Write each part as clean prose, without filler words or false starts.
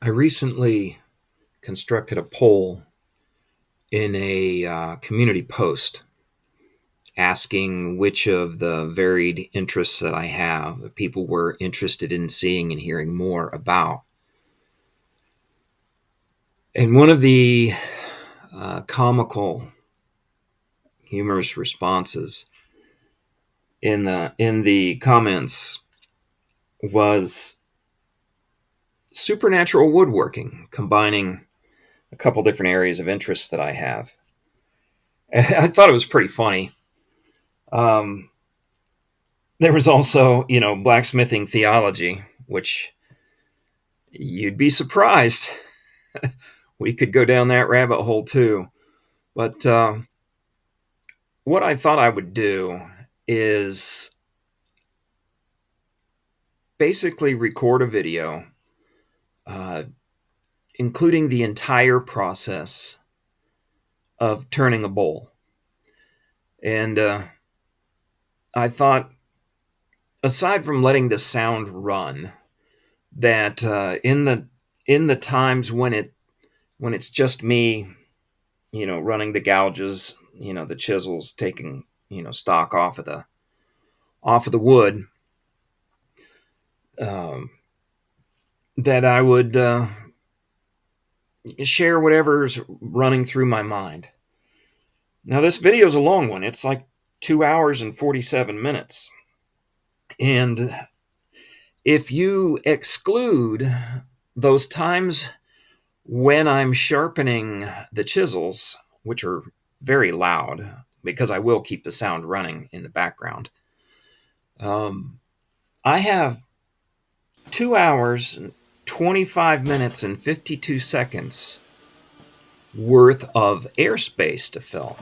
I recently constructed a poll in a community post asking which of the varied interests that I have that people were interested in seeing and hearing more about. And one of the comical, humorous responses in the comments was supernatural woodworking, combining a couple different areas of interest that I have. I thought it was pretty funny. Um, there was also, blacksmithing theology, which you'd be surprised. We could go down that rabbit hole too. But what I thought I would do is basically record a video, uh, including the entire process of turning a bowl. And I thought, aside from letting the sound run, that in the times when it's just me, running the gouges, the chisels, taking stock off of the wood, um, that I would share whatever's running through my mind. Now, this video is a long one. It's like 2 hours and 47 minutes. And if you exclude those times when I'm sharpening the chisels, which are very loud because I will keep the sound running in the background, I have 2 hours, 25 minutes, and 52 seconds worth of airspace to fill.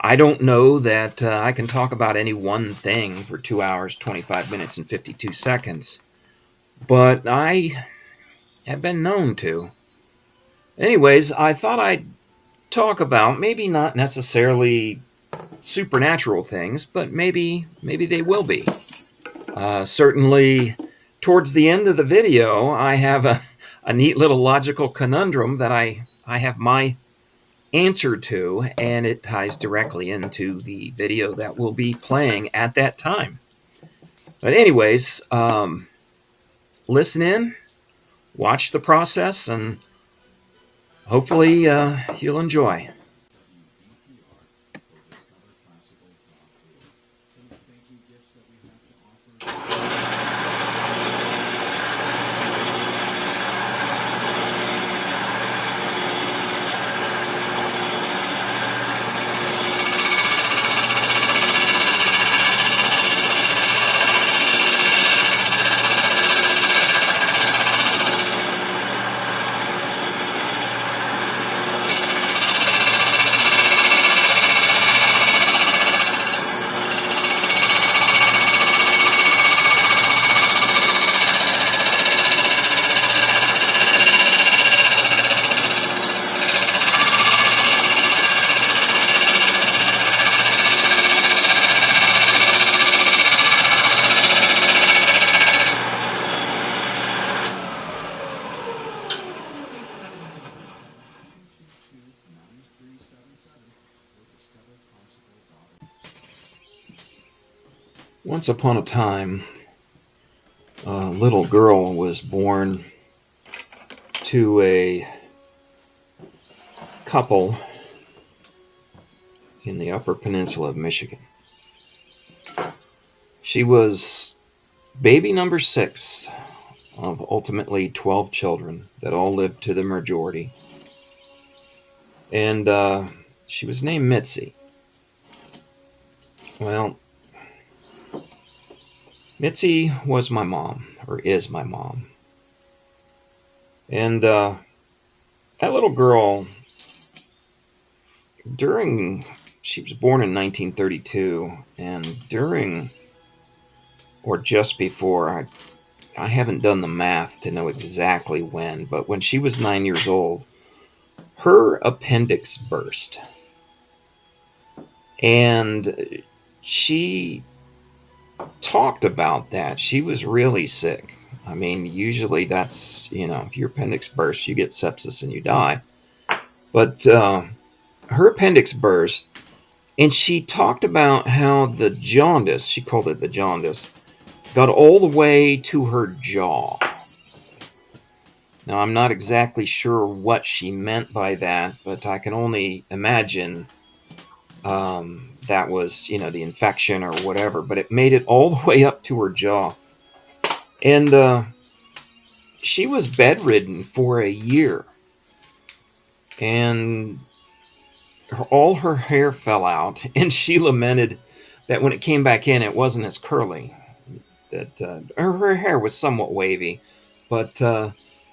I don't know that I can talk about any one thing for 2 hours, 25 minutes, and 52 seconds, but I have been known to. Anyways, I thought I'd talk about maybe not necessarily supernatural things, but maybe they will be. Certainly, towards the end of the video, I have a neat little logical conundrum that I have my answer to, and it ties directly into the video that will be playing at that time. But anyways, listen in, watch the process, and hopefully you'll enjoy. Once upon a time, a little girl was born to a couple in the Upper Peninsula of Michigan. She was baby number 6 of ultimately 12 children that all lived to the majority. And she was named Mitzi. Well, Mitzi was my mom, or is my mom. And that little girl, she was born in 1932, and during or just before, I haven't done the math to know exactly when, but when she was 9 years old, her appendix burst. And she talked about that. She was really sick. I mean, usually that's, if your appendix bursts, you get sepsis and you die. But her appendix burst, and she talked about how the jaundice, she called it the jaundice, got all the way to her jaw. Now, I'm not exactly sure what she meant by that, but I can only imagine that was, the infection or whatever. But it made it all the way up to her jaw. And she was bedridden for a year. And all her hair fell out. And she lamented that when it came back in, it wasn't as curly. That her hair was somewhat wavy. But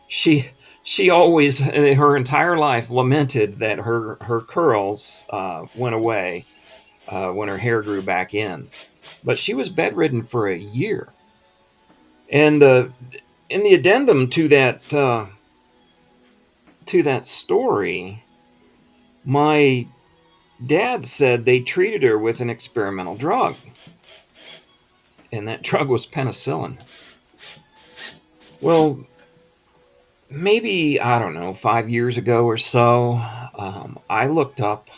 she she always, her entire life, lamented that her curls went away when her hair grew back in. But she was bedridden for a year. And in the addendum to that story, my dad said they treated her with an experimental drug, and that drug was penicillin. Well, maybe, I don't know, 5 years ago or so, I looked up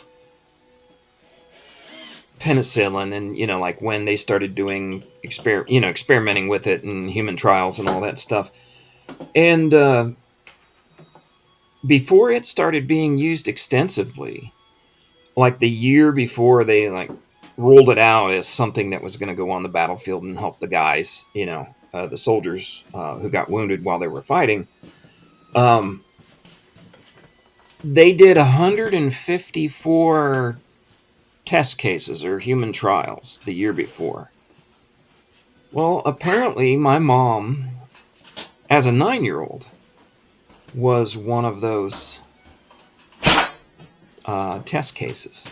penicillin, and like when they started doing experimenting with it in human trials and all that stuff. And before it started being used extensively, like the year before they rolled it out as something that was going to go on the battlefield and help the guys, the soldiers who got wounded while they were fighting, um, they did 154 test cases or human trials the year before. Well, apparently my mom, as a 9-year-old, was one of those test cases.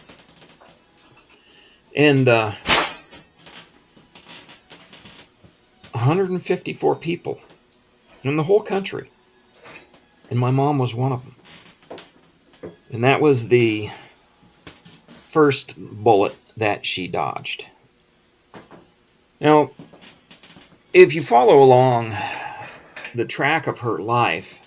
And 154 people in the whole country. And my mom was one of them. And that was the first bullet that she dodged. Now, if you follow along the track of her life,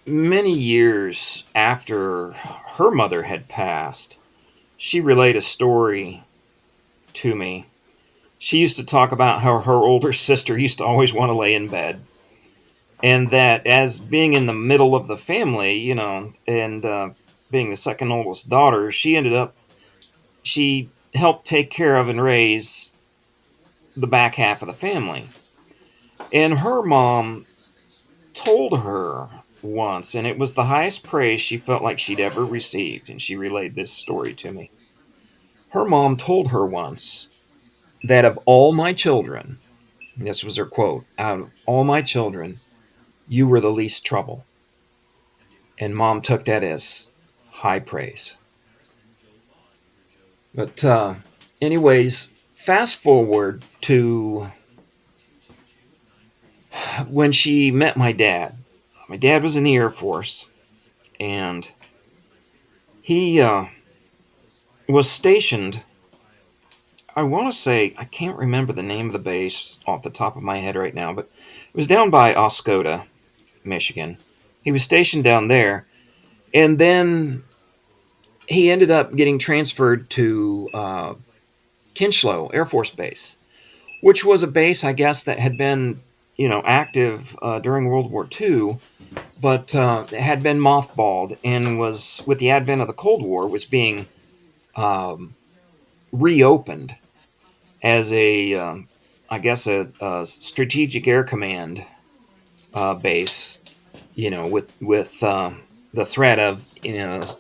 many years after her mother had passed, she relayed a story to me. She used to talk about how her older sister used to always want to lay in bed. And that as being in the middle of the family, and being the second oldest daughter, she helped take care of and raise the back half of the family. And her mom told her once, and it was the highest praise she felt like she'd ever received, and she relayed this story to me. Her mom told her once that of all my children, this was her quote, out of all my children, you were the least trouble. And mom took that as high praise. But anyways, fast forward to when she met my dad. My dad was in the Air Force, and he was stationed, I want to say, I can't remember the name of the base off the top of my head right now, but it was down by Oscoda, Michigan. He was stationed down there, and then he ended up getting transferred to Kinchlow Air Force Base, which was a base, I guess, that had been, active during World War II, but had been mothballed and was, with the advent of the Cold War, was being reopened as I guess, a strategic air command base, with the threat of,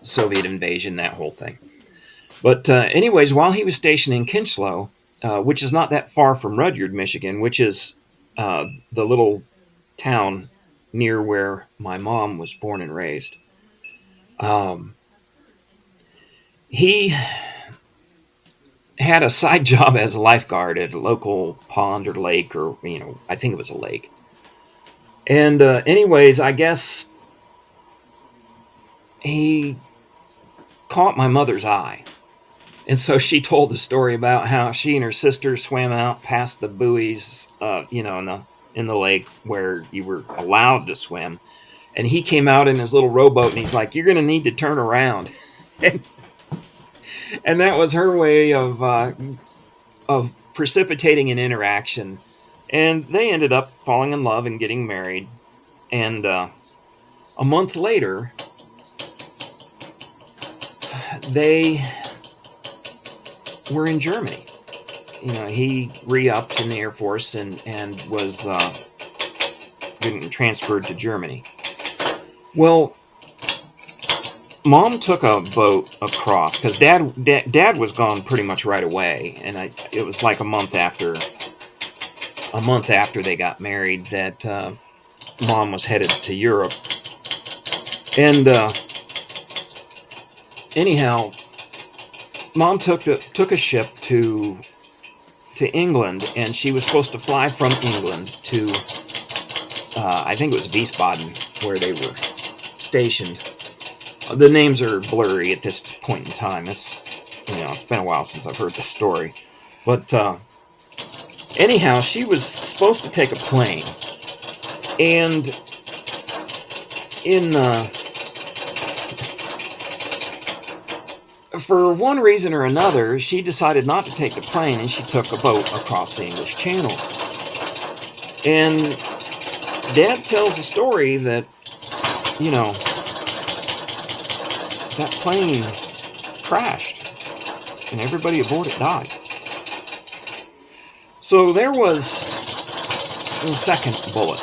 Soviet invasion, that whole thing. But anyways, while he was stationed in Kinchlow, which is not that far from Rudyard, Michigan, which is the little town near where my mom was born and raised, he had a side job as a lifeguard at a local pond or lake, or, I think it was a lake. And anyways, I guess he caught my mother's eye. And so she told the story about how she and her sister swam out past the buoys, in the lake where you were allowed to swim. And he came out in his little rowboat, and he's like, "You're going to need to turn around." and, and that was her way of precipitating an interaction. And they ended up falling in love and getting married. And a month later, they were in Germany. He re-upped in the Air Force and was getting transferred to Germany. Well, Mom took a boat across because Dad was gone pretty much right away, and it was like a month after they got married that Mom was headed to Europe. And anyhow, Mom took a ship to England, and she was supposed to fly from England to I think it was Wiesbaden, where they were stationed. The names are blurry at this point in time. It's been a while since I've heard the story, but anyhow, she was supposed to take a plane, and for one reason or another, she decided not to take the plane, and she took a boat across the English Channel. And Dad tells a story that, that plane crashed, and everybody aboard it died. So there was the second bullet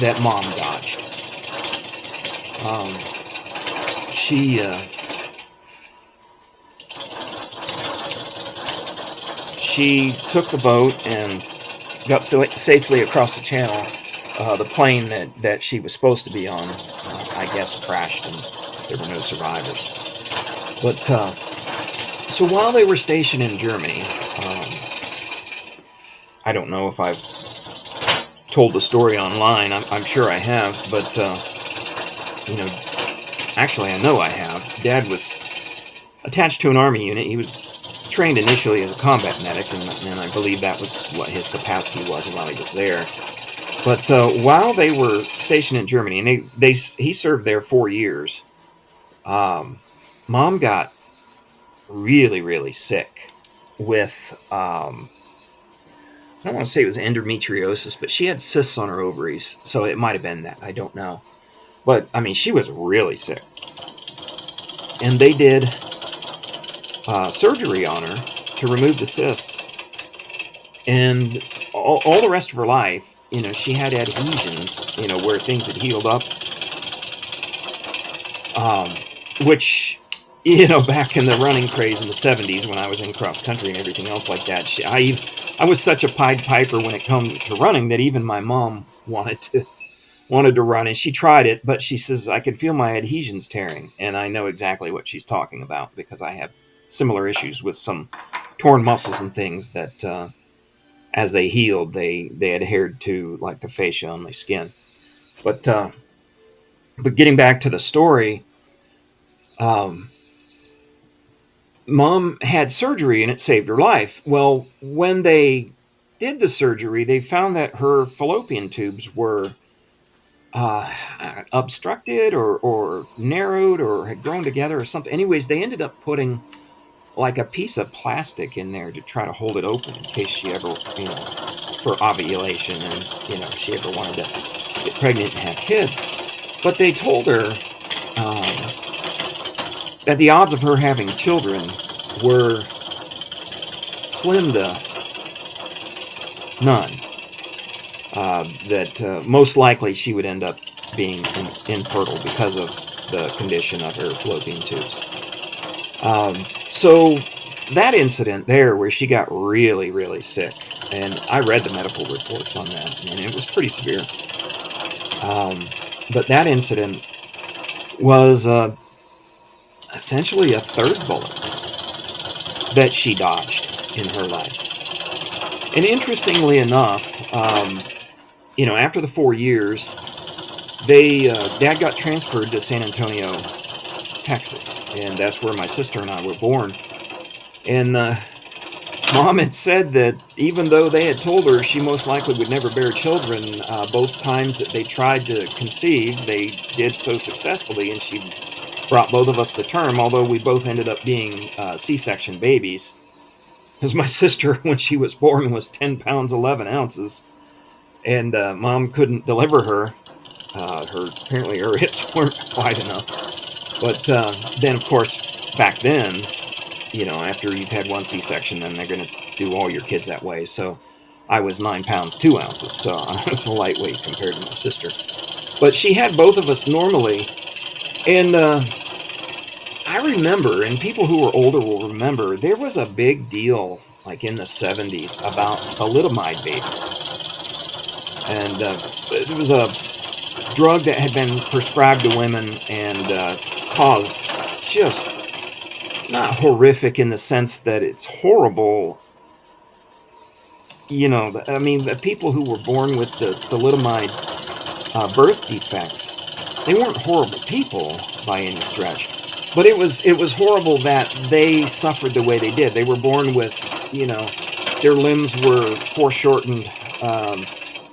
that Mom dodged. She took the boat and got safely across the channel. The plane that she was supposed to be on, I guess, crashed, and there were no survivors. But so while they were stationed in Germany, I don't know if I've told the story online. I'm sure I have, but actually I know I have. Dad was attached to an army unit. He was trained initially as a combat medic, and I believe that was what his capacity was while he was there. But while they were stationed in Germany, and he served there 4 years, Mom got really, really sick with, I don't want to say it was endometriosis, but she had cysts on her ovaries, so it might have been that. I don't know. But, she was really sick. And they did surgery on her to remove the cysts. And all the rest of her life, she had adhesions, where things had healed up. Which, back in the running craze in the 70s when I was in cross country and everything else like that, I was such a Pied Piper when it came to running that even my mom wanted to run, and she tried it, but she says, I could feel my adhesions tearing, and I know exactly what she's talking about because I have similar issues with some torn muscles and things that as they healed, they adhered to like the fascia on my skin. But getting back to the story, Mom had surgery and it saved her life. Well, when they did the surgery, they found that her fallopian tubes were obstructed or narrowed or had grown together or something. Anyways, they ended up putting like a piece of plastic in there to try to hold it open in case she ever, for ovulation and, she ever wanted to get pregnant and have kids. But they told her that the odds of her having children were slim to none. That most likely she would end up being infertile because of the condition of her fallopian tubes. So that incident there where she got really, really sick, and I read the medical reports on that, and it was pretty severe. But that incident was essentially a third bullet that she dodged in her life. And interestingly enough, after the 4 years, Dad got transferred to San Antonio, Texas, and that's where my sister and I were born. And Mom had said that even though they had told her she most likely would never bear children, both times that they tried to conceive, they did so successfully, and she brought both of us to term, although we both ended up being C-section babies. Because my sister, when she was born, was 10 pounds, 11 ounces, and Mom couldn't deliver her. Apparently her hips weren't wide enough. But then, of course, back then, after you've had one C-section, then they're going to do all your kids that way. So I was 9 pounds, 2 ounces. So I was a lightweight compared to my sister. But she had both of us normally. And I remember, and people who are older will remember, there was a big deal, like in the 70s, about thalidomide babies. And it was a drug that had been prescribed to women and caused just, not horrific in the sense that it's horrible. The people who were born with the thalidomide birth defects, they weren't horrible people by any stretch. But it was horrible that they suffered the way they did. They were born with, their limbs were foreshortened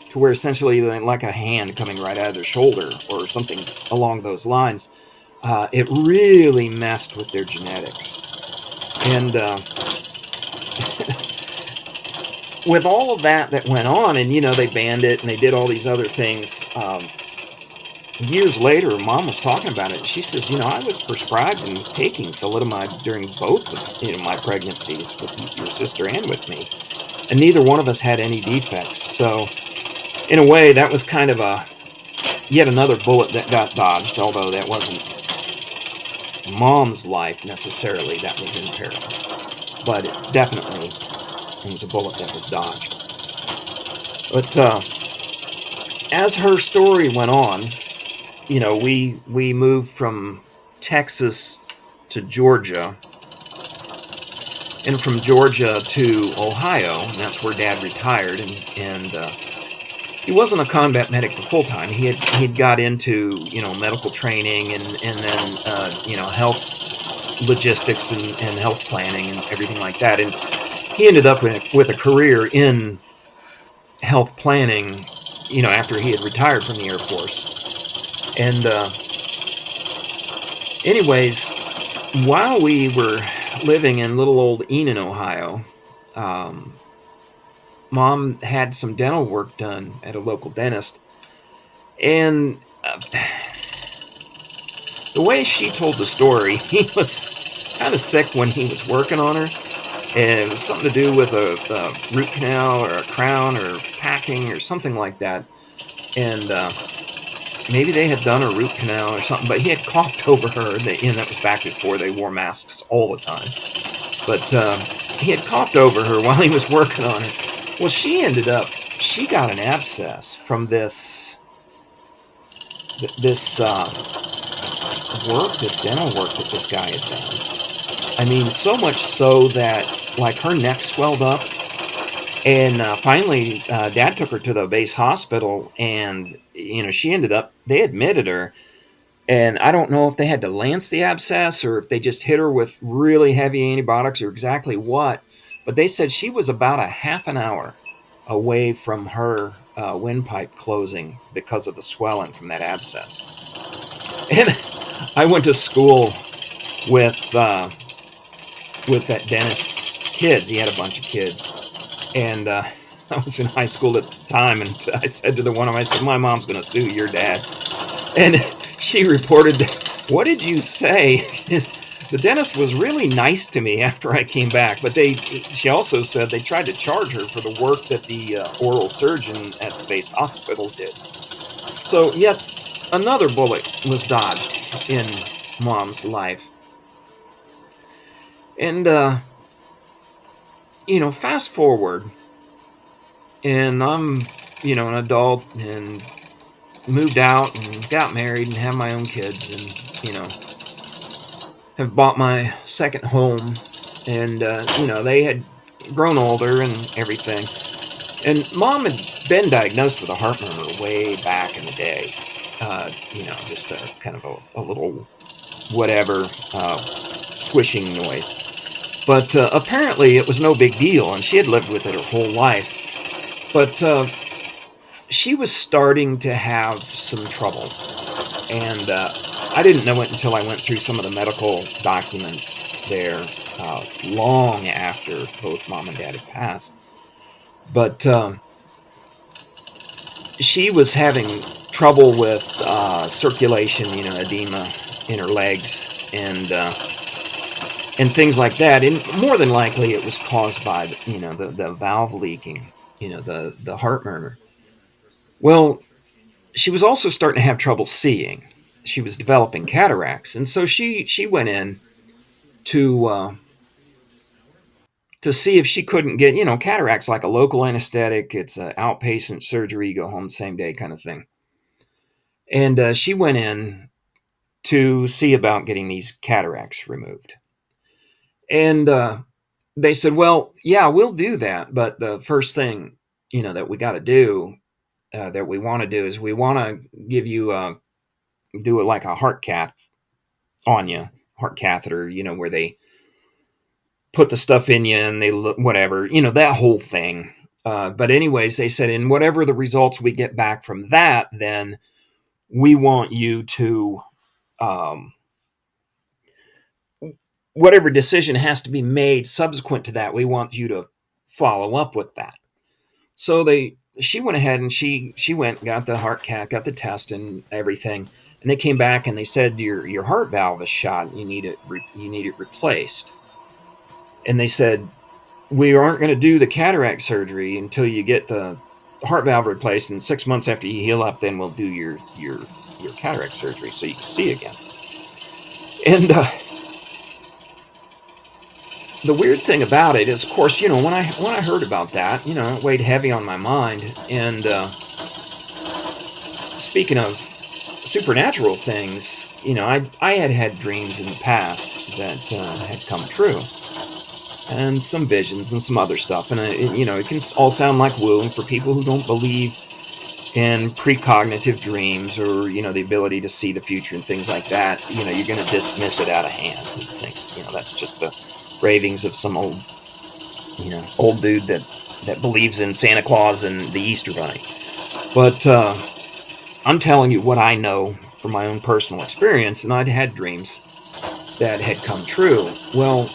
to where essentially like a hand coming right out of their shoulder or something along those lines. It really messed with their genetics. And with all of that went on, and, they banned it and they did all these other things, years later, Mom was talking about it. She says, I was prescribed and was taking thalidomide during both of, my pregnancies with your sister and with me. And neither one of us had any defects. So in a way, that was kind of yet another bullet that got dodged, although that wasn't Mom's life necessarily that was in peril. But it definitely was a bullet that was dodged. But as her story went on, we moved from Texas to Georgia, and from Georgia to Ohio, and that's where Dad retired, and he wasn't a combat medic the full time. He'd got into medical training and then health logistics and health planning and everything like that. And he ended up with a career in health planning, after he had retired from the Air Force. And anyways, while we were living in little old Enon, Ohio, Mom had some dental work done at a local dentist, and the way she told the story, he was kind of sick when he was working on her, and it was something to do with a root canal or a crown or packing or something like that, and maybe they had done a root canal or something, but he had coughed over her, and that was back before they wore masks all the time, but he had coughed over her while he was working on her. Well, she got an abscess from this dental work that this guy had done. I mean, so much so that, like, her neck swelled up, and finally, Dad took her to the base hospital, and, she they admitted her, and I don't know if they had to lance the abscess or if they just hit her with really heavy antibiotics or exactly what. But they said she was about a half an hour away from her windpipe closing because of the swelling from that abscess. And I went to school with that dentist's kids. He had a bunch of kids. And I was in high school at the time, and I said to one of them, I said, "My mom's going to sue your dad." And she reported, "What did you say?" The dentist was really nice to me after I came back, but she also said they tried to charge her for the work that the oral surgeon at the base hospital did. So yet another bullet was dodged in Mom's life. And, fast forward, and I'm, an adult and moved out and got married and have my own kids and, have bought my second home, and they had grown older and everything, and Mom had been diagnosed with a heart murmur way back in the day, just a kind of a little whatever swishing noise, But apparently it was no big deal, and she had lived with it her whole life. But she was starting to have some trouble. And I didn't know it until I went through some of the medical documents there long after both mom and dad had passed. But she was having trouble with circulation, edema in her legs and things like that. And more than likely, it was caused by the valve leaking, the heart murmur. Well, she was also starting to have trouble seeing. She was developing cataracts, and so she went in to see if she couldn't get cataracts, like a local anesthetic. It's an outpatient surgery, you go home the same day kind of thing. And she went in to see about getting these cataracts removed. And they said, well, yeah, we'll do that, but the first thing that we got to do, that we want to do, is we want to give you do it like a heart cath on you, heart catheter, where they put the stuff in you and they look whatever, that whole thing. But anyways, they said, in whatever the results we get back from that, then we want you to whatever decision has to be made subsequent to that, we want you to follow up with that. So she went ahead and she went, got the heart cath, got the test and everything, and they came back and they said your heart valve is shot. You need it replaced. And they said, we aren't going to do the cataract surgery until you get the heart valve replaced, and 6 months after you heal up, then we'll do your cataract surgery so you can see again. And the weird thing about it is, of course, when I heard about that, it weighed heavy on my mind. And speaking of supernatural things, I had dreams in the past that had come true, and some visions and some other stuff. And it can all sound like woo. And for people who don't believe in precognitive dreams or the ability to see the future and things like that, you're going to dismiss it out of hand and think that's just the ravings of some old dude that believes in Santa Claus and the Easter Bunny. But I'm telling you what I know from my own personal experience, and I'd had dreams that had come true. Well,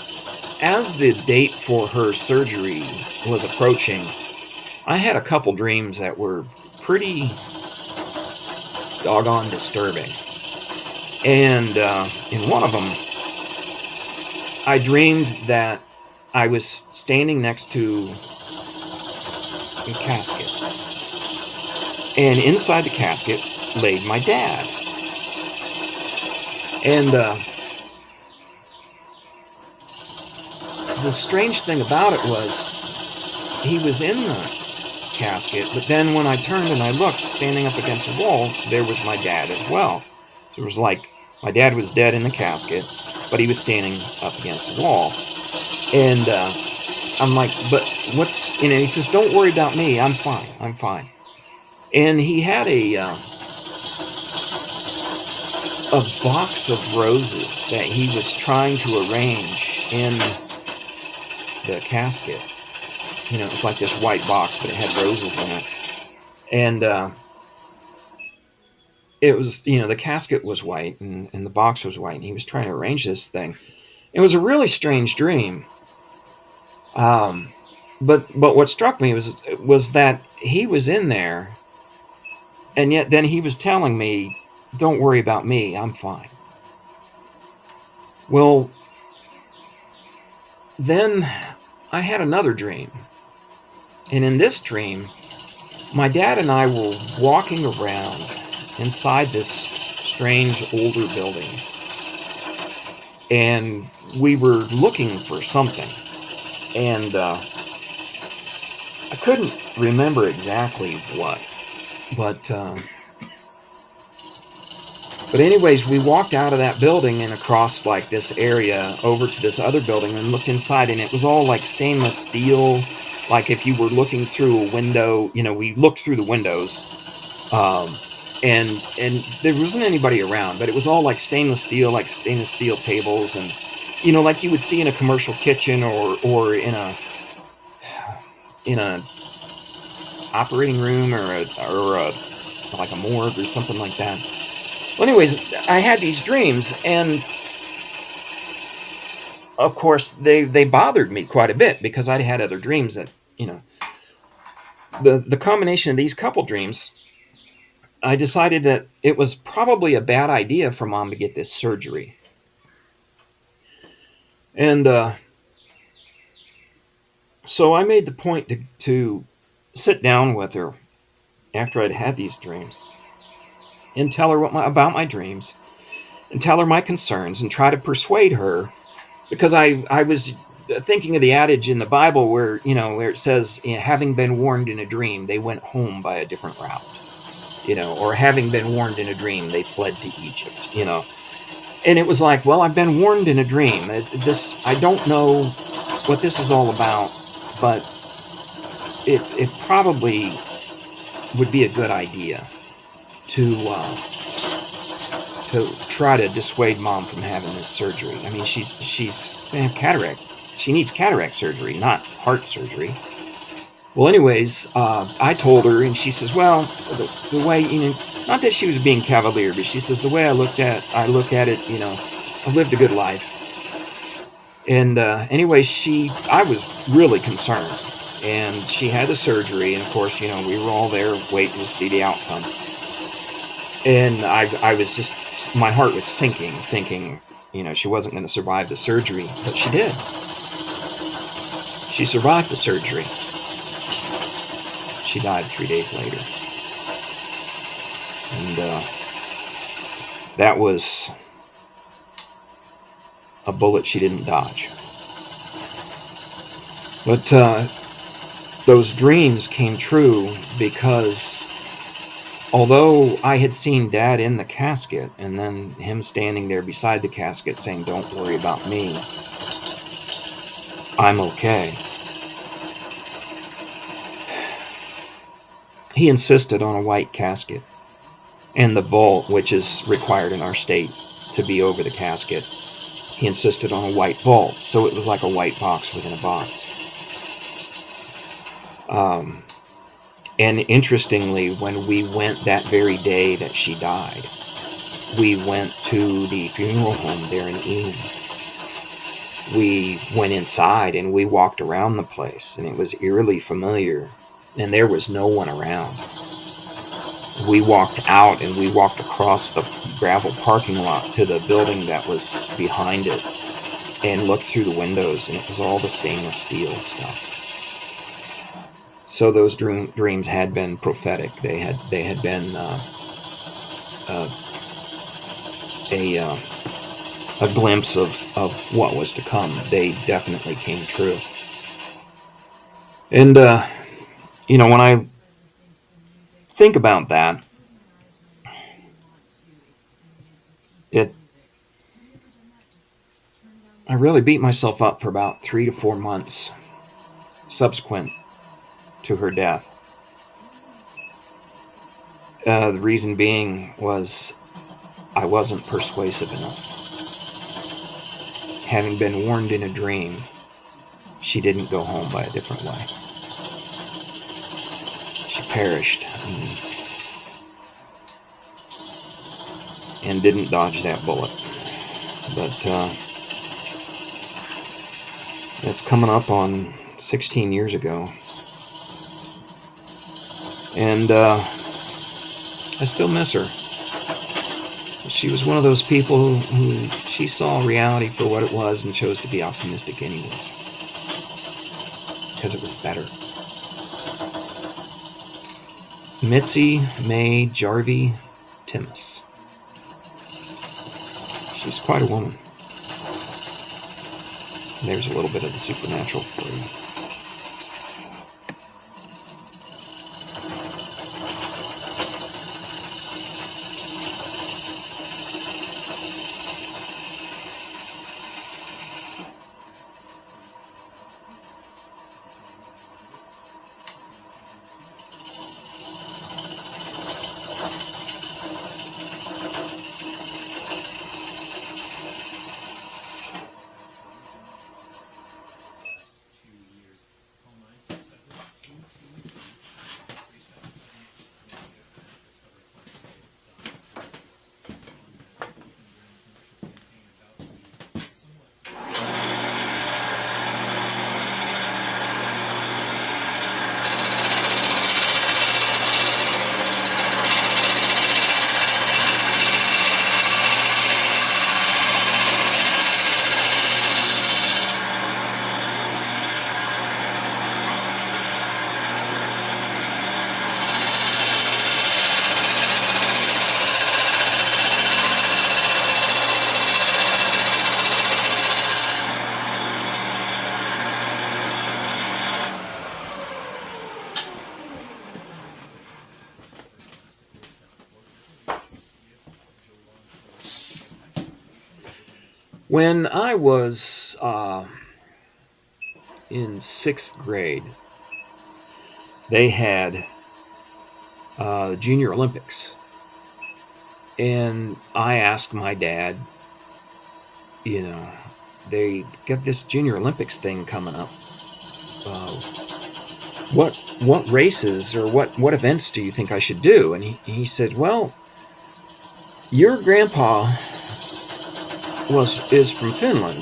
as the date for her surgery was approaching, I had a couple dreams that were pretty doggone disturbing. And in one of them, I dreamed that I was standing next to a casket. And inside the casket laid my dad. And the strange thing about it was he was in the casket, but then when I turned and I looked, standing up against the wall, there was my dad as well. So it was like my dad was dead in the casket, but he was standing up against the wall. And I'm like, but what's, he says, don't worry about me. I'm fine. And he had a box of roses that he was trying to arrange in the casket. It's like this white box, but it had roses in it. And it was, the casket was white and the box was white, and he was trying to arrange this thing. It was a really strange dream. But what struck me was that he was in there, and yet then he was telling me, don't worry about me, I'm fine. Well, then I had another dream. And in this dream, my dad and I were walking around inside this strange older building. And we were looking for something. And I couldn't remember exactly what. But anyways, we walked out of that building and across like this area over to this other building and looked inside, and it was all like stainless steel. Like if you were looking through a window, we looked through the windows, and there wasn't anybody around, but it was all like stainless steel tables, like you would see in a commercial kitchen, or in a operating room, or like a morgue or something like that. Well, anyways, I had these dreams, and of course they bothered me quite a bit because I'd had other dreams that, the combination of these couple dreams, I decided that it was probably a bad idea for Mom to get this surgery. And so I made the point to sit down with her after I'd had these dreams and tell her about my dreams, and tell her my concerns, and try to persuade her, because I was thinking of the adage in the Bible where it says, having been warned in a dream, they went home by a different route, or having been warned in a dream, they fled to Egypt. And it was like, well, I've been warned in a dream. I don't know what this is all about, but it probably would be a good idea to try to dissuade Mom from having this surgery. I mean, she's going to have cataract. She needs cataract surgery, not heart surgery. Well, anyways, I told her, and she says, well, the way, not that she was being cavalier, but she says, the way I look at it, I've lived a good life. And anyway, I was really concerned, and she had the surgery, and of course, we were all there waiting to see the outcome. And I was just, my heart was sinking, thinking, she wasn't going to survive the surgery, but she did. She survived the surgery. She died 3 days later. And that was a bullet she didn't dodge. But those dreams came true because although I had seen Dad in the casket, and then him standing there beside the casket saying, "Don't worry about me, I'm okay," he insisted on a white casket, and the vault, which is required in our state to be over the casket, he insisted on a white vault, so it was like a white box within a box. And interestingly, when we went that very day that she died, we went to the funeral home there in Eaton. We went inside and we walked around the place, and it was eerily familiar, and there was no one around. We walked out and we walked across the gravel parking lot to the building that was behind it and looked through the windows, and it was all the stainless steel stuff. So those dreams had been prophetic. They had been a glimpse of what was to come. They definitely came true. And when I think about that, I really beat myself up for about 3 to 4 months subsequent to her death. The reason being was I wasn't persuasive enough. Having been warned in a dream, she didn't go home by a different way. She perished and didn't dodge that bullet. But it's coming up on 16 years ago. And I still miss her. She was one of those people who she saw reality for what it was and chose to be optimistic anyways, because it was better. Mitzi May Jarvie Timmis. She's quite a woman. There's a little bit of the supernatural for you. When I was in sixth grade, they had Junior Olympics. And I asked my dad, you know, they got this Junior Olympics thing coming up. Uh, what races or what events do you think I should do? And he said, well, your grandpa is from Finland,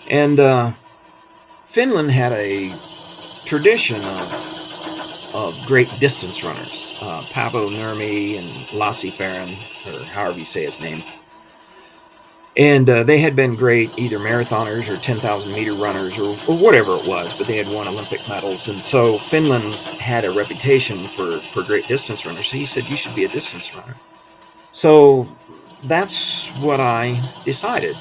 and Finland had a tradition of great distance runners, Paavo Nurmi and Lassi Farren, or however you say his name. And they had been great either marathoners or 10,000 meter runners or whatever it was, but they had won Olympic medals. And so Finland had a reputation for great distance runners. So he said, you should be a distance runner. So that's what I decided.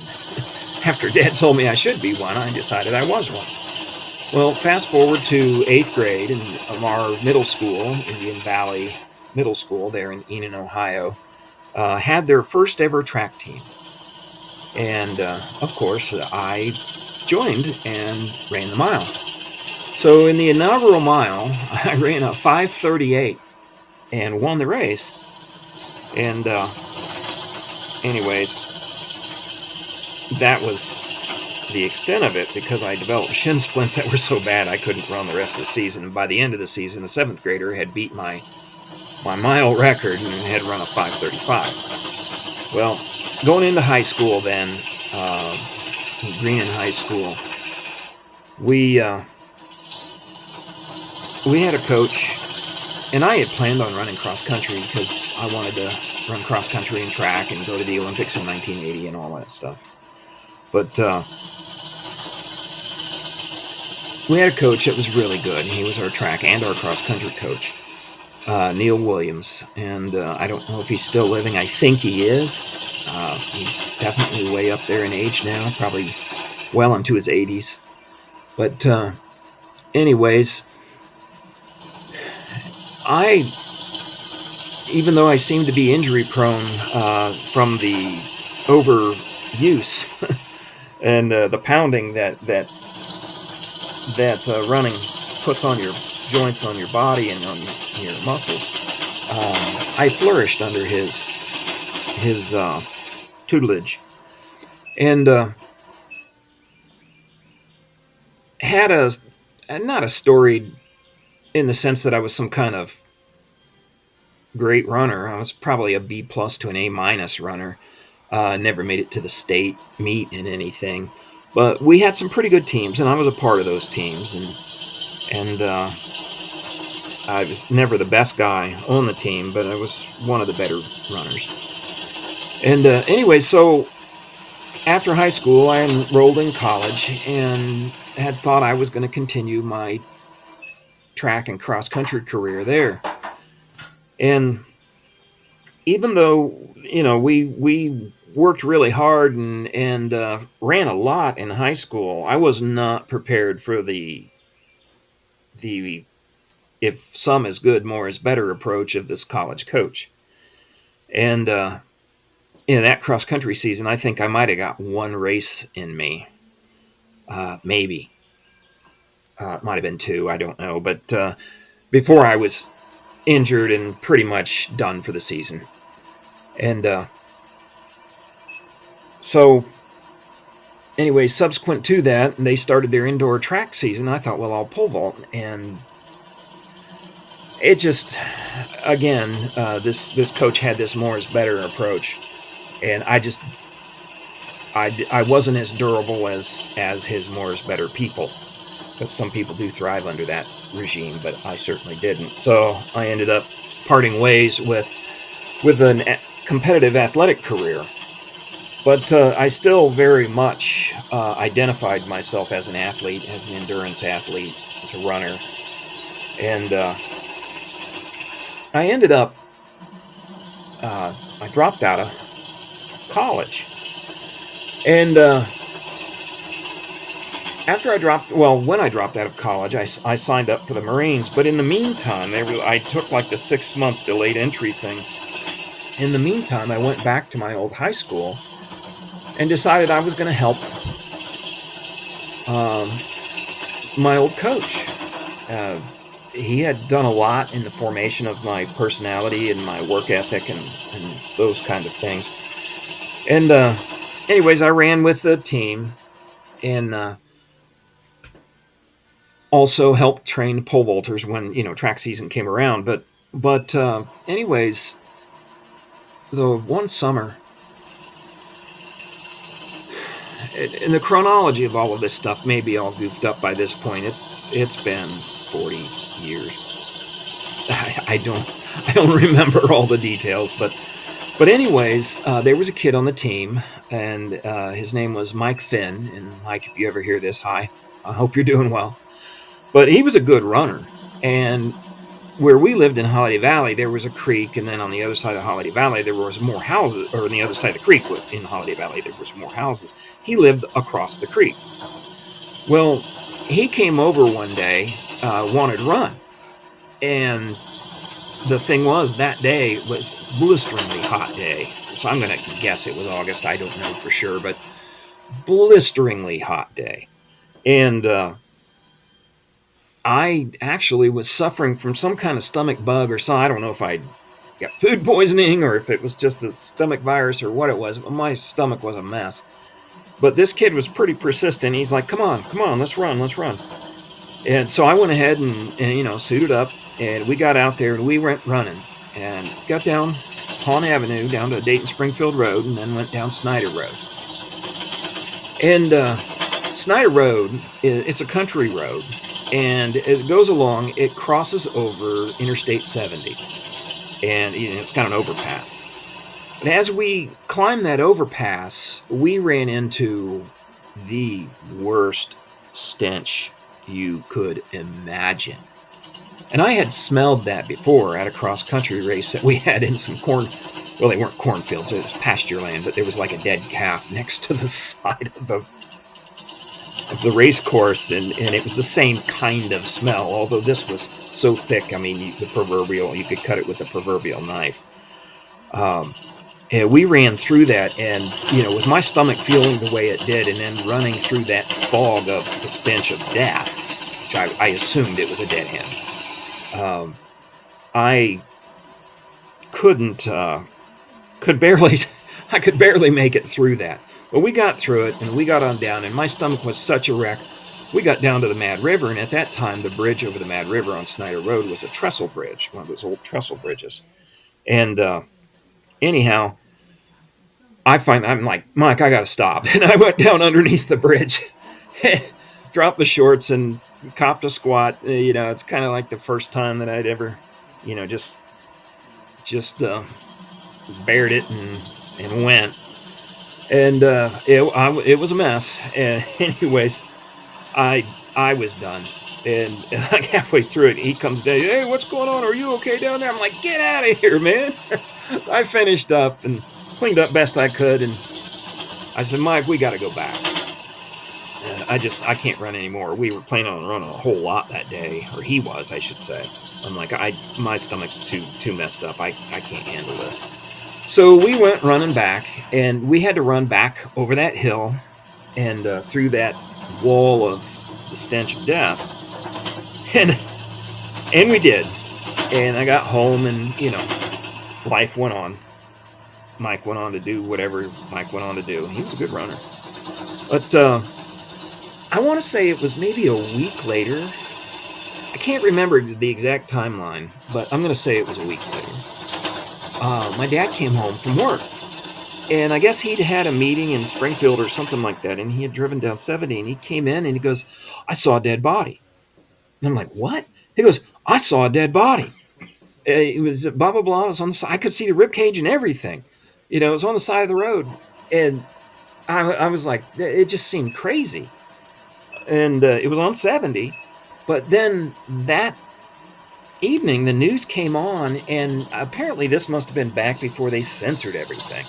After Dad told me I should be one, I decided I was one. Well, fast forward to 8th grade, and our middle school, Indian Valley Middle School there in Enon, Ohio, had their first ever track team. And, of course, I joined and ran the mile. So in the inaugural mile, I ran a 5:38 and won the race. And anyways, that was the extent of it, because I developed shin splints that were so bad I couldn't run the rest of the season. And by the end of the season, a 7th grader had beat my mile record and had run a 5:35. Well, going into high school then, Greenon High School, we had a coach, and I had planned on running cross country because I wanted to run cross country and track and go to the Olympics in 1980 and all that stuff. But we had a coach that was really good. He was our track and our cross country coach, Neil Williams. And I don't know if he's still living. I think he is. He's definitely way up there in age now, probably well into his 80s. But anyways, even though I seem to be injury prone from the overuse and the pounding that running puts on your joints, on your body, and on your muscles, I flourished under his tutelage, and had not a storied in the sense that I was some kind of great runner. I was probably a B+ to an A- runner. Never made it to the state meet in anything, but we had some pretty good teams, and I was a part of those teams, and I was never the best guy on the team, but I was one of the better runners. And anyway, so after high school, I enrolled in college and had thought I was going to continue my track and cross country career there. And even though, we worked really hard and ran a lot in high school, I was not prepared for the if some is good, more is better approach of this college coach. And in that cross country season, I think I might have got one race in me, maybe. It might have been 2, I don't know. But before I was injured and pretty much done for the season. And so anyway, subsequent to that, they started their indoor track season. I thought, well, I'll pole vault. And it just, again, this coach had this more is better approach. And I wasn't as durable as his more is better people. Because some people do thrive under that regime, but I certainly didn't. So I ended up parting ways with a competitive athletic career. But I still very much identified myself as an athlete, as an endurance athlete, as a runner. And I ended up, I dropped out of college. And when I dropped out of college, I signed up for the Marines. But in the meantime, I took like the 6-month delayed entry thing. In the meantime, I went back to my old high school and decided I was going to help um, my old coach. Uh, he had done a lot in the formation of my personality and my work ethic and those kind of things. And anyways, I ran with the team and also helped train pole vaulters when track season came around. But anyways, the one summer, and the chronology of all of this stuff may be all goofed up by this point. It's been 40 years. I don't remember all the details, but anyways, there was a kid on the team, and his name was Mike Finn. And Mike, if you ever hear this, hi, I hope you're doing well. But he was a good runner, and where we lived in Holiday Valley, there was a creek, and then on the other side of Holiday Valley, there was more houses, or on the other side of the creek in Holiday Valley, there was more houses. He lived across the creek. Well, he came over one day, wanted to run, and the thing was, that day was blisteringly hot day. So I'm going to guess it was August. I don't know for sure, but blisteringly hot day. And I actually was suffering from some kind of stomach bug or something. I don't know if I got food poisoning or if it was just a stomach virus or what it was. But my stomach was a mess. But this kid was pretty persistent. He's like, come on, let's run. And so I went ahead and suited up, and we got out there and we went running and got down Hawn Avenue, down to Dayton Springfield Road, and then went down Snyder Road. And Snyder Road, it's a country road, and as it goes along, it crosses over Interstate 70, and it's kind of an overpass. And as we climbed that overpass, we ran into the worst stench you could imagine. And I had smelled that before at a cross-country race that we had in some corn. Well, they weren't cornfields, it was pasture land, but there was like a dead calf next to the side of the race course, and it was the same kind of smell, although this was so thick, I mean, you could cut it with the proverbial knife. And we ran through that, and, with my stomach feeling the way it did, and then running through that fog of the stench of death, which I assumed it was a dead hen. I could barely make it through that. But we got through it, and we got on down, and my stomach was such a wreck. We got down to the Mad River, and at that time, the bridge over the Mad River on Snyder Road was a trestle bridge, one of those old trestle bridges. And anyhow, I'm like, Mike, I got to stop. And I went down underneath the bridge, dropped the shorts, and copped a squat. It's kind of like the first time that I'd ever, just bared it and went. And it was a mess. And anyways, I was done. And like halfway through it, he comes down. Hey, what's going on? Are you okay down there? I'm like, get out of here, man. I finished up and cleaned up best I could. And I said, Mike, we got to go back. I can't run anymore. We were planning on running a whole lot that day, or he was, I should say. I'm like, my stomach's too messed up. I can't handle this. So we went running back, and we had to run back over that hill and through that wall of the stench of death. And we did. And I got home, and, life went on. Mike went on to do whatever Mike went on to do. He was a good runner. But I want to say it was maybe a week later. I can't remember the exact timeline, but I'm going to say it was a week later. My dad came home from work, and I guess he'd had a meeting in Springfield or something like that, and he had driven down 70, and he came in, and he goes, I saw a dead body. And I'm like, what? He goes, I saw a dead body. It was blah, blah, blah. It was on the side. I could see the ribcage and everything. It was on the side of the road, and I was like, it just seemed crazy. And it was on 70, but then that evening the news came on, and apparently this must have been back before they censored everything.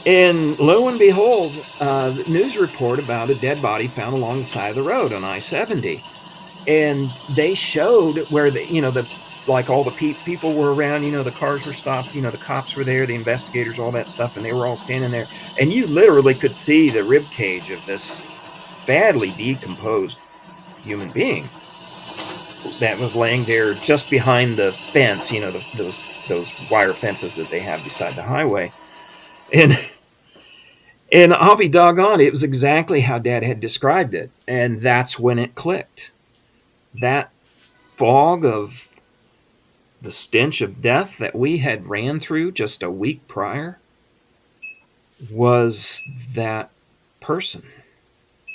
And lo and behold, the news report about a dead body found along the side of the road on I-70, and they showed where the like all the people were around, the cars were stopped, the cops were there, the investigators, all that stuff, and they were all standing there. And you literally could see the rib cage of this badly decomposed human being that was laying there just behind the fence, those wire fences that they have beside the highway. And and I'll be doggone, it was exactly how Dad had described it. And that's when it clicked. That fog of the stench of death that we had ran through just a week prior was that person,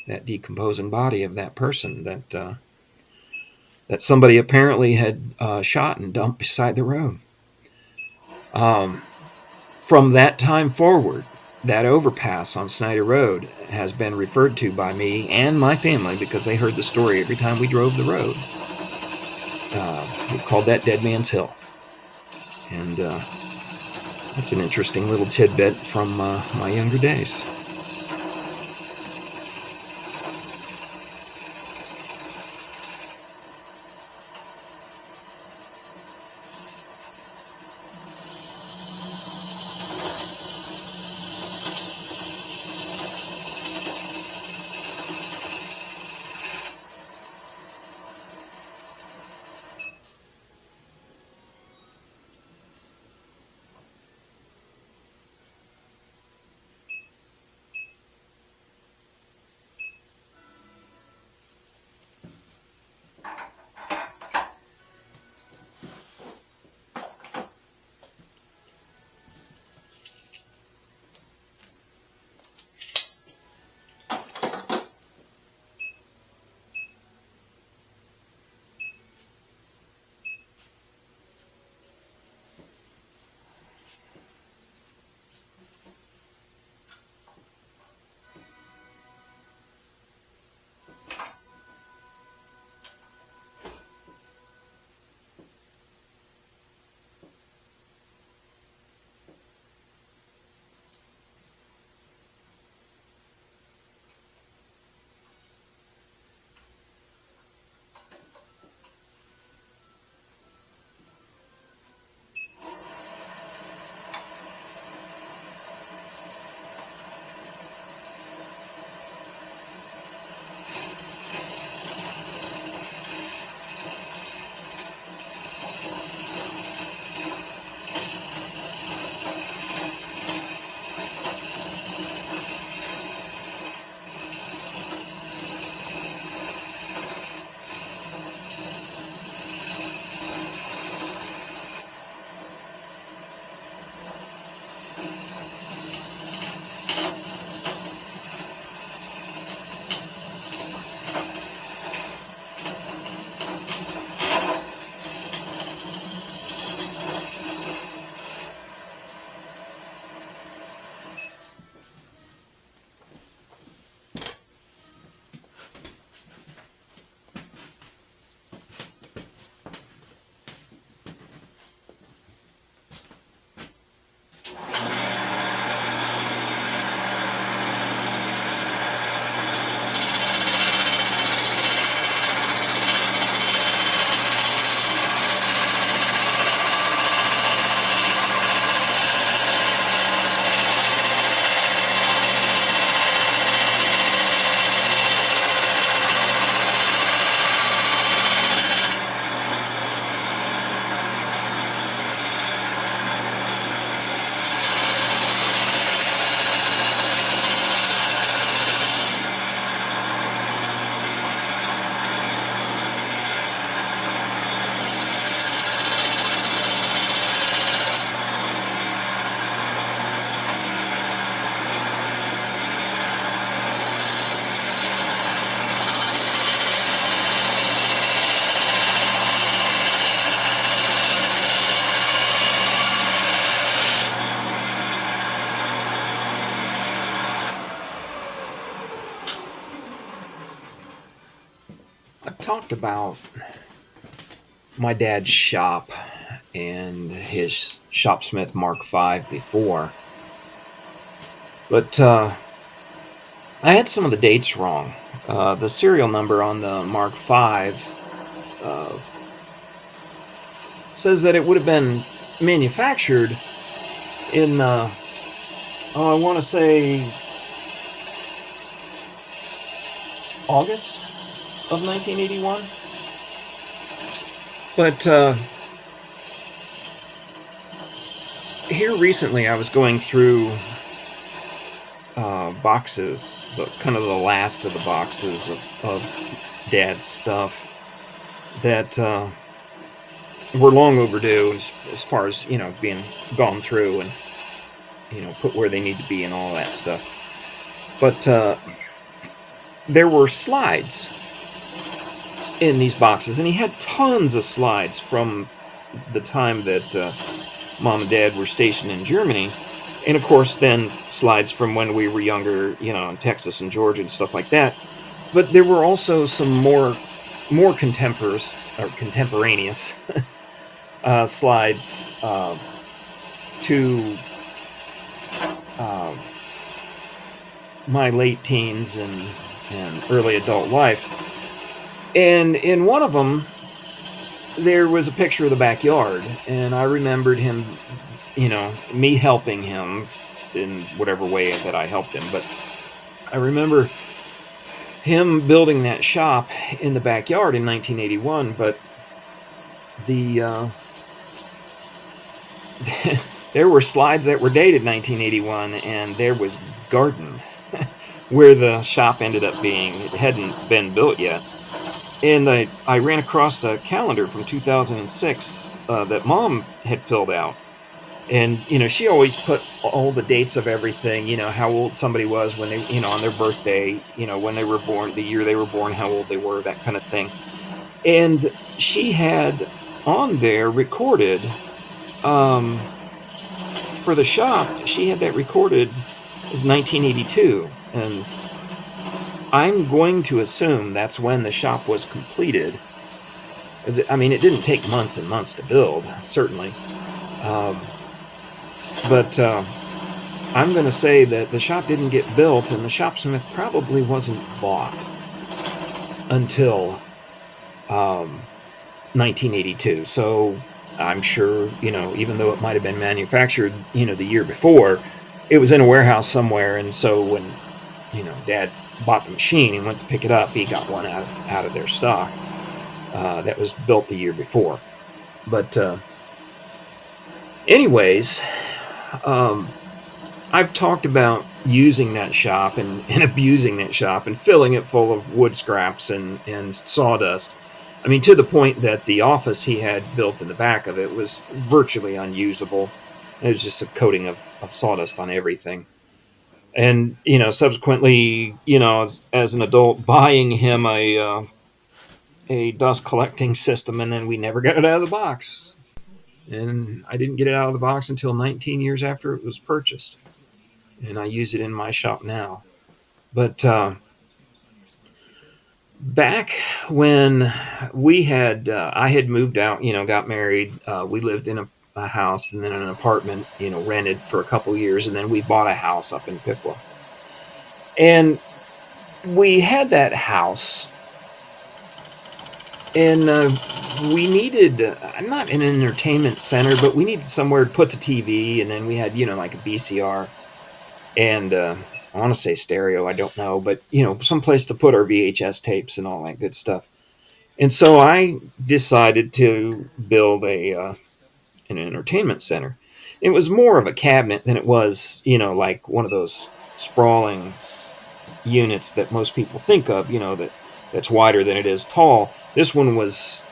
that decomposing body of that person that somebody apparently had shot and dumped beside the road. From that time forward, that overpass on Snyder Road has been referred to by me and my family, because they heard the story every time we drove the road. We called that Dead Man's Hill. And that's an interesting little tidbit from my younger days. I've talked about my dad's shop and his Shopsmith Mark V before, but I had some of the dates wrong. The serial number on the Mark V says that it would have been manufactured in, I want to say August of 1981. But here recently, I was going through boxes, kind of the last of the boxes of Dad's stuff that were long overdue as far as, being gone through and, put where they need to be and all that stuff. But there were slides in these boxes, and he had tons of slides from the time that Mom and Dad were stationed in Germany. And of course, then slides from when we were younger, in Texas and Georgia and stuff like that. But there were also some more contemporaneous slides to my late teens and early adult life. And in one of them, there was a picture of the backyard, and I remembered him, me helping him in whatever way that I helped him. But I remember him building that shop in the backyard in 1981, but there were slides that were dated 1981, and there was garden where the shop ended up being. It hadn't been built yet. And I ran across a calendar from 2006 that Mom had filled out. And, she always put all the dates of everything, how old somebody was when they, on their birthday, when they were born, the year they were born, how old they were, that kind of thing. And she had on there recorded, for the shop, she had that recorded as 1982. And I'm going to assume that's when the shop was completed. It didn't take months and months to build, certainly. But I'm going to say that the shop didn't get built, and the shopsmith probably wasn't bought until 1982. So I'm sure, even though it might have been manufactured, the year before, it was in a warehouse somewhere. And so when, Dad bought the machine and went to pick it up, he got one out of their stock that was built the year before. But anyways, I've talked about using that shop and abusing that shop and filling it full of wood scraps and sawdust. To the point that the office he had built in the back of it was virtually unusable. It was just a coating of sawdust on everything. And, subsequently, as an adult, buying him a dust collecting system, and then we never got it out of the box. And I didn't get it out of the box until 19 years after it was purchased. And I use it in my shop now. But back when I had moved out, got married, we lived in a house and then an apartment, rented for a couple years, and then we bought a house up in Piqua. And we had that house, and we needed, not an entertainment center, but we needed somewhere to put the TV, and then we had, like a VCR, and I want to say stereo, I don't know, but, some place to put our VHS tapes and all that good stuff. And so I decided to build an entertainment center. It was more of a cabinet than it was, like one of those sprawling units that most people think of, that's wider than it is tall. This one was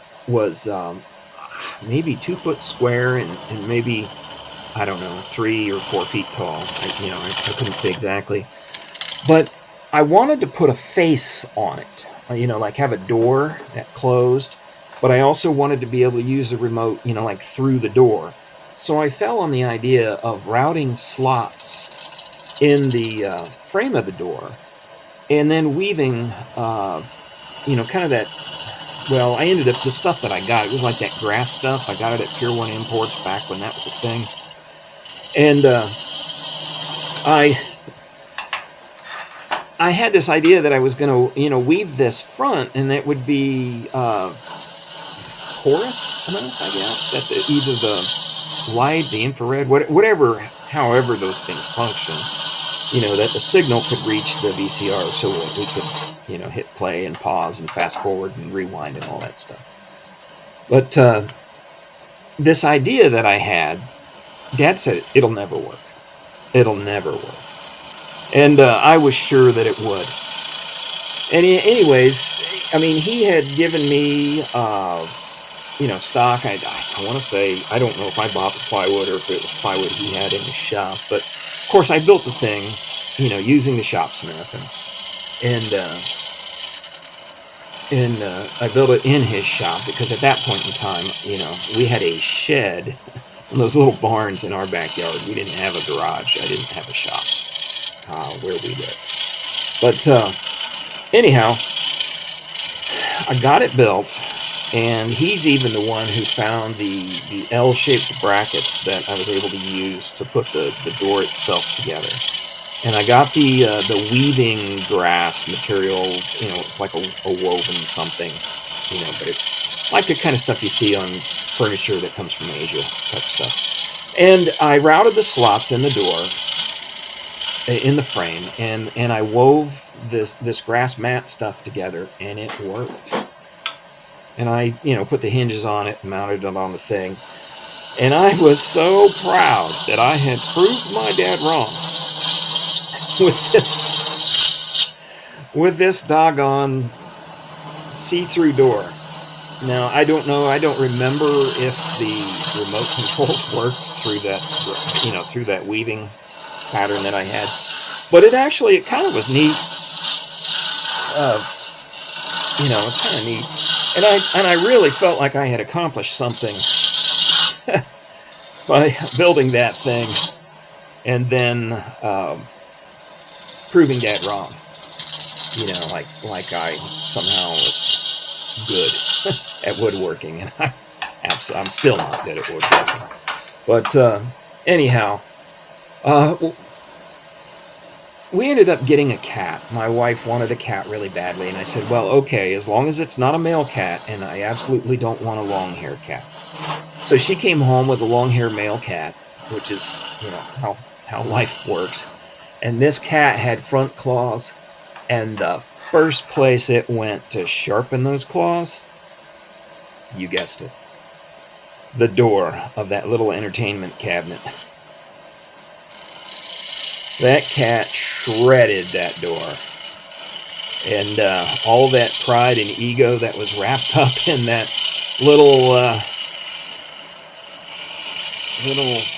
maybe 2 foot square and maybe, I don't know, 3 or 4 feet tall. I couldn't say exactly. But I wanted to put a face on it, like have a door that closed, but I also wanted to be able to use the remote, like through the door. So I fell on the idea of routing slots in the frame of the door, and then weaving, kind of that. Well, I ended up, the stuff that I got, it was like that grass stuff. I got it at Pier 1 Imports back when that was a thing. And I had this idea that I was going to, weave this front, and it would be torus enough, I guess, that either the light, the infrared, whatever, however those things function, that the signal could reach the VCR so that we could, hit play and pause and fast forward and rewind and all that stuff. But this idea that I had, Dad said it'll never work. It'll never work. And I was sure that it would. And anyways, I mean, he had given me, stock. I want to say, I don't know if I bought the plywood or if it was plywood he had in his shop. But, of course, I built the thing, using the shopsmith. And I built it in his shop because at that point in time, we had a shed in those little barns in our backyard. We didn't have a garage. I didn't have a shop where we lived. But anyhow, I got it built, and he's even the one who found the L-shaped brackets that I was able to use to put the door itself together. And I got the weaving grass material, it's like a woven something, but it's like the kind of stuff you see on furniture that comes from Asia type stuff. And I routed the slots in the door, in the frame, and I wove this grass mat stuff together, and it worked. And I, put the hinges on it and mounted it on the thing. And I was so proud that I had proved my dad wrong with this doggone see-through door. Now, I don't know. I don't remember if the remote controls worked through that weaving pattern that I had. But it kind of was neat. It was kind of neat. And I really felt like I had accomplished something by building that thing and then proving Dad wrong. Like I somehow was good at woodworking, and I'm still not good at woodworking. But anyhow, we ended up getting a cat. My wife wanted a cat really badly, and I said, well, okay, as long as it's not a male cat, and I absolutely don't want a long-haired cat. So she came home with a long-haired male cat, which is, how life works. And this cat had front claws, and the first place it went to sharpen those claws, you guessed it, the door of that little entertainment cabinet. That cat shredded that door. And all that pride and ego that was wrapped up in that little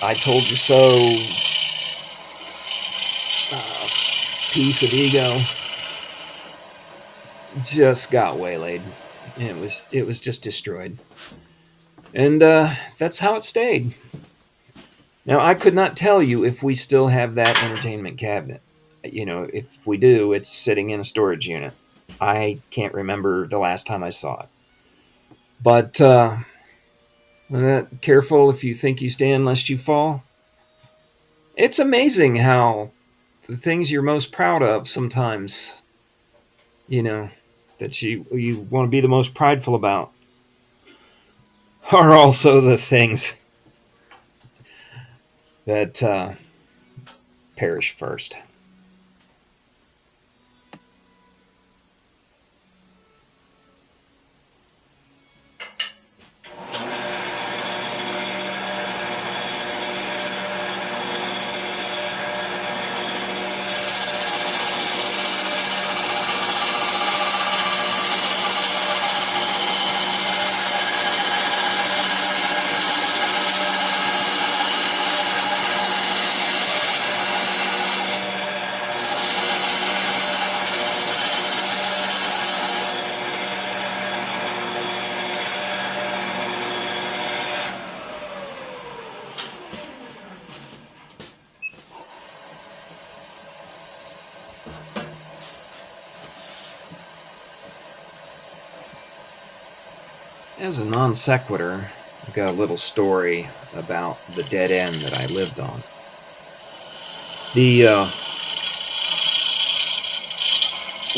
I told you so piece of ego just got waylaid. It was just destroyed. And that's how it stayed. Now, I could not tell you if we still have that entertainment cabinet. If we do, it's sitting in a storage unit. I can't remember the last time I saw it. But careful if you think you stand lest you fall. It's amazing how the things you're most proud of sometimes, that you want to be the most prideful about, are also the things that perish first. As a non sequitur, I've got a little story about the dead end that I lived on.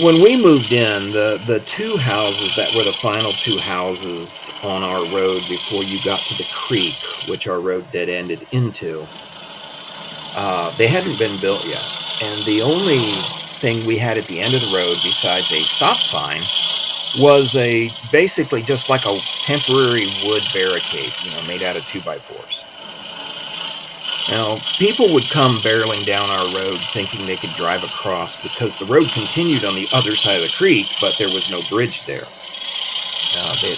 when we moved in, the two houses that were the final two houses on our road before you got to the creek, which our road dead ended into, they hadn't been built yet. And the only thing we had at the end of the road besides a stop sign was basically just like a temporary wood barricade, made out of 2x4s. Now, people would come barreling down our road thinking they could drive across because the road continued on the other side of the creek, but there was no bridge there.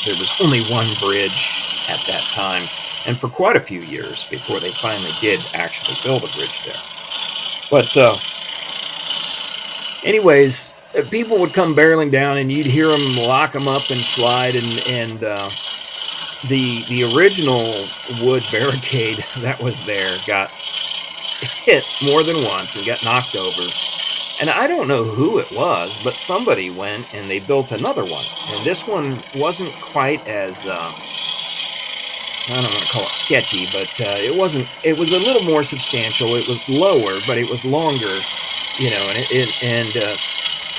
There was only one bridge at that time, and for quite a few years before they finally did actually build a bridge there. But anyways, people would come barreling down, and you'd hear them lock them up and slide, and the original wood barricade that was there got hit more than once and got knocked over. And I don't know who it was, but somebody went and they built another one. And this one wasn't quite as, I don't want to call it sketchy, but it wasn't, it was a little more substantial. It was lower, but it was longer, and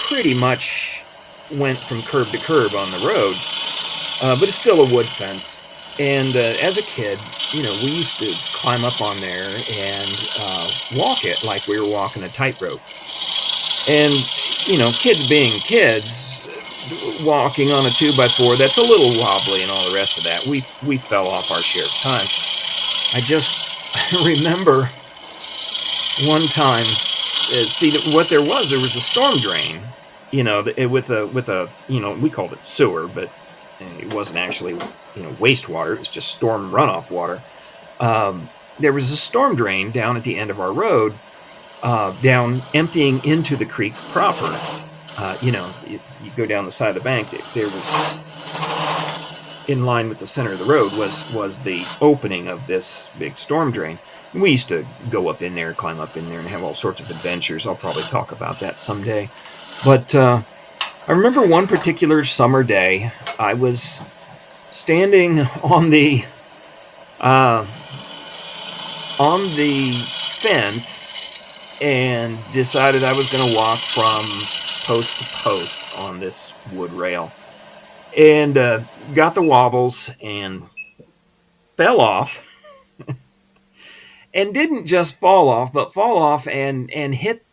pretty much went from curb to curb on the road. But it's still a wood fence. And as a kid, we used to climb up on there and walk it like we were walking a tightrope. And, kids being kids, walking on a 2x4, that's a little wobbly and all the rest of that. We fell off our share of times. I remember one time, what there was a storm drain, with a, we called it sewer, but it wasn't actually, wastewater. It was just storm runoff water. There was a storm drain down at the end of our road, down emptying into the creek proper. You go down the side of the bank. There was, in line with the center of the road, was the opening of this big storm drain. And we used to go up in there, climb up in there, and have all sorts of adventures. I'll probably talk about that someday. But I remember one particular summer day, I was standing on the fence and decided I was going to walk from post to post on this wood rail, and got the wobbles and fell off. And didn't just fall off, but fall off and hit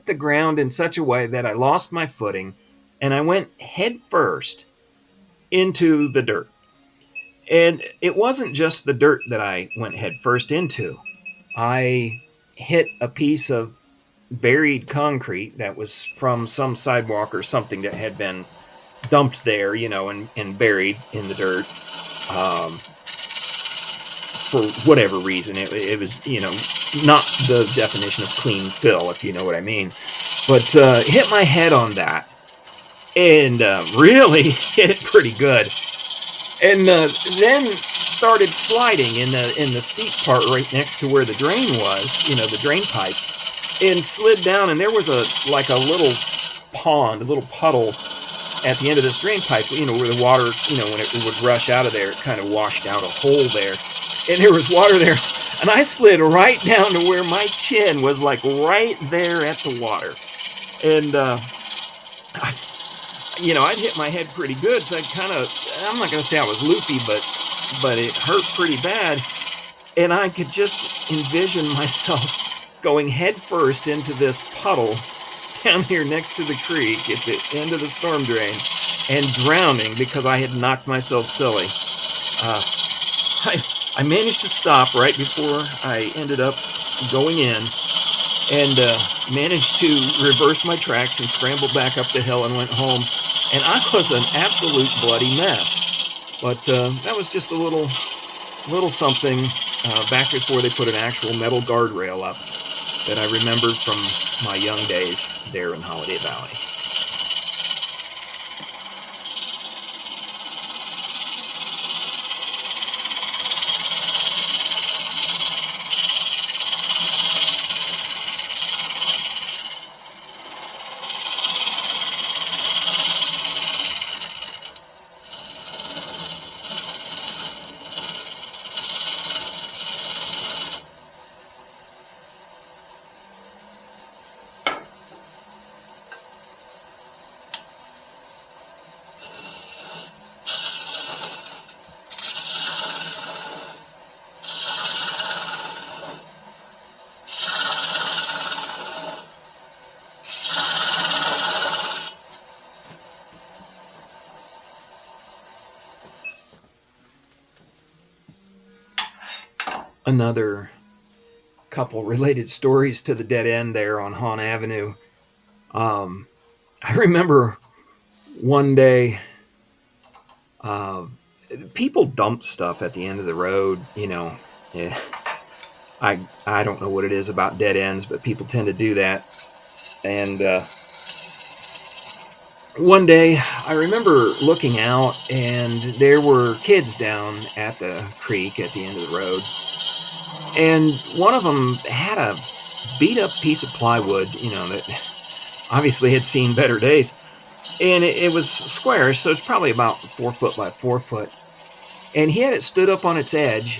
the ground in such a way that I lost my footing, and I went head first into the dirt. And it wasn't just the dirt that I went head first into. I hit a piece of buried concrete that was from some sidewalk or something that had been dumped there, and buried in the dirt. For whatever reason, it was, not the definition of clean fill, if you know what I mean. But hit my head on that, and really hit it pretty good. And then started sliding in the steep part right next to where the drain was, the drain pipe, and slid down. And there was a little pond, a little puddle at the end of this drain pipe, where the water, when it would rush out of there, it kind of washed out a hole there. And there was water there. And I slid right down to where my chin was, like right there at the water. And, I'd hit my head pretty good. So I'm not going to say I was loopy, but it hurt pretty bad. And I could just envision myself going head first into this puddle down here next to the creek at the end of the storm drain and drowning because I had knocked myself silly. I managed to stop right before I ended up going in, and managed to reverse my tracks and scramble back up the hill and went home. And I was an absolute bloody mess. But that was just a little something back before they put an actual metal guardrail up that I remembered from my young days there in Holiday Valley. another couple related stories to the dead end there on Hahn Avenue. Um, I remember one day, uh, people dump stuff at the end of the road. Yeah, I don't know what it is about dead ends, but people tend to do that. And one day, I remember looking out, and there were kids down at the creek at the end of the road. And one of them had a beat up piece of plywood, that obviously had seen better days. And it was square, so it's probably about 4 foot by 4 foot. And he had it stood up on its edge,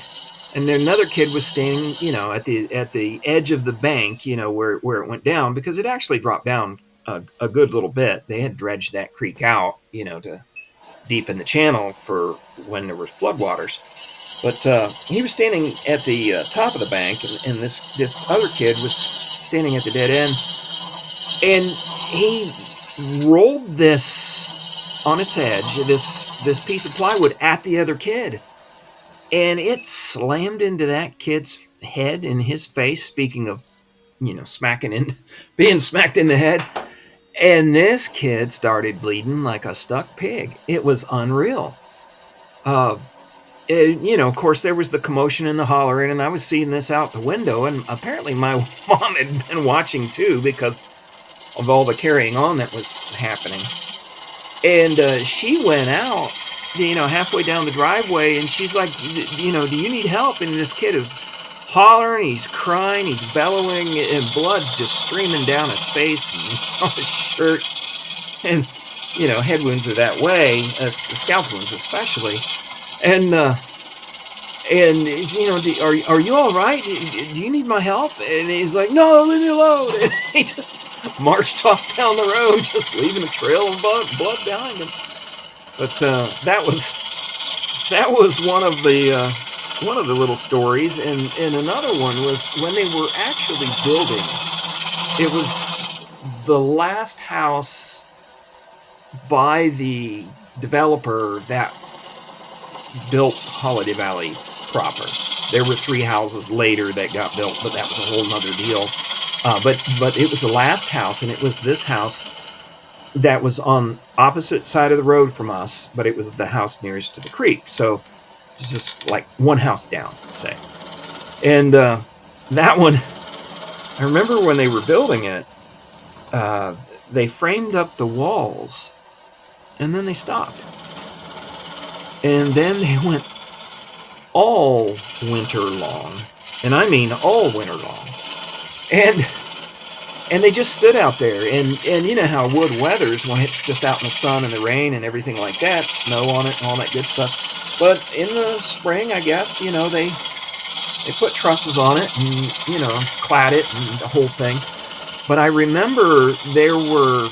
and then another kid was standing, at the edge of the bank, where it went down, because it actually dropped down a good little bit. They had dredged that creek out, to deepen the channel for when there were floodwaters. But he was standing at the top of the bank, and this other kid was standing at the dead end, and he rolled this on its edge, this piece of plywood at the other kid, and it slammed into that kid's head in his face. Speaking of, being smacked in the head, and this kid started bleeding like a stuck pig. It was unreal. Of course, there was the commotion and the hollering, and I was seeing this out the window, and apparently my mom had been watching too because of all the carrying on that was happening. And she went out, halfway down the driveway, and she's like, do you need help? And this kid is hollering, he's crying, he's bellowing, and blood's just streaming down his face and on his shirt. And, head wounds are that way, scalp wounds especially. And are you all right? Do you need my help? And he's like, no, leave me alone. And he just marched off down the road, just leaving a trail of blood behind him. But that was one of the little stories. And another one was when they were actually building. It was the last house by the developer that built Holiday Valley proper. There were 3 houses later that got built, but that was a whole nother deal. But it was the last house, and it was this house that was on opposite side of the road from us, but it was the house nearest to the creek. So it's just like one house down, say. And that one, I remember when they were building it, they framed up the walls, and then they stopped. And then they went all winter long, and I mean all winter long, and they just stood out there, and you know how wood weathers when it's just out in the sun and the rain and everything like that, snow on it and all that good stuff. But in the spring, I guess, they put trusses on it and, clad it and the whole thing. But I remember there were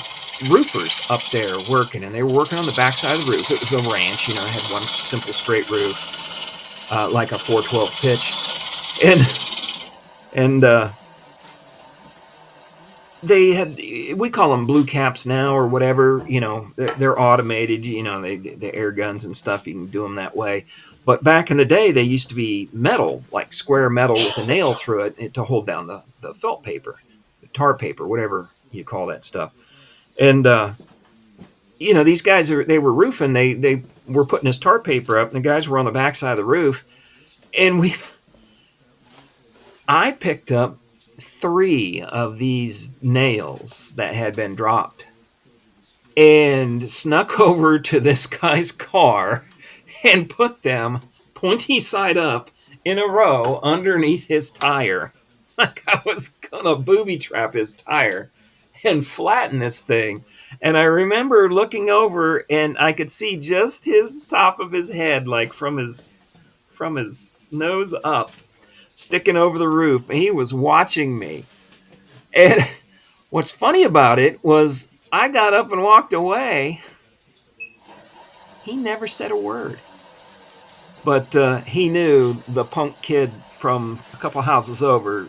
roofers up there working, and they were working on the backside of the roof. It was a ranch, it had one simple straight roof, like a 412 pitch, and they had, we call them blue caps now or whatever, they're automated, the air guns and stuff, you can do them that way. But back in the day, they used to be metal, like square metal with a nail through it to hold down the felt paper, the tar paper, whatever you call that stuff. And, these guys, they were roofing, they were putting this tar paper up, and the guys were on the backside of the roof. And I picked up 3 of these nails that had been dropped and snuck over to this guy's car and put them pointy side up in a row underneath his tire. Like I was going to booby trap his tire and flatten this thing. And I remember looking over, and I could see just his top of his head, like from his nose up, sticking over the roof. And he was watching me. And what's funny about it was I got up and walked away. He never said a word. But he knew the punk kid from a couple houses over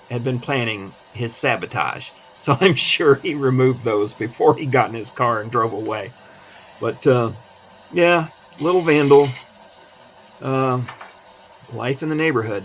had been planning his sabotage. So I'm sure he removed those before he got in his car and drove away. But, yeah, little vandal. life in the neighborhood.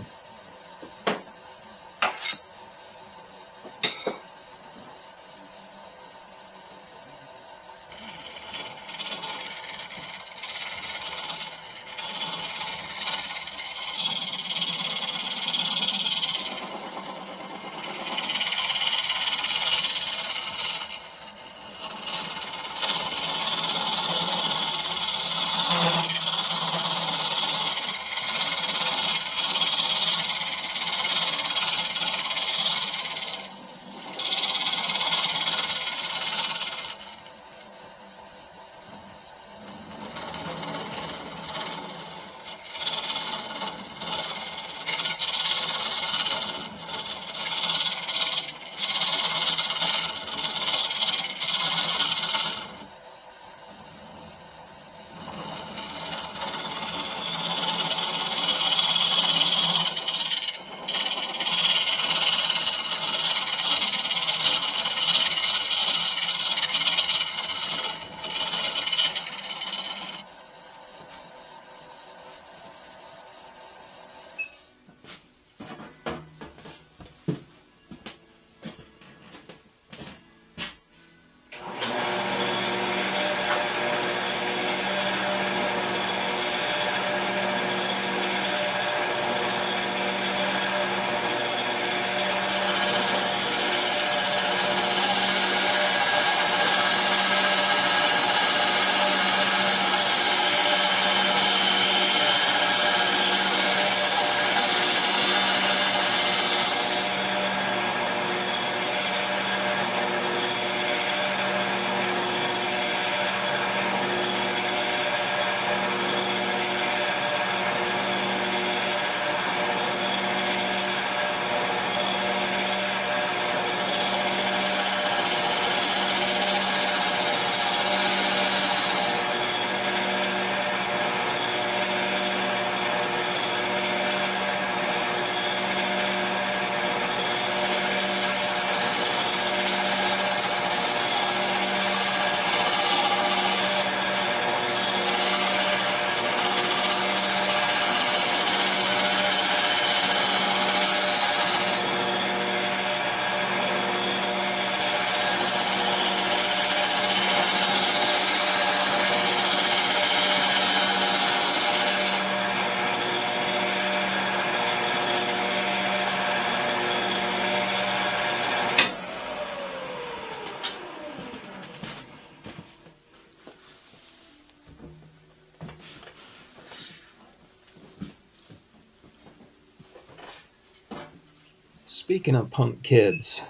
Speaking of punk kids,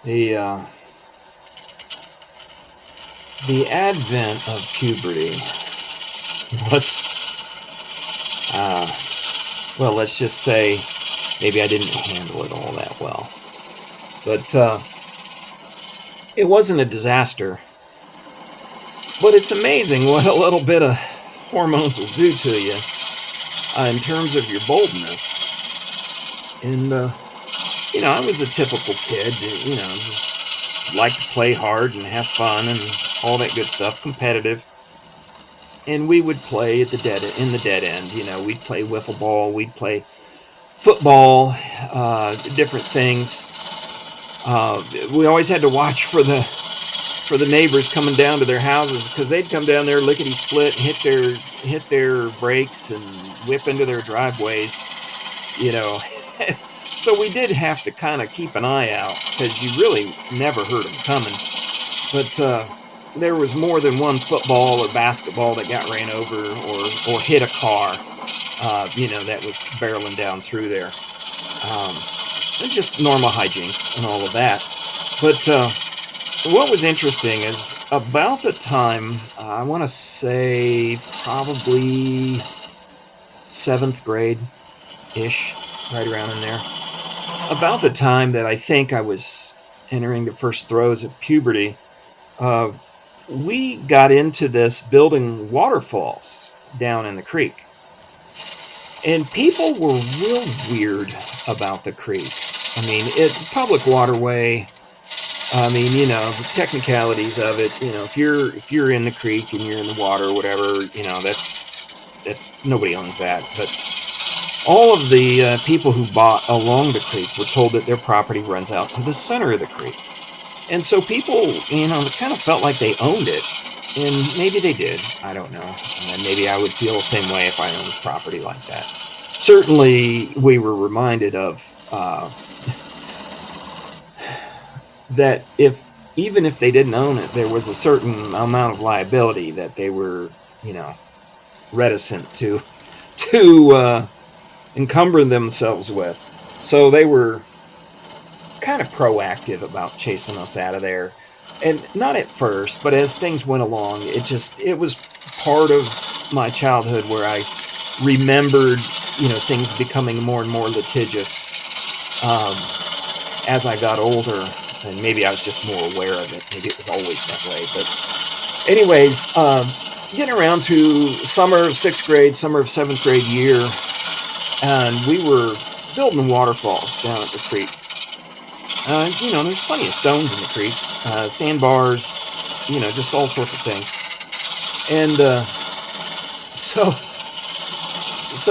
the the advent of puberty was, uh, well, let's just say maybe I didn't handle it all that well, but it wasn't a disaster. But it's amazing what a little bit of hormones will do to you in terms of your boldness. And I was a typical kid. Just liked to play hard and have fun and all that good stuff, competitive. And we would play in the dead end. We'd play wiffle ball, we'd play football, different things. We always had to watch for the neighbors coming down to their houses, because they'd come down there lickety split, hit their brakes and whip into their driveways. So we did have to kind of keep an eye out, because you really never heard them coming. But there was more than one football or basketball that got ran over or hit a car, that was barreling down through there. And just normal hijinks and all of that. But what was interesting is about the time, I want to say probably 7th grade-ish, right around in there. About the time that I think I was entering the first throes of puberty, we got into this building waterfalls down in the creek. And people were real weird about the creek. I mean, public waterway. I mean, the technicalities of it. If you're in the creek and you're in the water or whatever, it's nobody owns that. But all of the people who bought along the creek were told that their property runs out to the center of the creek. And so people, kind of felt like they owned it. And maybe they did. I don't know. And maybe I would feel the same way if I owned property like that. Certainly, we were reminded of that even if they didn't own it, there was a certain amount of liability that they were, reticent to encumber themselves with. So they were kind of proactive about chasing us out of there. And not at first, but as things went along, it was part of my childhood where I remembered, things becoming more and more litigious as I got older. And maybe I was just more aware of it. Maybe it was always that way. But anyways, getting around to summer of 6th grade, summer of 7th grade year, and we were building waterfalls down at the creek. There's plenty of stones in the creek, sandbars, just all sorts of things. And so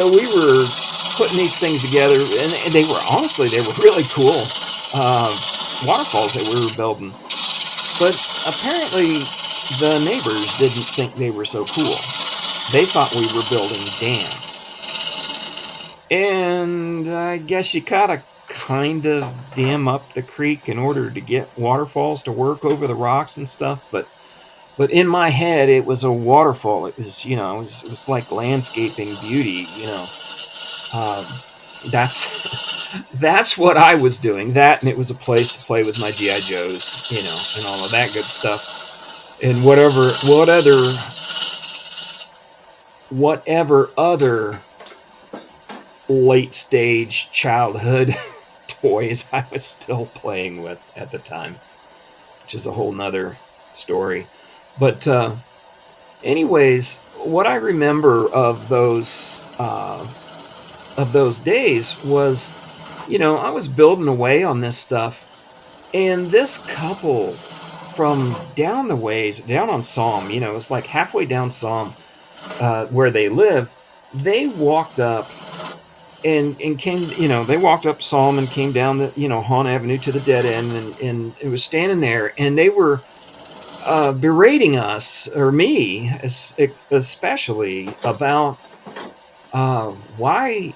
we were putting these things together, and they were really cool waterfalls that we were building. But apparently the neighbors didn't think they were so cool. They thought we were building dams. And I guess you gotta kind of dam up the creek in order to get waterfalls to work over the rocks and stuff. But in my head, it was a waterfall. It was, it was like landscaping beauty, That's what I was doing. That, and it was a place to play with my G.I. Joes, and all of that good stuff. And whatever other late stage childhood toys I was still playing with at the time, which is a whole nother story. But anyways, what I remember of those days was, I was building away on this stuff, and this couple from down the ways, down on Psalm, it was like halfway down Psalm, where they live, they walked up and came, they walked up Psalm and came down the, Hahn Avenue to the dead end, and it was standing there, and they were berating us, or me especially, about why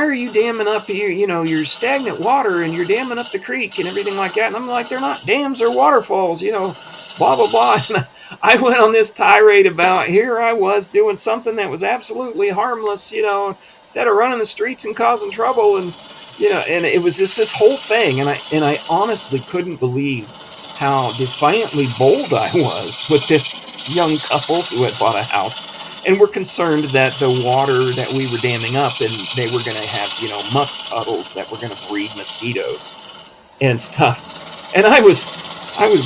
are you damming up here, your stagnant water, and you're damming up the creek and everything like that. And I'm like, they're not dams, they're waterfalls, blah, blah, blah. And I went on this tirade about, here I was doing something that was absolutely harmless, instead of running the streets and causing trouble. And, and it was just this whole thing. And I honestly couldn't believe how defiantly bold I was with this young couple who had bought a house and were concerned that the water that we were damming up, and they were going to have, muck puddles that were going to breed mosquitoes and stuff. And I was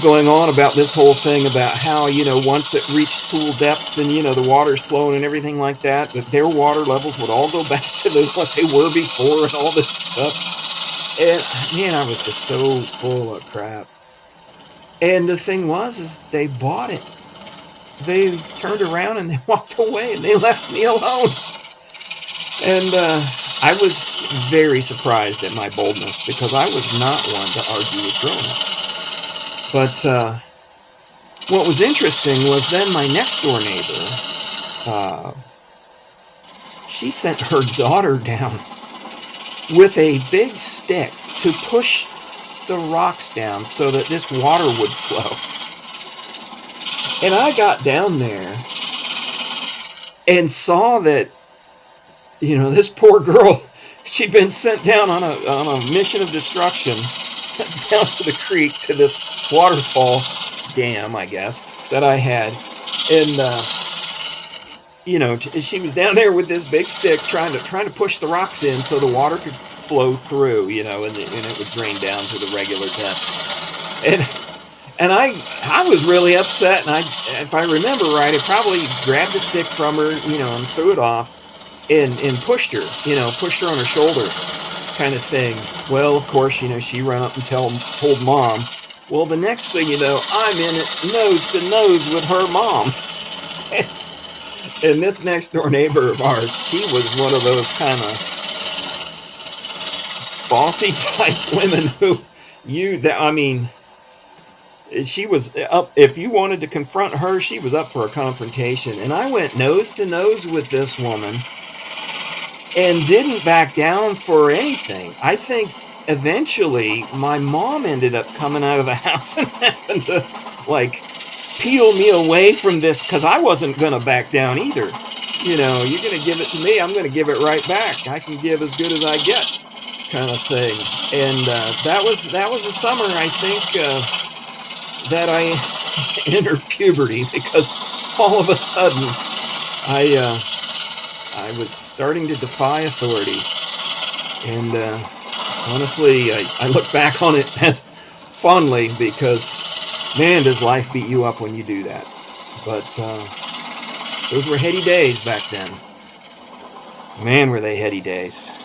going on about this whole thing about how, once it reached pool depth and, the water's flowing and everything like that their water levels would all go back to what they were before and all this stuff. And man, I was just so full of crap. And the thing is they bought it. They turned around and they walked away and they left me alone. And I was very surprised at my boldness, because I was not one to argue with grown-ups. But what was interesting was then my next door neighbor, she sent her daughter down with a big stick to push the rocks down so that this water would flow. And I got down there and saw that, this poor girl, she'd been sent down on a mission of destruction down to the creek, to this waterfall dam, I guess, that I had. And, she was down there with this big stick trying to push the rocks in so the water could flow through, and it would drain down to the regular depth. And I was really upset, and if I remember right, I probably grabbed the stick from her, and threw it off, and pushed her on her shoulder, kind of thing. Well, of course, she ran up and told Mom. Well, the next thing you know, I'm in it nose to nose with her mom. And this next door neighbor of ours, she was one of those kind of bossy type women who I mean, she was up. If you wanted to confront her, she was up for a confrontation. And I went nose to nose with this woman and didn't back down for anything. I think eventually my mom ended up coming out of the house and having to like peel me away from this because I wasn't going to back down either. You're going to give it to me, I'm going to give it right back. I can give as good as I get, kind of thing. And that was a summer, I think, that I entered puberty, because all of a sudden I was starting to defy authority. And honestly, I look back on it as fondly, because man, does life beat you up when you do that. But those were heady days back then. Man, were they heady days.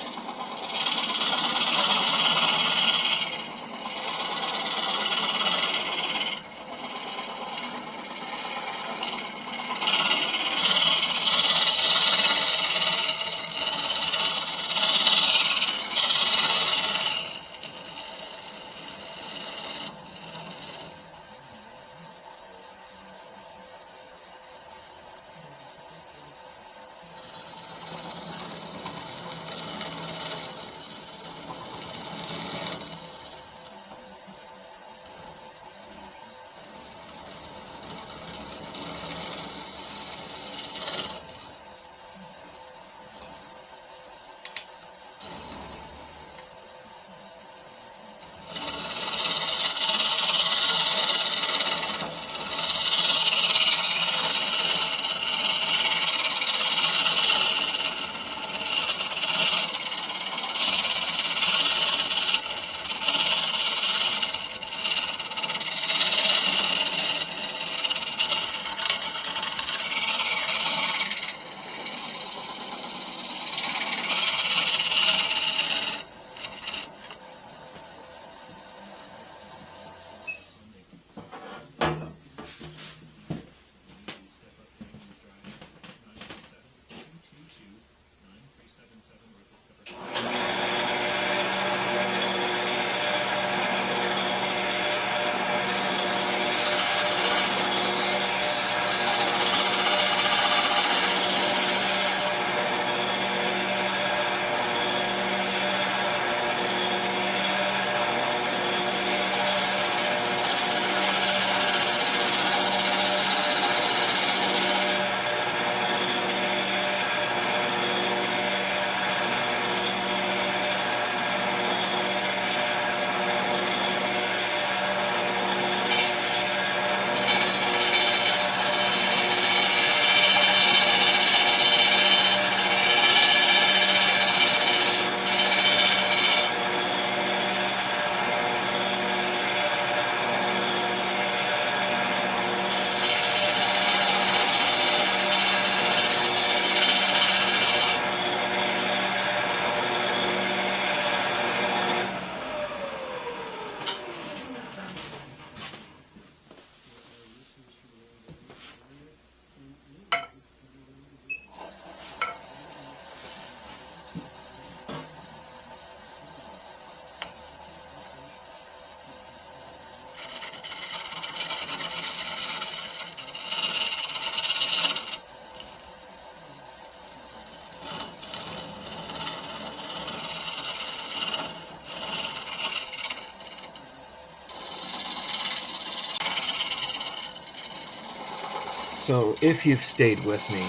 So, if you've stayed with me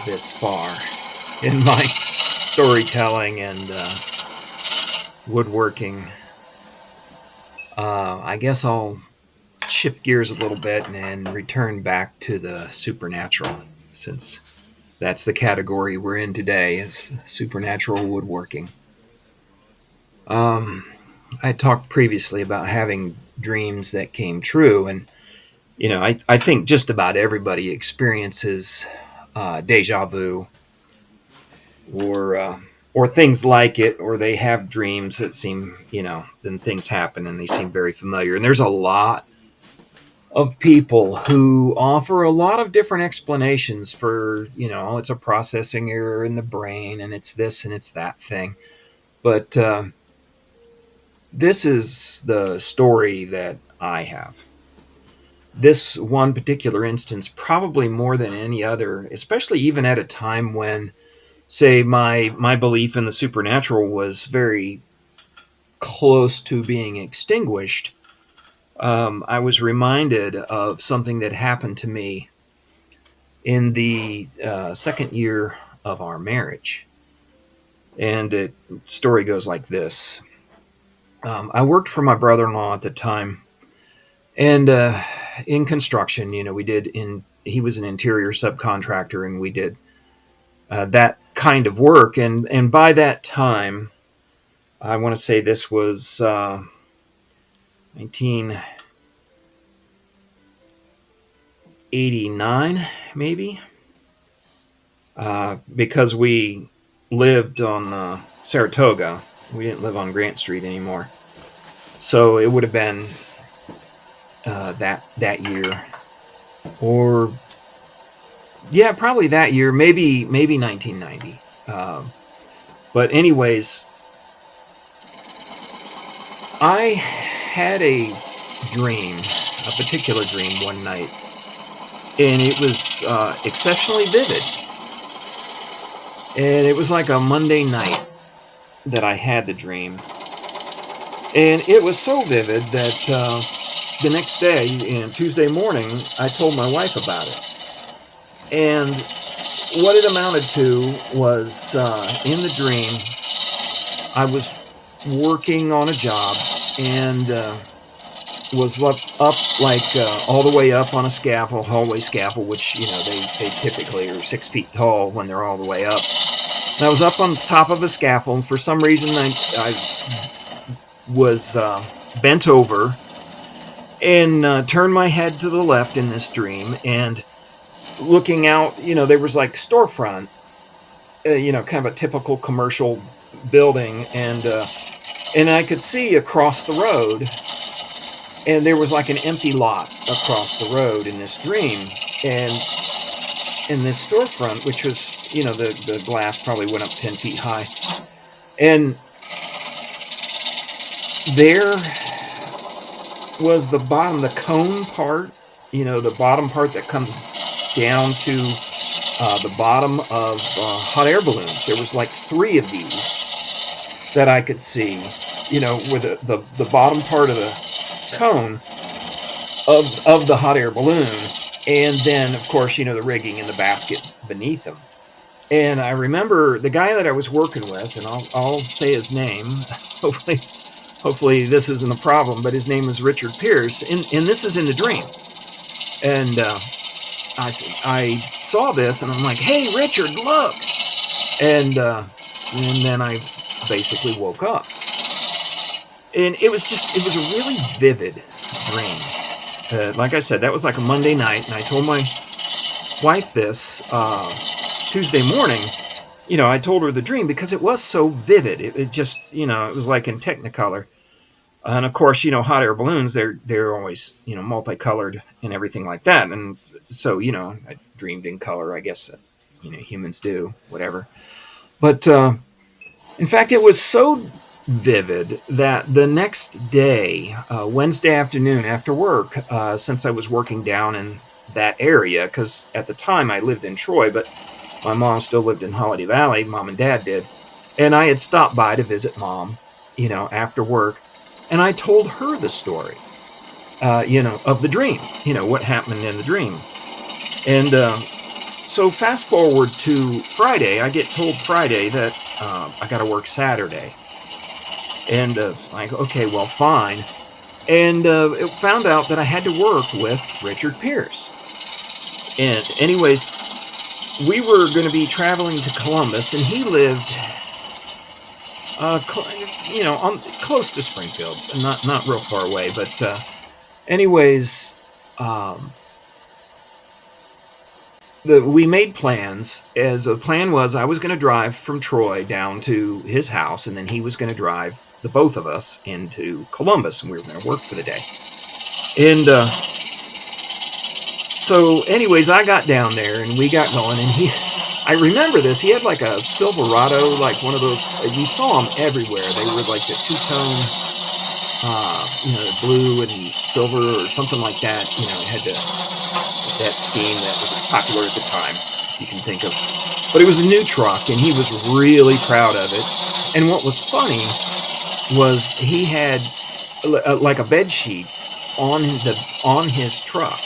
this far in my storytelling and woodworking, I guess I'll shift gears a little bit and return back to the supernatural, since that's the category we're in today, is supernatural woodworking. Um, I talked previously about having dreams that came true, and I think just about everybody experiences deja vu, or or things like it, or they have dreams that seem, then things happen and they seem very familiar. And there's a lot of people who offer a lot of different explanations for, it's a processing error in the brain and it's this and it's that thing. But this is the story that I have. This one particular instance, probably more than any other, especially even at a time when, say, my belief in the supernatural was very close to being extinguished. I was reminded of something that happened to me in the second year of our marriage. And the story goes like this. I worked for my brother-in-law at the time, and in construction, he was an interior subcontractor, and we did that kind of work. And by that time, I want to say this was 1989, maybe, because we lived on Saratoga. We didn't live on Grant Street anymore. So it would have been that year, or yeah, probably that year, maybe 1990. But anyways, I had a dream, a particular dream one night, and it was exceptionally vivid. And it was like a Monday night that I had the dream. And it was so vivid that the next day, Tuesday morning, I told my wife about it. And what it amounted to was, in the dream, I was working on a job and was up like all the way up on a scaffold, hallway scaffold, which, they typically are 6 feet tall when they're all the way up. And I was up on top of a scaffold, and for some reason I was bent over and turned my head to the left in this dream, and looking out, there was like storefront, kind of a typical commercial building, and I could see across the road, and there was like an empty lot across the road in this dream, and in this storefront, which was, the glass probably went up 10 feet high, and there was the bottom, the cone part, the bottom part that comes down to the bottom of hot air balloons. There was like 3 of these that I could see, where the bottom part of the cone of the hot air balloon, and then, of course, the rigging in the basket beneath them. And I remember the guy that I was working with, and I'll say his name, hopefully this isn't a problem, but his name is Richard Pierce, and this is in the dream. And I saw this, and I'm like, "Hey, Richard, look!" And then I basically woke up, and it was a really vivid dream. Like I said, that was like a Monday night, and I told my wife this Tuesday morning. I told her the dream because it was so vivid. It just, it was like in Technicolor. And of course, hot air balloons, they're always, multicolored and everything like that. And so, I dreamed in color, I guess, humans do, whatever. But in fact, it was so vivid that the next day, Wednesday afternoon after work, since I was working down in that area, because at the time I lived in Troy, but my mom still lived in Holiday Valley, mom and dad did, and I had stopped by to visit mom, after work, and I told her the story, of the dream, what happened in the dream. And so fast forward to Friday, I get told Friday that I got to work Saturday. And it's like, okay, well, fine. And it found out that I had to work with Richard Pierce. And anyways, we were going to be traveling to Columbus, and he lived, close to Springfield, not real far away. But anyways, we made plans. As the plan was, I was going to drive from Troy down to his house, and then he was going to drive the both of us into Columbus, and we were going to work for the day. And So, anyways, I got down there and we got going, and I remember this. He had like a Silverado, like one of those. You saw them everywhere. They were like the two-tone, blue and silver or something like that. It had that scheme that was popular at the time, you can think of. But it was a new truck, and he was really proud of it. And what was funny was he had like a bed sheet on his truck,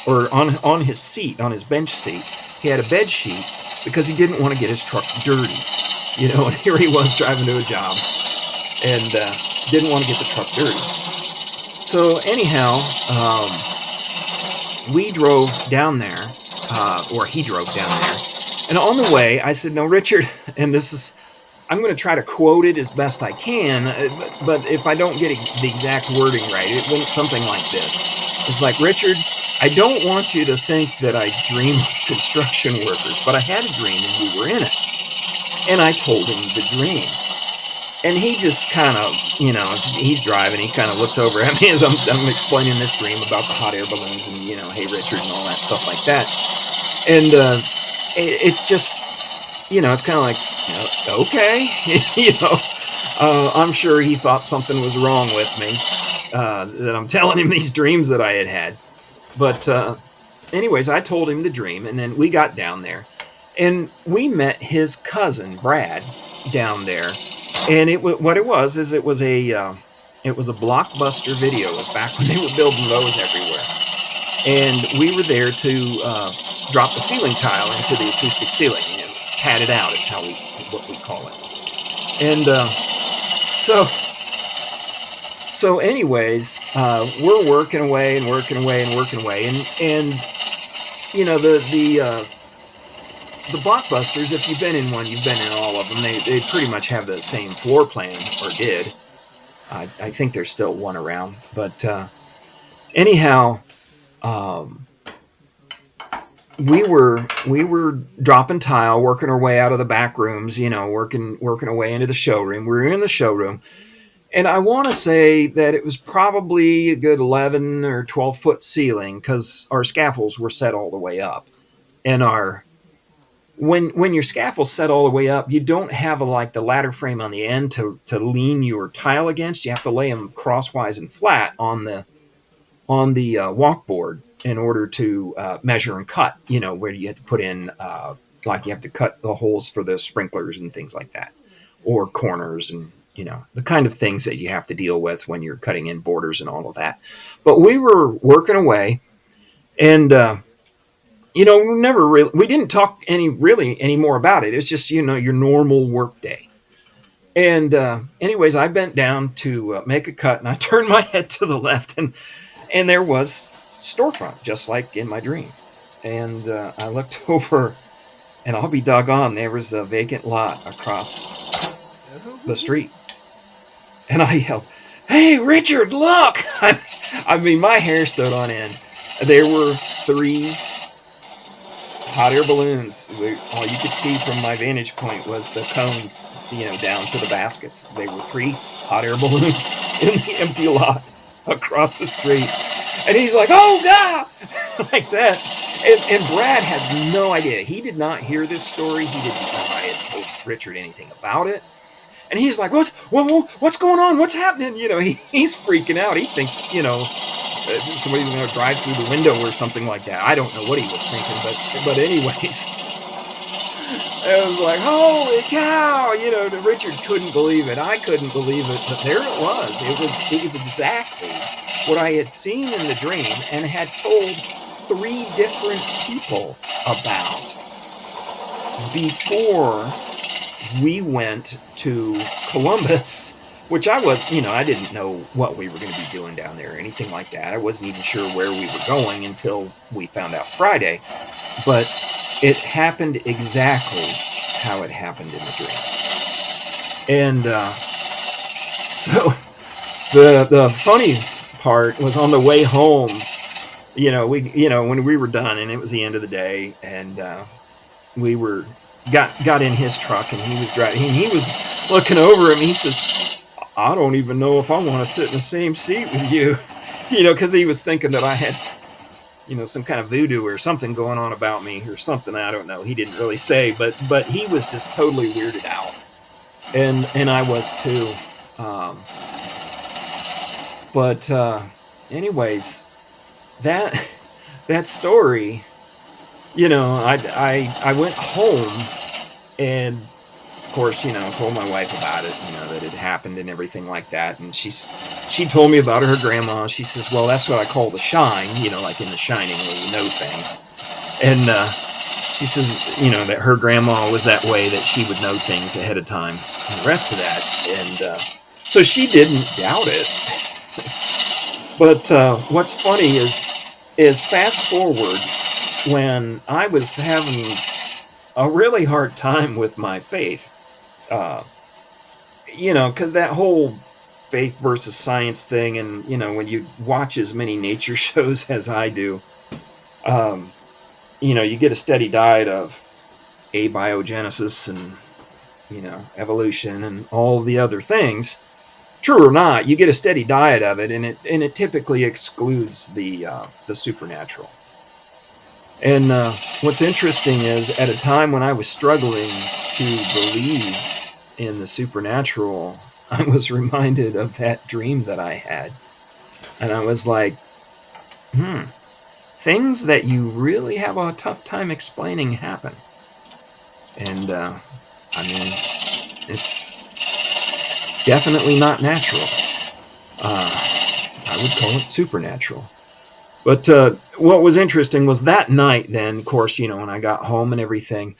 or on his seat, on his bench seat. He had a bed sheet because he didn't want to get his truck dirty. And here he was driving to a job and didn't want to get the truck dirty. So anyhow, we drove down there, or he drove down there. And on the way, I said, "No, Richard," and I'm going to try to quote it as best I can, but if I don't get the exact wording right, it went something like this. It's like, "Richard, I don't want you to think that I dream of construction workers, but I had a dream and we were in it." And I told him the dream. And he just kind of, he's driving, he kind of looks over at me as I'm explaining this dream about the hot air balloons and, "Hey, Richard," and all that stuff like that. And it's just, it's kind of like, okay, I'm sure he thought something was wrong with me, that I'm telling him these dreams that I had. But anyways, I told him the dream, and then we got down there. And we met his cousin, Brad, down there. And it was a Blockbuster video. It was back when they were building those everywhere. And we were there to drop the ceiling tile into the acoustic ceiling. Pad it out is what we call it. And so anyways, we're working away and working away and working away. And the Blockbusters, if you've been in one, you've been in all of them. They pretty much have the same floor plan, or did. I think there's still one around. But anyhow, we were dropping tile, working our way out of the back rooms, working our way into the showroom. We were in the showroom. And I want to say that it was probably a good 11 or 12 foot ceiling, because our scaffolds were set all the way up. And when your scaffold's set all the way up, you don't have the ladder frame on the end to lean your tile against. You have to lay them crosswise and flat on the walkboard in order to measure and cut. Where you have to put in, you have to cut the holes for the sprinklers and things like that, or corners and the kind of things that you have to deal with when you're cutting in borders and all of that. But we were working away, and we didn't talk any more about it. It's just, your normal work day. And anyways, I bent down to make a cut, and I turned my head to the left, and there was storefront, just like in my dream. And I looked over, and I'll be doggone, there was a vacant lot across the street. And I yelled, "Hey, Richard, look!" I mean, my hair stood on end. There were 3 hot air balloons. All you could see from my vantage point was the cones, down to the baskets. They were 3 hot air balloons in the empty lot across the street. And he's like, "Oh, God!" like that. And Brad has no idea. He did not hear this story. He didn't know I had told Richard anything about it. And he's like, what's going on? What's happening? He's freaking out. He thinks, somebody's going to drive through the window or something like that. I don't know what he was thinking, but anyways, I was like, holy cow! Richard couldn't believe it. I couldn't believe it, but there it was. It was exactly what I had seen in the dream and had told 3 different people about before we went to Columbus, which I didn't know what we were going to be doing down there or anything like that. I wasn't even sure where we were going until we found out Friday. But it happened exactly how it happened in the dream. And so the funny part was on the way home. When we were done and it was the end of the day, and we got in his truck, and he was driving. He was looking over at me. He says, "I don't even know if I want to sit in the same seat with you," because he was thinking that I had some kind of voodoo or something going on about me or something. I don't know. He didn't really say, but he was just totally weirded out, and I was too. Um, but anyways, that that story, I went home and of course, told my wife about it, that it happened and everything like that. And she told me about her grandma. She says, well, that's what I call the shine, like in The Shining where you know things. And she says, that her grandma was that way, that she would know things ahead of time and the rest of that. And so she didn't doubt it. But what's funny is fast forward when I was having a really hard time with my faith. Because that whole faith versus science thing, and when you watch as many nature shows as I do, you get a steady diet of abiogenesis and evolution and all the other things. True or not, you get a steady diet of it, and it typically excludes the supernatural. And what's interesting is, at a time when I was struggling to believe in the supernatural, I was reminded of that dream that I had. And I was like, things that you really have a tough time explaining happen. And, it's definitely not natural. I would call it supernatural. But what was interesting was that night then, of course, when I got home and everything,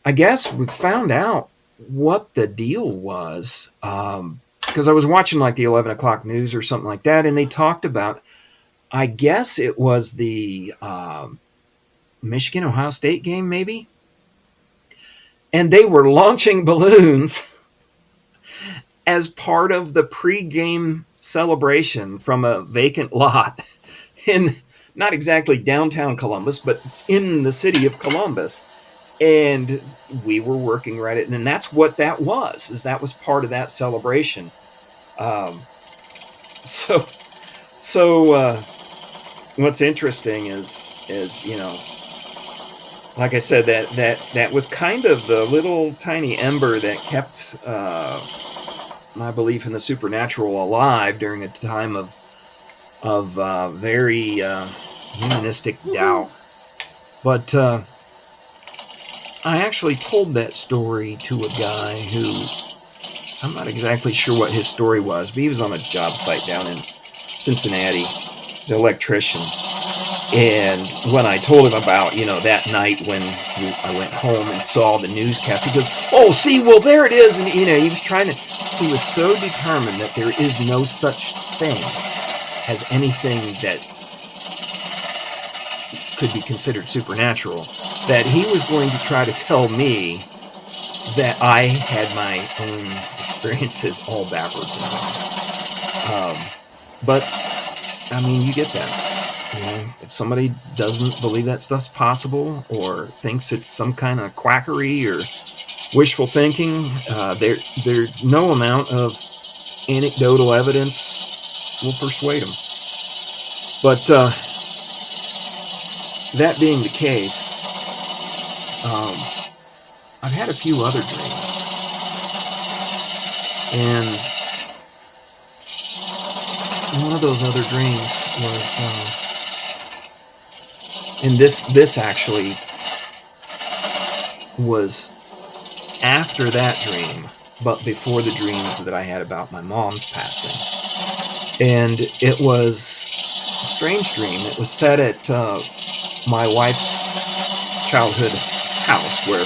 I guess we found out what the deal was. Because I was watching like the 11 o'clock news or something like that, and they talked about, I guess it was the Michigan-Ohio State game, maybe? And they were launching balloons as part of the pregame celebration from a vacant lot in not exactly downtown Columbus, but in the city of Columbus. And we were working right at, and that's what that was part of that celebration. So what's interesting is like I said, that was kind of the little tiny ember that kept my belief in the supernatural alive during a time of very humanistic doubt. But I actually told that story to a guy who, I'm not exactly sure what his story was, but he was on a job site down in Cincinnati, the electrician. And when I told him about, that night when I went home and saw the newscast, he goes, oh, see, well, there it is. And, he was so determined that there is no such thing as anything that could be considered supernatural, that he was going to try to tell me that I had my own experiences all backwards and wrong. But, you get that. If somebody doesn't believe that stuff's possible or thinks it's some kind of quackery or wishful thinking, there's no amount of anecdotal evidence will persuade them. But that being the case, I've had a few other dreams, and one of those other dreams was, and this actually was after that dream, but before the dreams that I had about my mom's passing. And it was a strange dream. It was set at my wife's childhood house where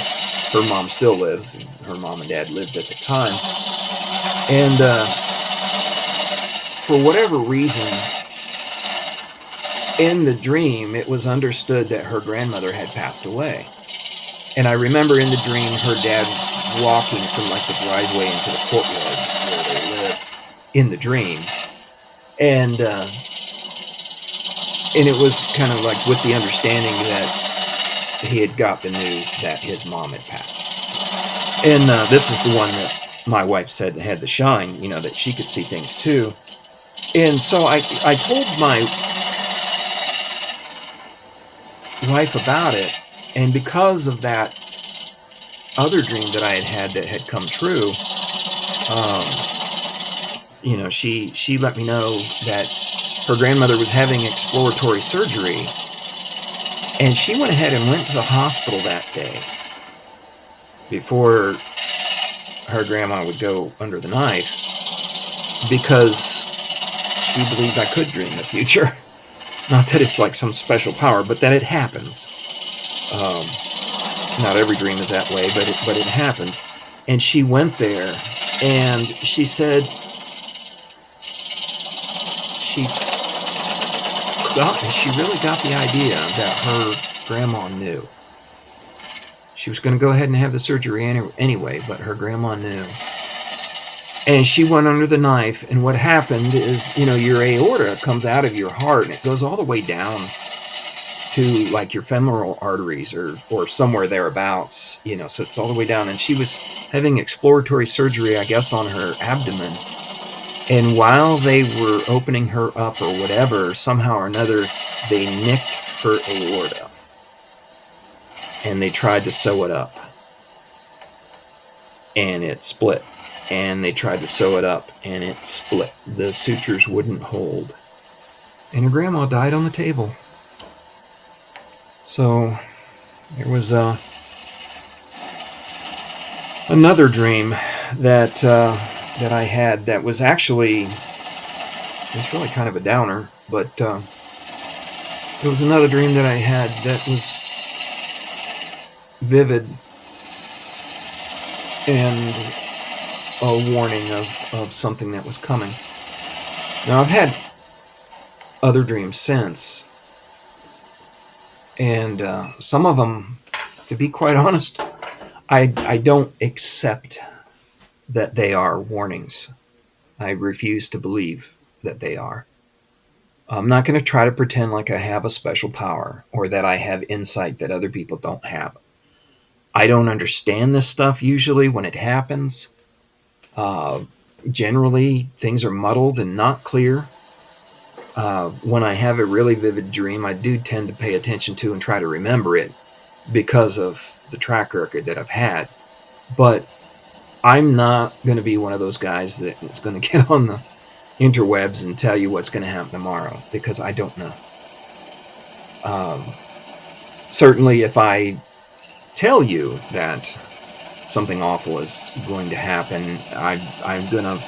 her mom still lives, and her mom and dad lived at the time. And for whatever reason, in the dream, it was understood that her grandmother had passed away. And I remember in the dream her dad walking from like the driveway into the courtyard where they lived in the dream. And it was kind of like with the understanding that he had got the news that his mom had passed. And this is the one that my wife said had the shine, that she could see things too. And so I told my wife about it, and because of that other dream that I had that had come true, she let me know that her grandmother was having exploratory surgery, and she went ahead and went to the hospital that day before her grandma would go under the knife, because she believed I could dream the future. Not that it's like some special power, but that it happens. Not every dream is that way, but it happens. And she went there, and she said she really got the idea that her grandma knew. She was going to go ahead and have the surgery anyway, but her grandma knew. And she went under the knife, and what happened is, your aorta comes out of your heart, and it goes all the way down to like your femoral arteries or somewhere thereabouts, so it's all the way down. And she was having exploratory surgery, I guess, on her abdomen. And while they were opening her up or whatever, somehow or another, they nicked her aorta. And they tried to sew it up. And it split. And they tried to sew it up, and it split. The sutures wouldn't hold. And her grandma died on the table. So there was another dream that I had that was actually, it's really kind of a downer, but it was another dream that I had that was vivid and a warning of something that was coming. Now, I've had other dreams since, and some of them, to be quite honest, I don't accept that they are warnings. I refuse to believe that they are. I'm not going to try to pretend like I have a special power or that I have insight that other people don't have. I don't understand this stuff usually when it happens. Generally, things are muddled and not clear. When I have a really vivid dream, I do tend to pay attention to and try to remember it because of the track record that I've had. But I'm not going to be one of those guys that is going to get on the interwebs and tell you what's going to happen tomorrow, because I don't know. Certainly, if I tell you that something awful is going to happen, I'm going to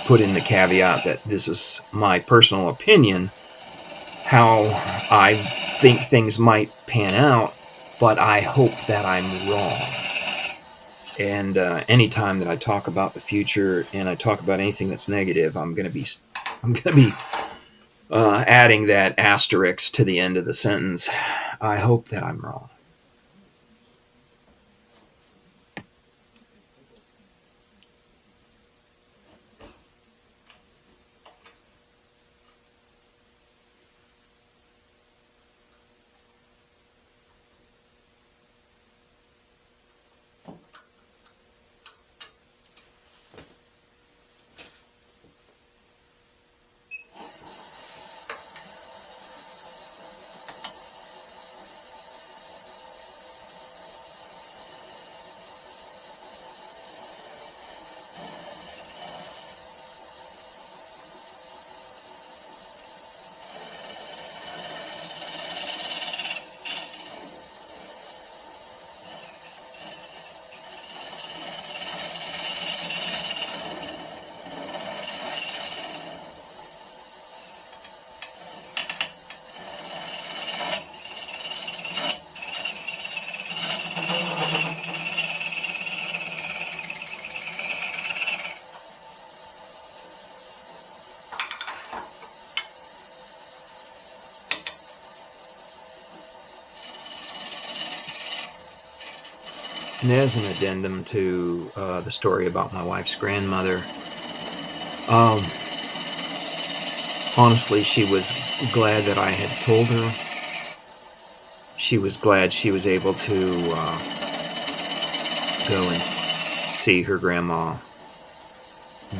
put in the caveat that this is my personal opinion, how I think things might pan out, but I hope that I'm wrong. And anytime that I talk about the future and I talk about anything that's negative, I'm going to be adding that asterisk to the end of the sentence. I hope that I'm wrong. And as an addendum to the story about my wife's grandmother, honestly, she was glad that I had told her. She was glad she was able to go and see her grandma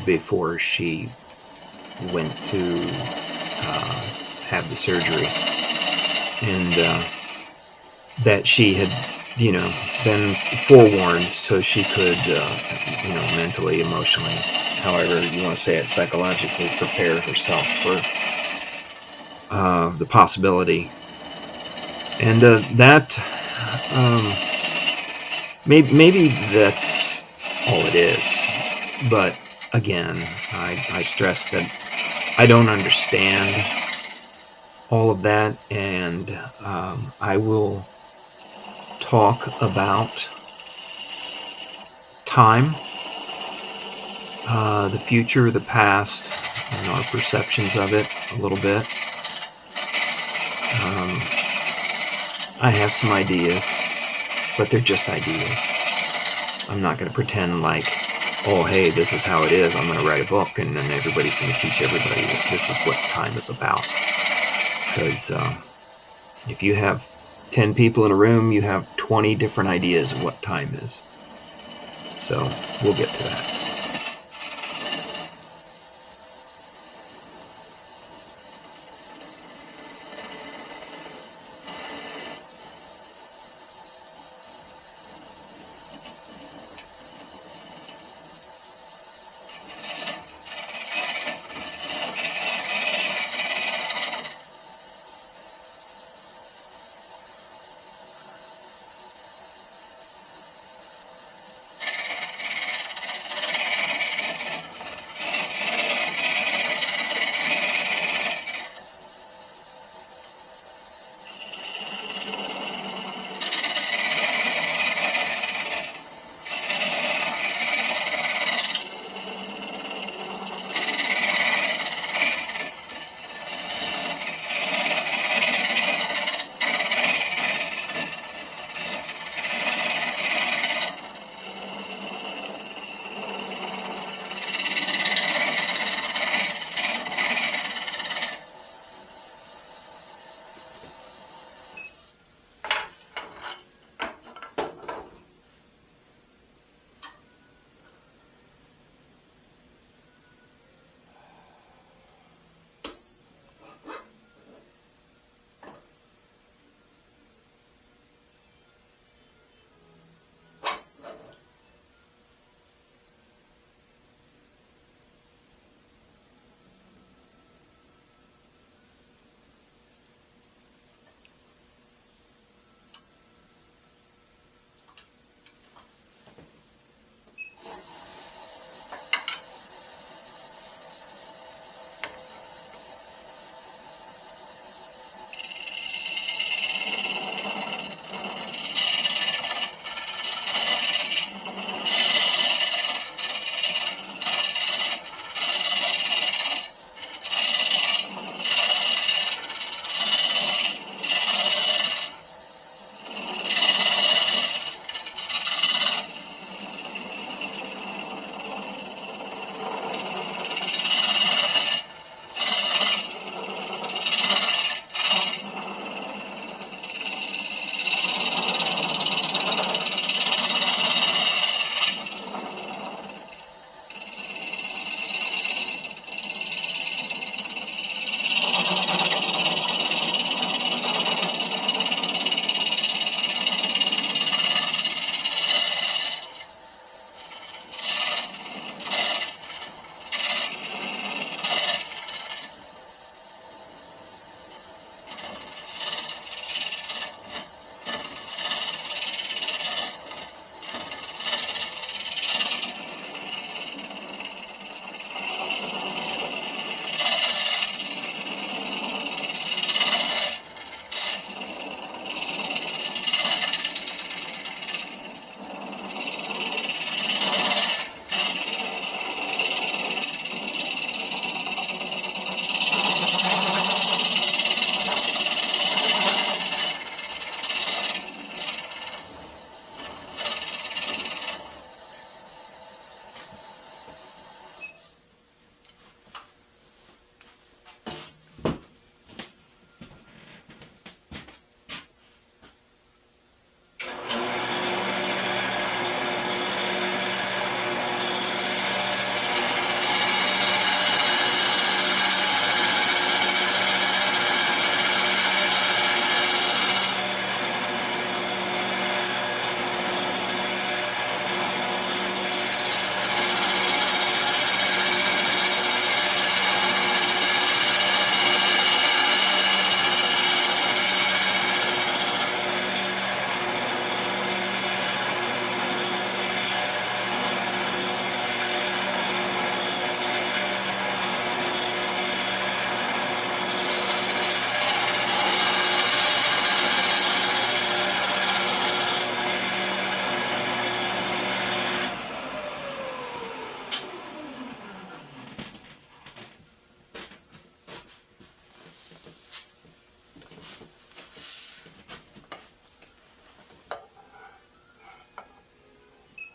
before she went to have the surgery. And that she had, been forewarned so she could, mentally, emotionally, however you want to say it, psychologically prepare herself for the possibility. And that, um, maybe that's all it is. But again, I stress that I don't understand all of that, and I will talk about time, the future, the past, and our perceptions of it a little bit. I have some ideas, but they're just ideas. I'm not going to pretend like, oh, hey, this is how it is. I'm going to write a book, and then everybody's going to teach everybody that this is what time is about. Because if you have 10 people in a room, you have 20 different ideas of what time is. So we'll get to that.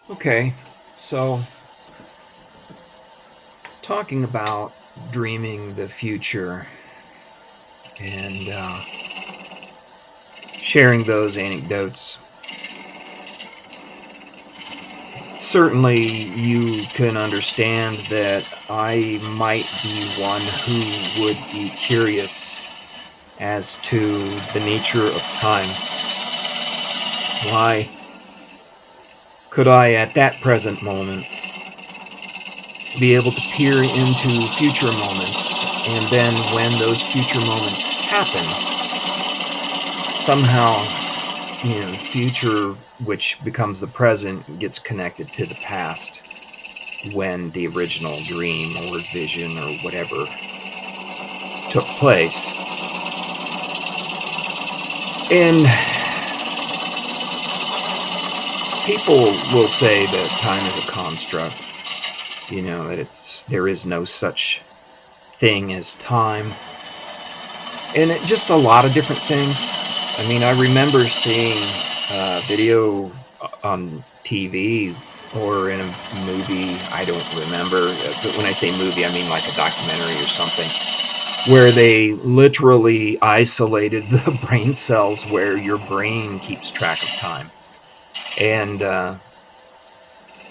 Okay, so talking about dreaming the future and sharing those anecdotes, certainly you can understand that I might be one who would be curious as to the nature of time. Why could I, at that present moment, be able to peer into future moments, and then when those future moments happen, somehow, the future, which becomes the present, gets connected to the past when the original dream or vision or whatever took place. And people will say that time is a construct, that there is no such thing as time. And just a lot of different things. I mean, I remember seeing a video on TV or in a movie, I don't remember, but when I say movie, I mean like a documentary or something, where they literally isolated the brain cells where your brain keeps track of time. And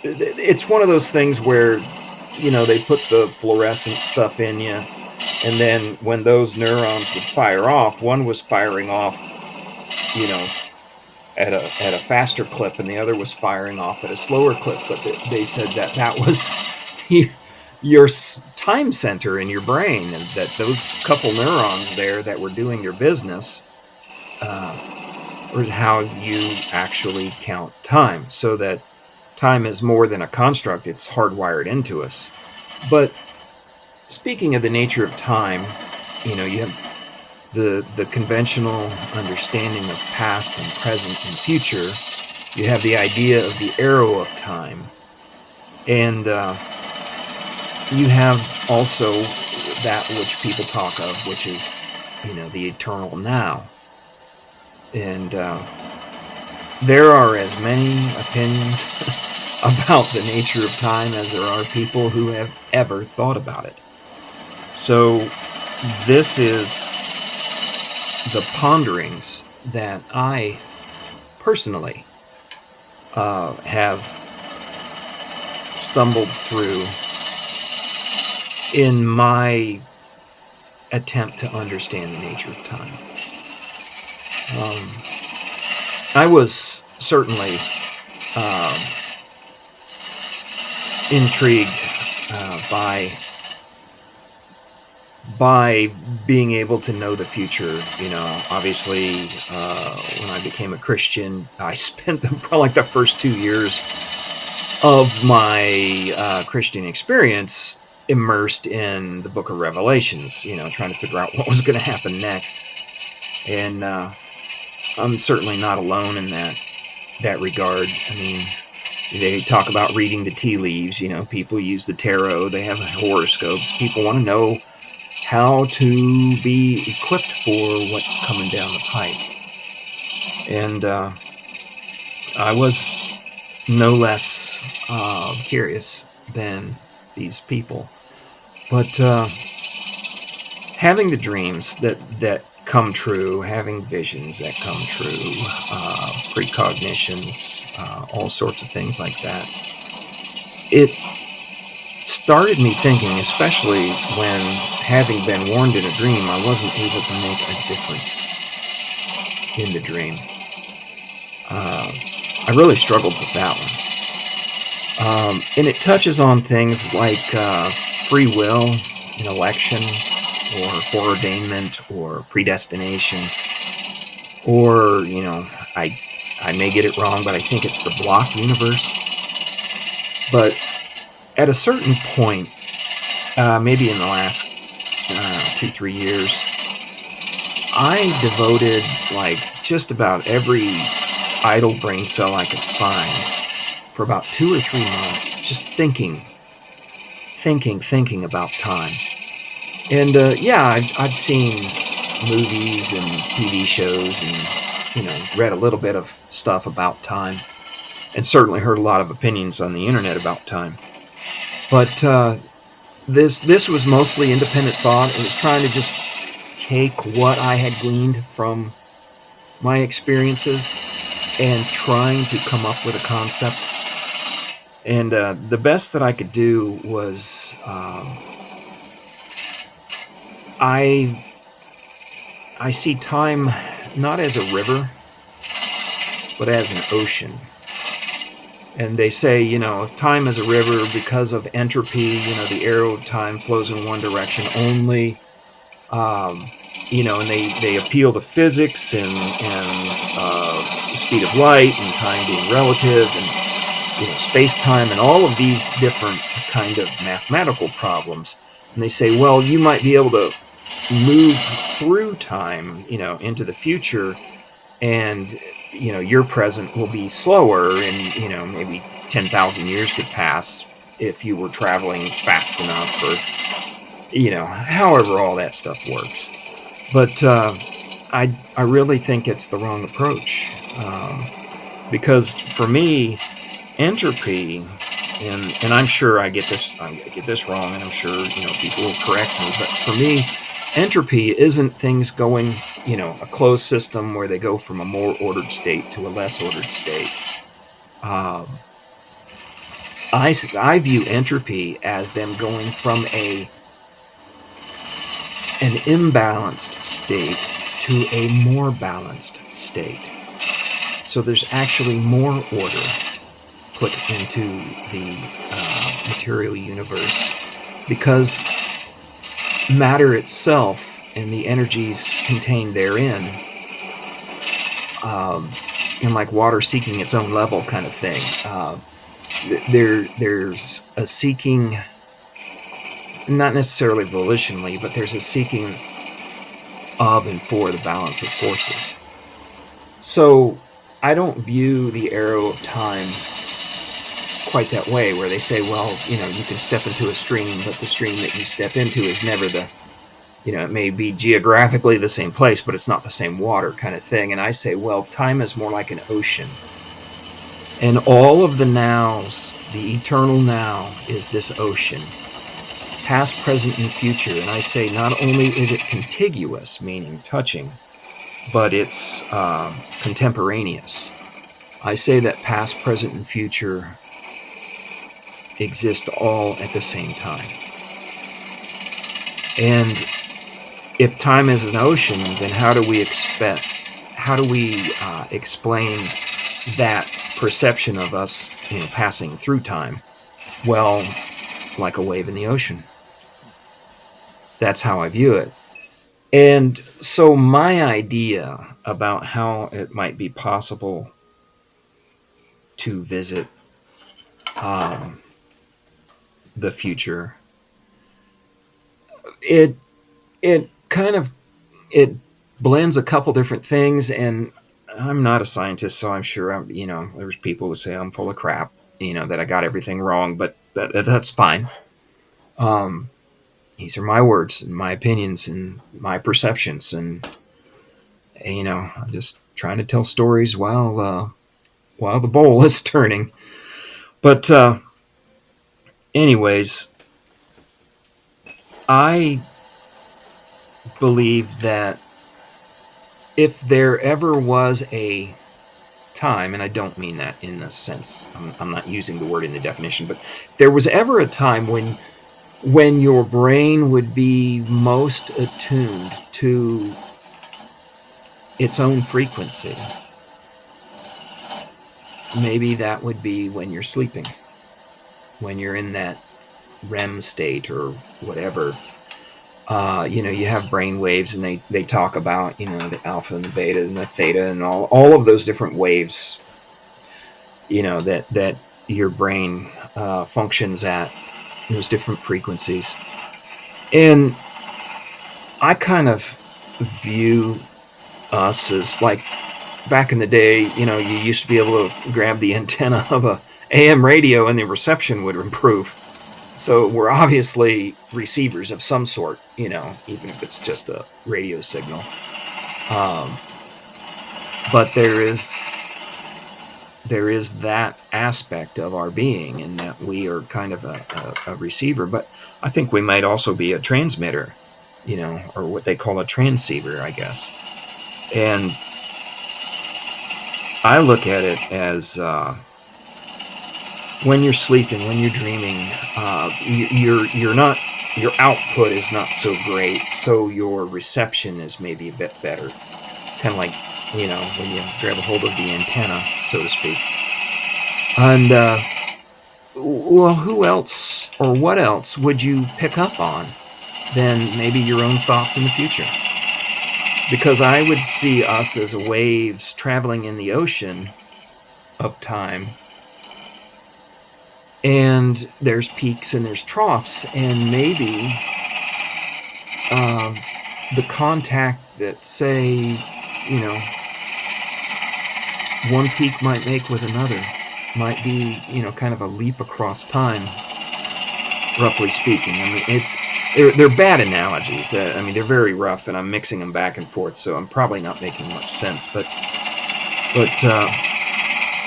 it's one of those things where, they put the fluorescent stuff in you, and then when those neurons would fire off, one was firing off, you know, at a faster clip, and the other was firing off at a slower clip. But they said that was your time center in your brain, and that those couple neurons there that were doing your business was how you actually count time. So that time is more than a construct; it's hardwired into us. But speaking of the nature of time, you have the conventional understanding of past and present and future. You have the idea of the arrow of time, and you have also that which people talk of, which is the eternal now. And there are as many opinions about the nature of time as there are people who have ever thought about it. So this is the ponderings that I personally have stumbled through in my attempt to understand the nature of time. I was certainly intrigued by being able to know the future. Obviously, when I became a Christian, I spent probably the first 2 years of my Christian experience immersed in the book of Revelations, trying to figure out what was going to happen next. And I'm certainly not alone in that regard. I mean, they talk about reading the tea leaves. People use the tarot. They have horoscopes. People want to know how to be equipped for what's coming down the pike. And I was no less curious than these people. But having the dreams that come true, having visions that come true, precognitions, all sorts of things like that, it started me thinking, especially when, having been warned in a dream, I wasn't able to make a difference in the dream. I really struggled with that one. And it touches on things like free will, an election, or foreordainment, or predestination, or, I may get it wrong, but I think it's the block universe. But at a certain point, maybe in the last 2-3 years, I devoted just about every idle brain cell I could find for about 2 or 3 months, just thinking about time. And I've seen movies and TV shows and read a little bit of stuff about time. and certainly heard a lot of opinions on the internet about time. But this was mostly independent thought. It was trying to just take what I had gleaned from my experiences and trying to come up with a concept. And the best that I could do was I see time not as a river, but as an ocean. And they say, time is a river because of entropy. The arrow of time flows in one direction only. And they appeal to physics and the speed of light and time being relative and space-time and all of these different kind of mathematical problems. And they say, well, you might be able to move through time, into the future, and your present will be slower, and maybe 10,000 years could pass if you were traveling fast enough, or however all that stuff works. But I really think it's the wrong approach, because for me, entropy, and I'm sure I get this wrong, and I'm sure people will correct me, but for me, entropy isn't things going a closed system where they go from a more ordered state to a less ordered state. I view entropy as them going from an imbalanced state to a more balanced state. So there's actually more order put into the material universe, because matter itself and the energies contained therein, and like water seeking its own level kind of thing, there's a seeking, not necessarily volitionally, but there's a seeking of and for the balance of forces. So I don't view the arrow of time quite that way, where they say, well, you can step into a stream, but the stream that you step into is never it may be geographically the same place, but it's not the same water kind of thing. And I say, well, time is more like an ocean. And all of the nows, the eternal now, is this ocean. Past, present, and future. And I say not only is it contiguous, meaning touching, but it's contemporaneous. I say that past, present, and future exist all at the same time. And if time is an ocean, then how do we explain that perception of us, passing through time? Well, like a wave in the ocean. That's how I view it. And so my idea about how it might be possible to visit the future, it kind of, it blends a couple different things, and I'm not a scientist, so I'm sure there's people who say I'm full of crap, that I got everything wrong, but that's fine. These are my words and my opinions and my perceptions, and I'm just trying to tell stories while the bowl is turning. But anyways, I believe that if there ever was a time, and I don't mean that in the sense, I'm not using the word in the definition, but if there was ever a time when your brain would be most attuned to its own frequency, maybe that would be when you're sleeping, when you're in that REM state or whatever. You have brain waves, and they talk about, the alpha and the beta and the theta and all of those different waves, that your brain functions at, those different frequencies. And I kind of view us as like back in the day, you used to be able to grab the antenna of a AM radio and the reception would improve. So we're obviously receivers of some sort, even if it's just a radio signal. But there is there is that aspect of our being, in that we are kind of a receiver, but I think we might also be a transmitter, or what they call a transceiver, I guess. And I look at it as when you're sleeping, when you're dreaming, you're not, your output is not so great, so your reception is maybe a bit better. Kind of like, when you grab a hold of the antenna, so to speak. And well, who else or what else would you pick up on than maybe your own thoughts in the future? Because I would see us as waves traveling in the ocean of time, and there's peaks and there's troughs, and maybe the contact that, say, one peak might make with another might be, kind of a leap across time, roughly speaking. I mean, they're bad analogies. I mean, they're very rough, and I'm mixing them back and forth, so I'm probably not making much sense. But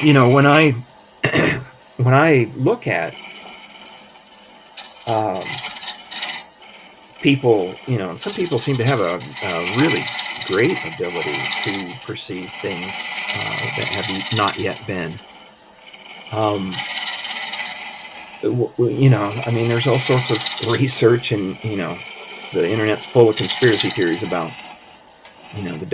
when I when I look at people, and some people seem to have a really great ability to perceive things that have not yet been. I mean, there's all sorts of research, and the internet's full of conspiracy theories about the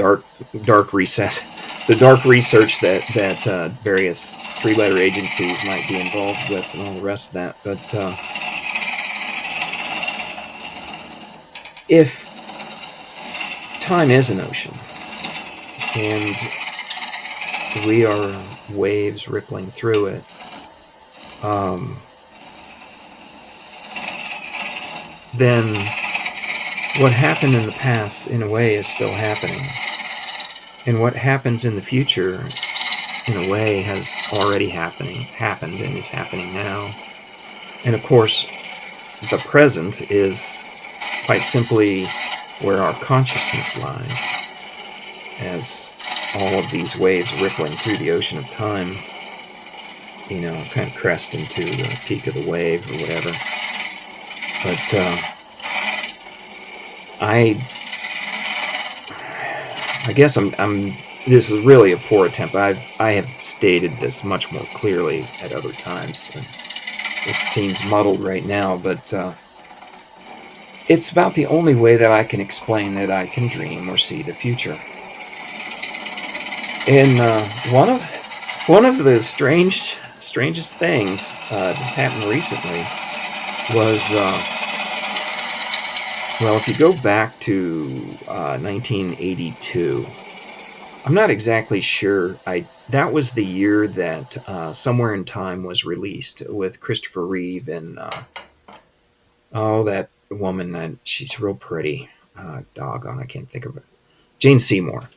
dark recess, the dark research that various three-letter agencies might be involved with, and all the rest of that. But if time is an ocean, and we are waves rippling through it, then what happened in the past, in a way, is still happening. And what happens in the future, in a way, has already happened and is happening now. And of course, the present is quite simply where our consciousness lies, as all of these waves rippling through the ocean of time, kind of crest into the peak of the wave or whatever. But I guess I'm. This is really a poor attempt. I have stated this much more clearly at other times. It seems muddled right now, but it's about the only way that I can explain that I can dream or see the future. And one of the strangest things just happened recently was, well, if you go back to 1982, I'm not exactly sure. That was the year that Somewhere in Time was released, with Christopher Reeve and that woman. She's real pretty. Doggone, I can't think of it. Jane Seymour.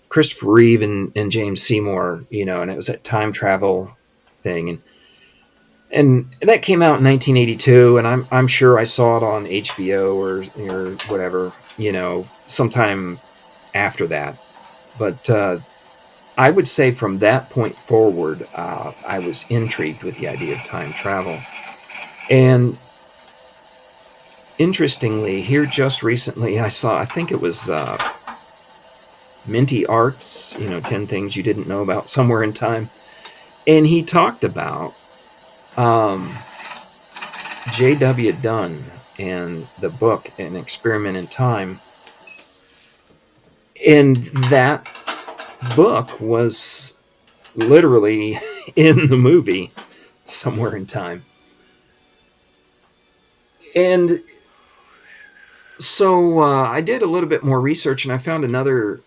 Christopher Reeve and James Seymour, and it was that time travel thing, and that came out in 1982, and I'm sure I saw it on HBO or whatever, sometime after that. But I would say from that point forward, I was intrigued with the idea of time travel. And interestingly, here just recently, I think it was Minty Arts, 10 Things You Didn't Know About Somewhere in Time. And he talked about J.W. Dunn and the book An Experiment in Time. And that book was literally in the movie Somewhere in Time. And so I did a little bit more research, and I found another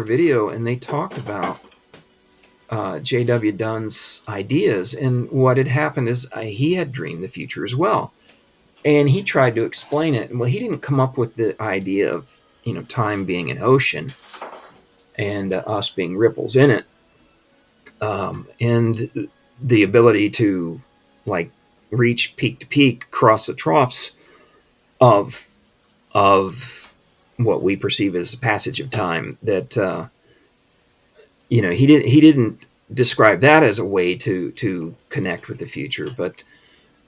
video, and they talked about J.W. Dunn's ideas. And what had happened is he had dreamed the future as well, and he tried to explain it. Well, he didn't come up with the idea of time being an ocean and us being ripples in it, and the ability to reach peak to peak, cross the troughs of what we perceive as the passage of time. That he didn't describe that as a way to connect with the future, but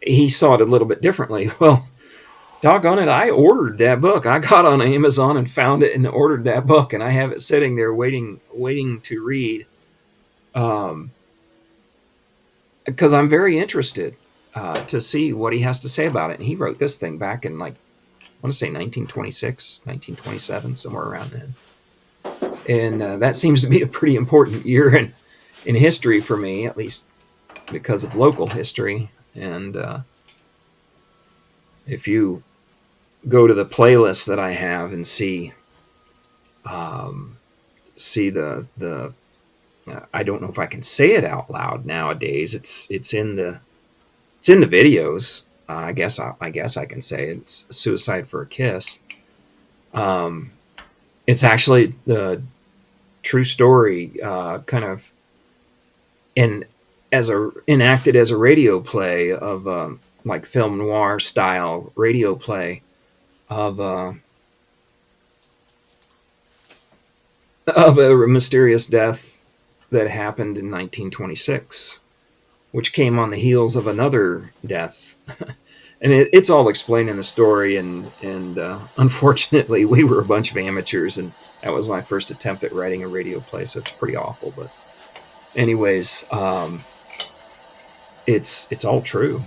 he saw it a little bit differently. Well, doggone it, I ordered that book. I got on Amazon and found it and ordered that book, and I have it sitting there waiting to read, because I'm very interested to see what he has to say about it. And he wrote this thing back in, like, I want to say 1926, 1927, somewhere around then. And that seems to be a pretty important year in history for me, at least because of local history. And if you go to the playlist that I have and see the I don't know if I can say it out loud nowadays. It's in the videos. I guess I can say it. It's Suicide for a Kiss. Um, it's actually the true story, kind of in enacted as a radio play of, like, film noir style radio play of a mysterious death that happened in 1926, which came on the heels of another death. And it's all explained in the story. And unfortunately, we were a bunch of amateurs, and that was my first attempt at writing a radio play, so it's pretty awful. But anyways, it's all true.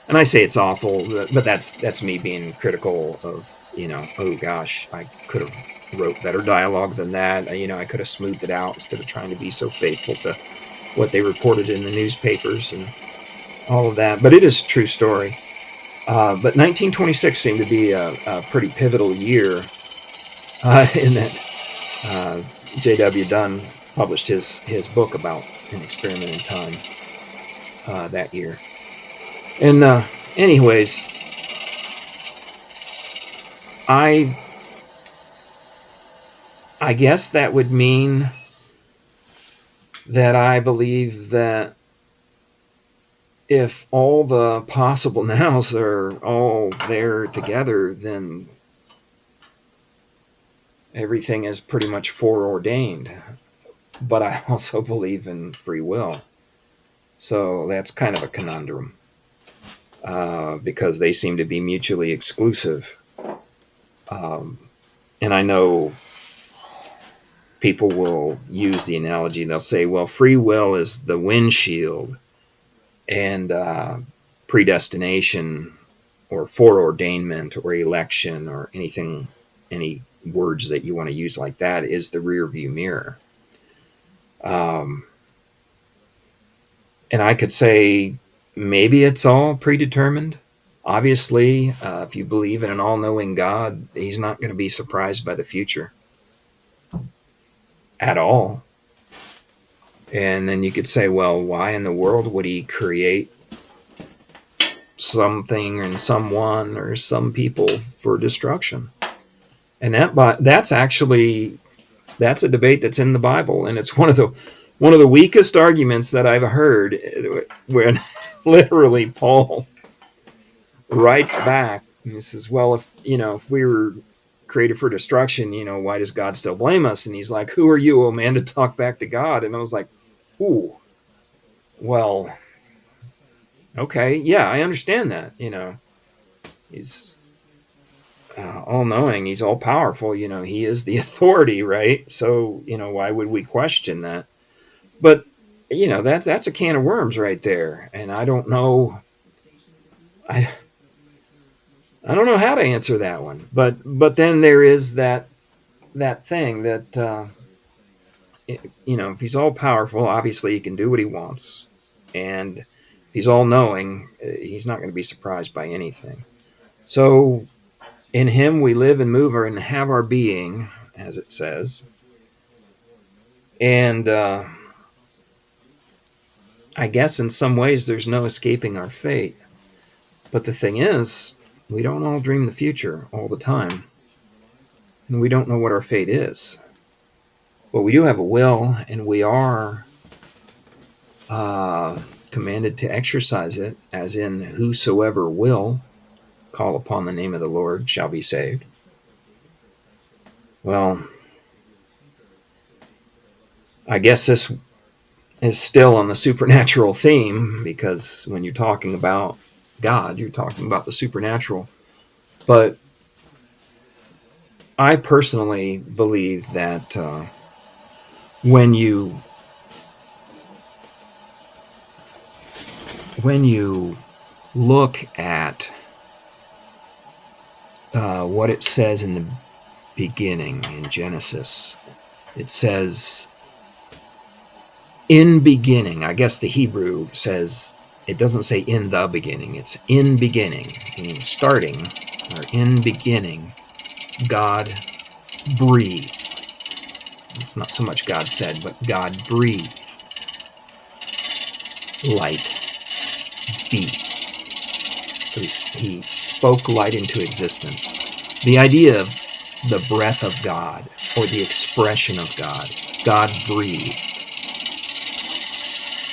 And I say it's awful, but that's me being critical of, oh gosh, I could have wrote better dialogue than that. I could have smoothed it out instead of trying to be so faithful to what they reported in the newspapers and all of that. But it is a true story. But 1926 seemed to be a pretty pivotal year, in that J.W. Dunn published his book about an experiment in time that year. And anyways, I guess that would mean that I believe that if all the possible nows are all there together, then everything is pretty much foreordained. But I also believe in free will. So that's kind of a conundrum, because they seem to be mutually exclusive. And I know people will use the analogy. They'll say, well, free will is the windshield, and predestination or foreordainment or election or any words that you want to use like that is the rear view mirror. And I could say maybe it's all predetermined. Obviously, if you believe in an all-knowing God, he's not going to be surprised by the future at all. And then you could say, well, why in the world would he create something and someone or some people for destruction? And that's a debate that's in the Bible, and it's one of the weakest arguments that I've heard, when literally Paul writes back and he says, well, if we were created for destruction, why does God still blame us? And he's like, who are you, oh man, to talk back to God? And I was like, ooh, well, okay, yeah, I understand that. He's all-knowing, he's all-powerful, he is the authority, right? So, why would we question that? But, that's a can of worms right there. And I don't know how to answer that one. But then there is that thing that, if he's all powerful, obviously he can do what he wants, and if he's all knowing, he's not going to be surprised by anything. So in him we live and move and have our being, as it says. And I guess in some ways there's no escaping our fate. But the thing is, we don't all dream the future all the time, and we don't know what our fate is. But we do have a will, and we are commanded to exercise it, as in, whosoever will call upon the name of the Lord shall be saved. Well, I guess this is still on the supernatural theme, because when you're talking about God, you're talking about the supernatural. But I personally believe that when you when you look at what it says in the beginning in Genesis, it says in beginning. I guess the Hebrew says, it doesn't say in the beginning, it's in beginning, meaning starting, or in beginning, God breathed. It's not so much God said, but God breathed. Light be. So he spoke light into existence. The idea of the breath of God, or the expression of God, God breathed.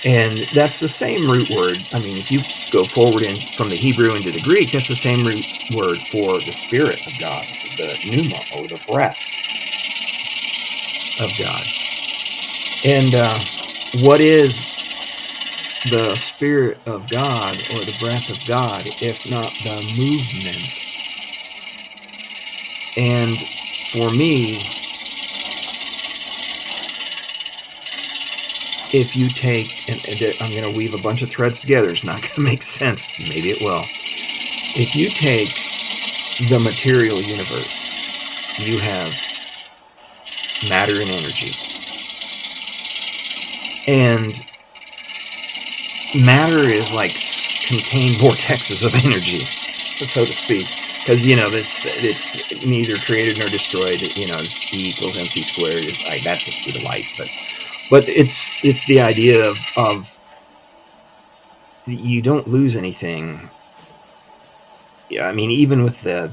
And that's the same root word. I mean, if you go forward from the Hebrew into the Greek, that's the same root word for the Spirit of God, the pneuma, or the breath of God. And what is the Spirit of God, or the breath of God, if not the movement? And for me, if you take, and I'm going to weave a bunch of threads together, it's not going to make sense, maybe it will. If you take the material universe, you have matter and energy. And matter is like contained vortexes of energy, so to speak. Because, it's neither created nor destroyed. It's E equals MC squared. That's the speed of light. But it's the idea of you don't lose anything. Yeah, I mean, even with the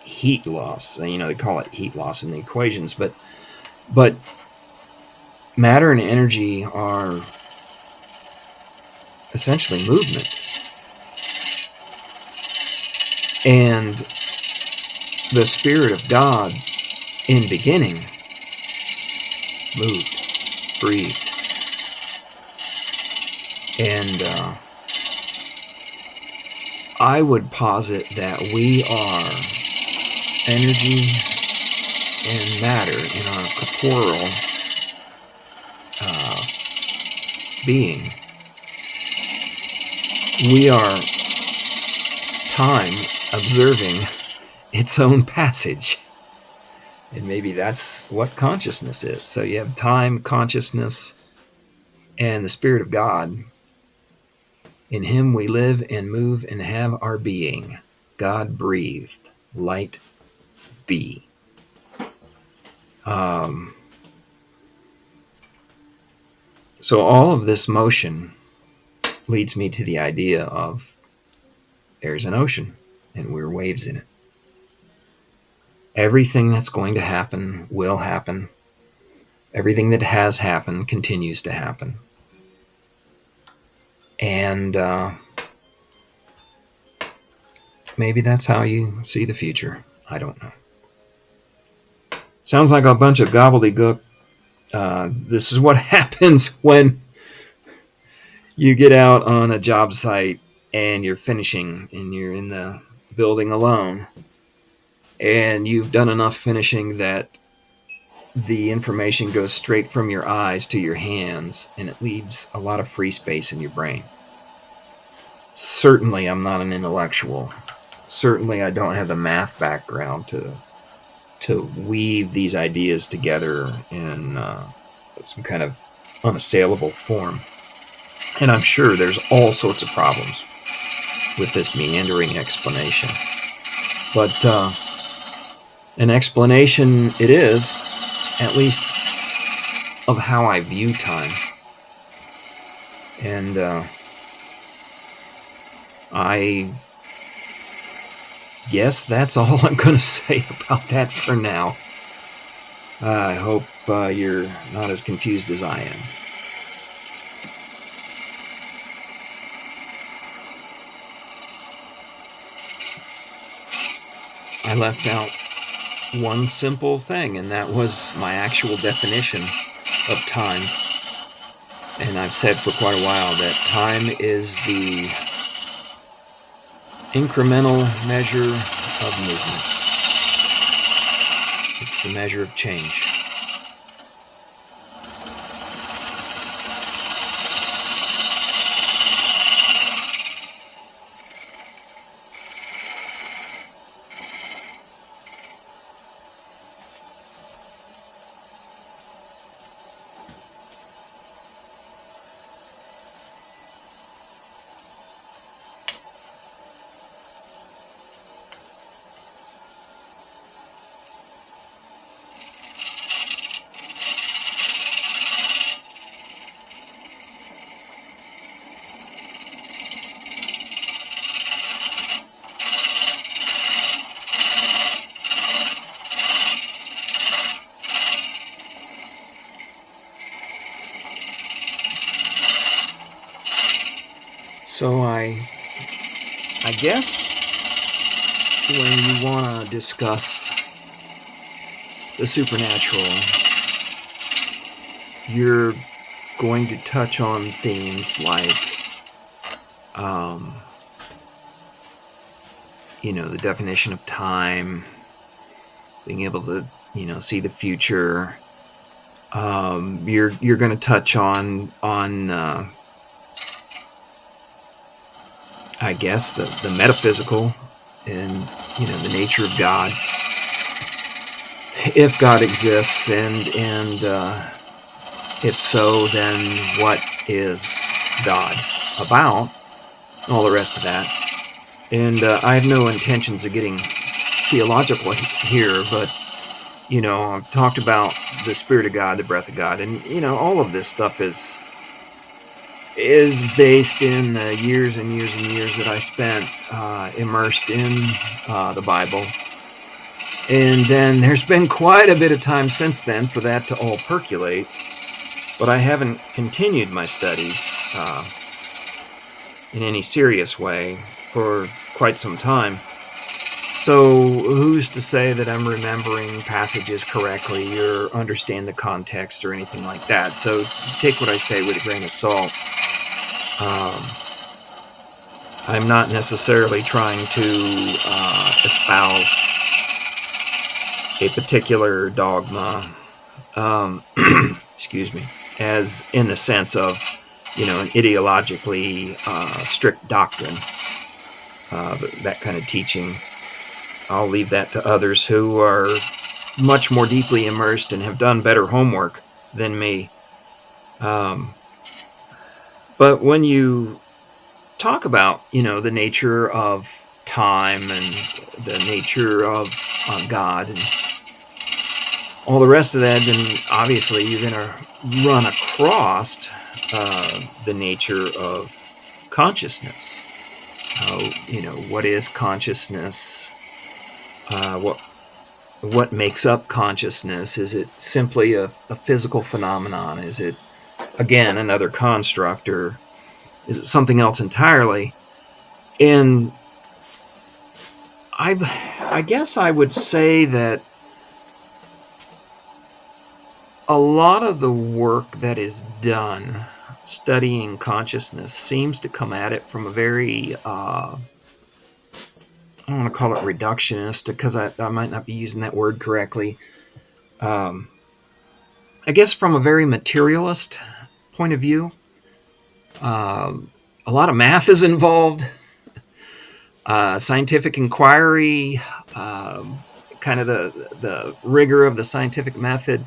heat loss, they call it heat loss in the equations, but matter and energy are essentially movement. And the Spirit of God in beginning moved, breathed. And I would posit that we are energy and matter in our corporeal being. We are time observing its own passage. And maybe that's what consciousness is. So you have time, consciousness, and the Spirit of God. In Him we live and move and have our being. God breathed. Light be. So all of this motion leads me to the idea of there's an ocean and we're waves in it. Everything that's going to happen will happen. Everything that has happened continues to happen. And maybe that's how you see the future. I don't know. Sounds like a bunch of gobbledygook. This is what happens when you get out on a job site and you're finishing and you're in the building alone. And you've done enough finishing that the information goes straight from your eyes to your hands, and it leaves a lot of free space in your brain. Certainly, I'm not an intellectual. Certainly, I don't have the math background to weave these ideas together in some kind of unassailable form. And I'm sure there's all sorts of problems with this meandering explanation. But an explanation it is, at least of how I view time. And I guess that's all I'm going to say about that for now. I hope you're not as confused as I am. I left out one simple thing, and that was my actual definition of time. And I've said for quite a while that time is the incremental measure of movement. It's the measure of change. So I guess when you want to discuss the supernatural, you're going to touch on themes like, the definition of time, being able to, see the future. You're going to touch on I guess the metaphysical and the nature of God, if God exists, and if so, then what is God about? All the rest of that. And I have no intentions of getting theological here, but I've talked about the Spirit of God, the breath of God, and all of this stuff is based in the years and years and years that I spent immersed in the Bible. And then there's been quite a bit of time since then for that to all percolate, but I haven't continued my studies in any serious way for quite some time. So who's to say that I'm remembering passages correctly or understand the context or anything like that? So take what I say with a grain of salt. I'm not necessarily trying to espouse a particular dogma, excuse me, as in the sense of, an ideologically strict doctrine, that kind of teaching. I'll leave that to others who are much more deeply immersed and have done better homework than me. But when you talk about, the nature of time and the nature of God and all the rest of that, then obviously you're going to run across the nature of consciousness. What is consciousness? What makes up consciousness? Is it simply a physical phenomenon? Is it, again, another construct, or is it something else entirely? And I guess I would say that a lot of the work that is done studying consciousness seems to come at it from a very, I don't want to call it reductionist, because I might not be using that word correctly. I guess from a very materialist point of view. A lot of math is involved, scientific inquiry, kind of the rigor of the scientific method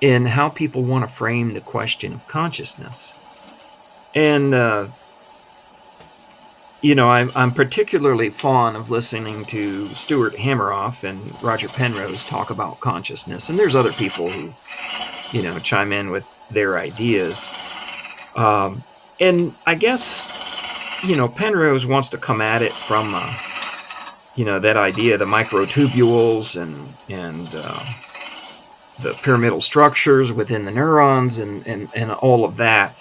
in how people want to frame the question of consciousness. And, I'm particularly fond of listening to Stuart Hameroff and Roger Penrose talk about consciousness. And there's other people who, chime in with their ideas. And I guess, Penrose wants to come at it from, that idea, the microtubules and the pyramidal structures within the neurons and all of that.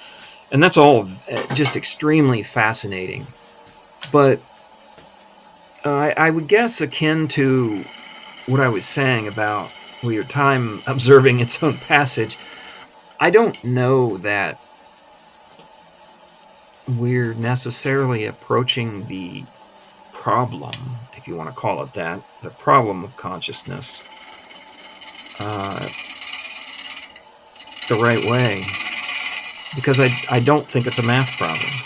And that's all just extremely fascinating. But I would guess akin to what I was saying about your time observing its own passage, I don't know that we're necessarily approaching the problem, if you want to call it that, the problem of consciousness, the right way, because I don't think it's a math problem.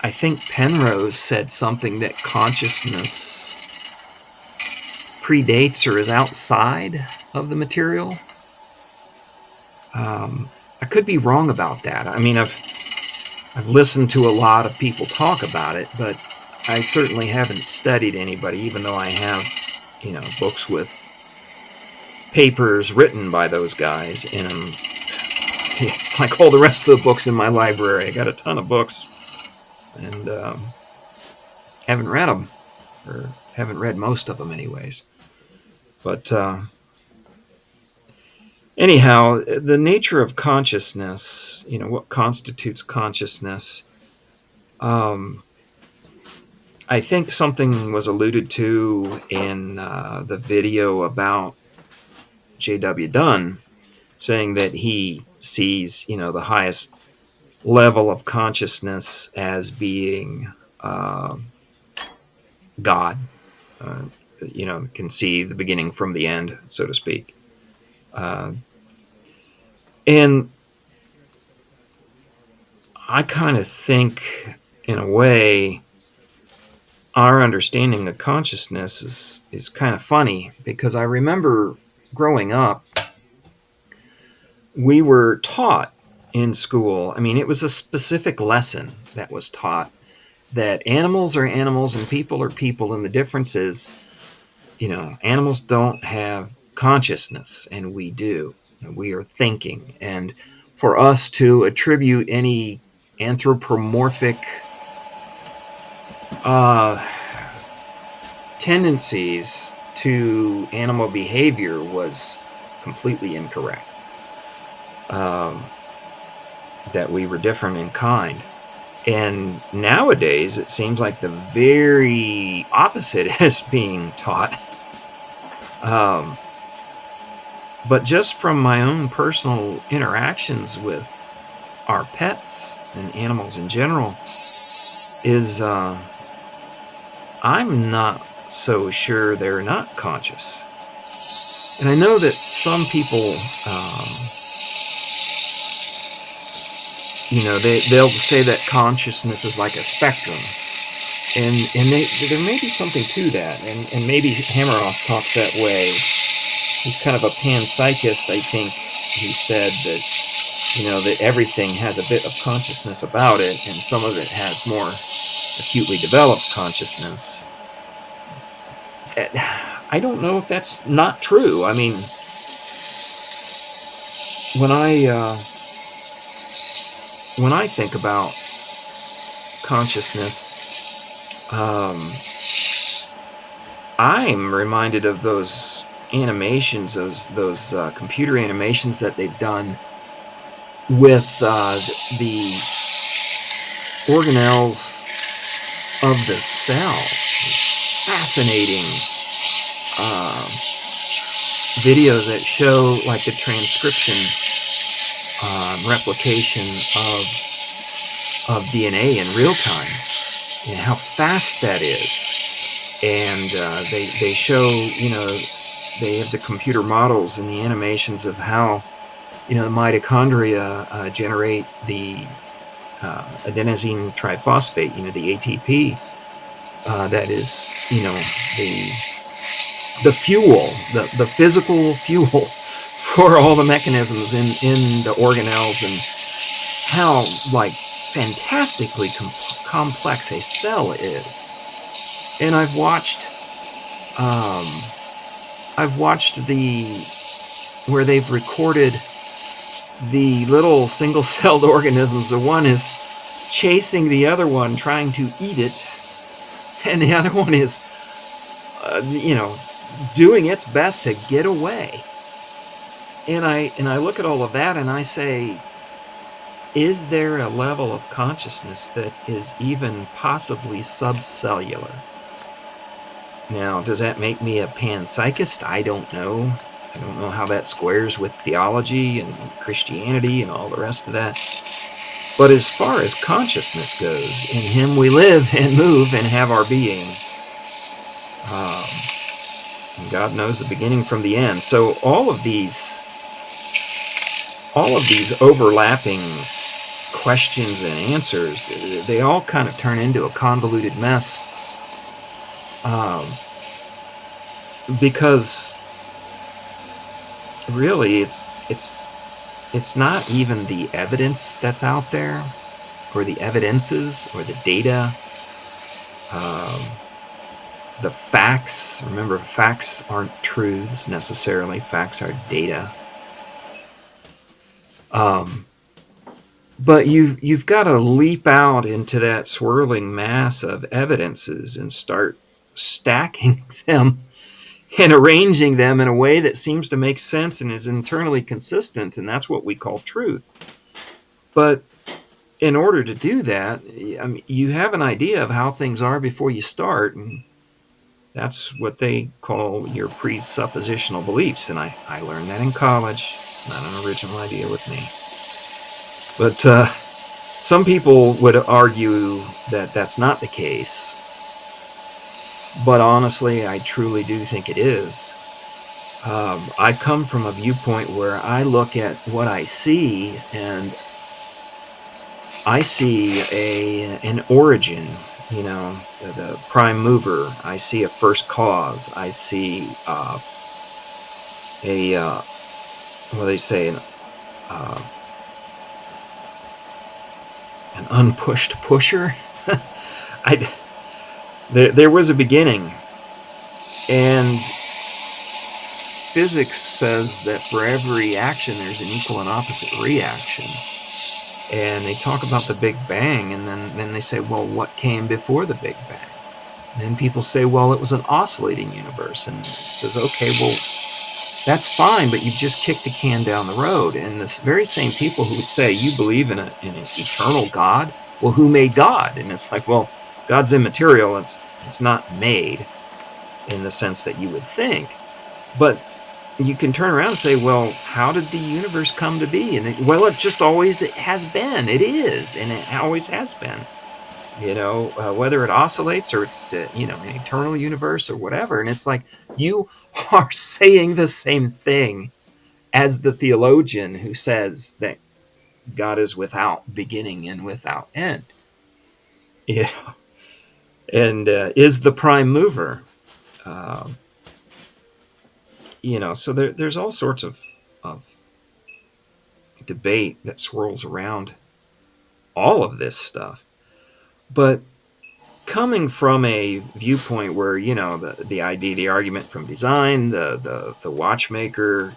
I think Penrose said something that consciousness predates or is outside of the material. I could be wrong about that. I mean, I've listened to a lot of people talk about it, but I certainly haven't studied anybody, even though I have, books with papers written by those guys in them. It's like all the rest of the books in my library. I got a ton of books and haven't read them, or haven't read most of them anyways. But anyhow, the nature of consciousness, what constitutes consciousness, I think something was alluded to in the video about J.W. Dunn, saying that he sees, the highest level of consciousness as being God, can see the beginning from the end, so to speak. And I kind of think, in a way, our understanding of consciousness is kind of funny, because I remember growing up, we were taught in school, I mean, it was a specific lesson that was taught, that animals are animals and people are people, and the difference is, animals don't have consciousness and we do. And we are thinking. And for us to attribute any anthropomorphic tendencies to animal behavior was completely incorrect. That we were different in kind. And nowadays, it seems like the very opposite is being taught. But just from my own personal interactions with our pets and animals in general, is I'm not so sure they're not conscious. And I know that some people, they'll say that consciousness is like a spectrum. And there may be something to that. And maybe Hammeroff talks that way. He's kind of a panpsychist, I think. He said that, that everything has a bit of consciousness about it, and some of it has more acutely developed consciousness. I don't know if that's not true. I mean, when I think about consciousness, I'm reminded of those animations, those computer animations that they've done with the organelles of the cell. Fascinating videos that show like the transcription, replication of DNA in real time, and how fast that is. And they show, they have the computer models and the animations of how, the mitochondria generate the adenosine triphosphate, the ATP, that is, the fuel, the physical fuel for all the mechanisms in the organelles, and how fantastically complex a cell is. And I've watched where they've recorded the little single-celled organisms. The one is chasing the other one, trying to eat it, and the other one is, doing its best to get away. And I look at all of that and I say, is there a level of consciousness that is even possibly subcellular? Now, does that make me a panpsychist? I don't know. I don't know how that squares with theology and Christianity and all the rest of that. But as far as consciousness goes, in Him we live and move and have our being. And God knows the beginning from the end. So all of these overlapping questions and answers, they all kind of turn into a convoluted mess. Because really it's not even the evidence that's out there, or the evidences, or the data, the facts. Remember, facts aren't truths necessarily. Facts are data. But you've got to leap out into that swirling mass of evidences and start stacking them and arranging them in a way that seems to make sense and is internally consistent, and that's what we call truth. But in order to do that, I mean, you have an idea of how things are before you start, and that's what they call your presuppositional beliefs. And I learned that in college. Not an original idea with me. But some people would argue that that's not the case. But honestly, I truly do think it is. I come from a viewpoint where I look at what I see, and I see an origin, the prime mover. I see a first cause. I see what do they say, an unpushed pusher. There was a beginning, and physics says that for every action there's an equal and opposite reaction. And they talk about the Big Bang, and then they say, well, what came before the Big Bang? And then people say, well, it was an oscillating universe. And it says, okay, well, that's fine, but you've just kicked the can down the road. And the very same people who would say, you believe in an eternal God? Well, who made God? And it's like, well, God's immaterial. It's not made in the sense that you would think. But you can turn around and say, well, how did the universe come to be? And it just always has been. It is, and it always has been. Whether it oscillates or it's an eternal universe or whatever. And it's like, you are saying the same thing as the theologian who says that God is without beginning and without end. And is the prime mover. So there's all sorts of debate that swirls around all of this stuff. But coming from a viewpoint where, the idea, the argument from design, the watchmaker,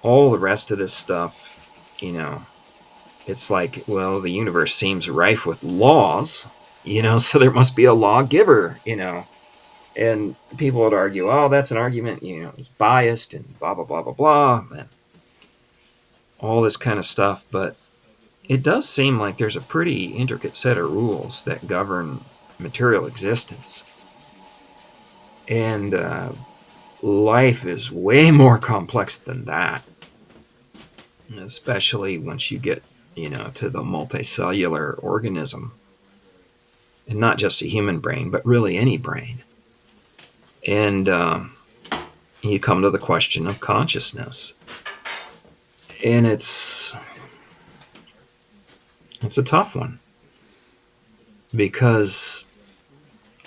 all the rest of this stuff, it's like, well, the universe seems rife with laws, so there must be a lawgiver, and people would argue, oh, that's an argument, it's biased and blah, blah, blah, blah, blah, and all this kind of stuff. But it does seem like there's a pretty intricate set of rules that govern material existence. And life is way more complex than that, especially once you get, to the multicellular organism. And not just a human brain, but really any brain. And you come to the question of consciousness. And it's a tough one, because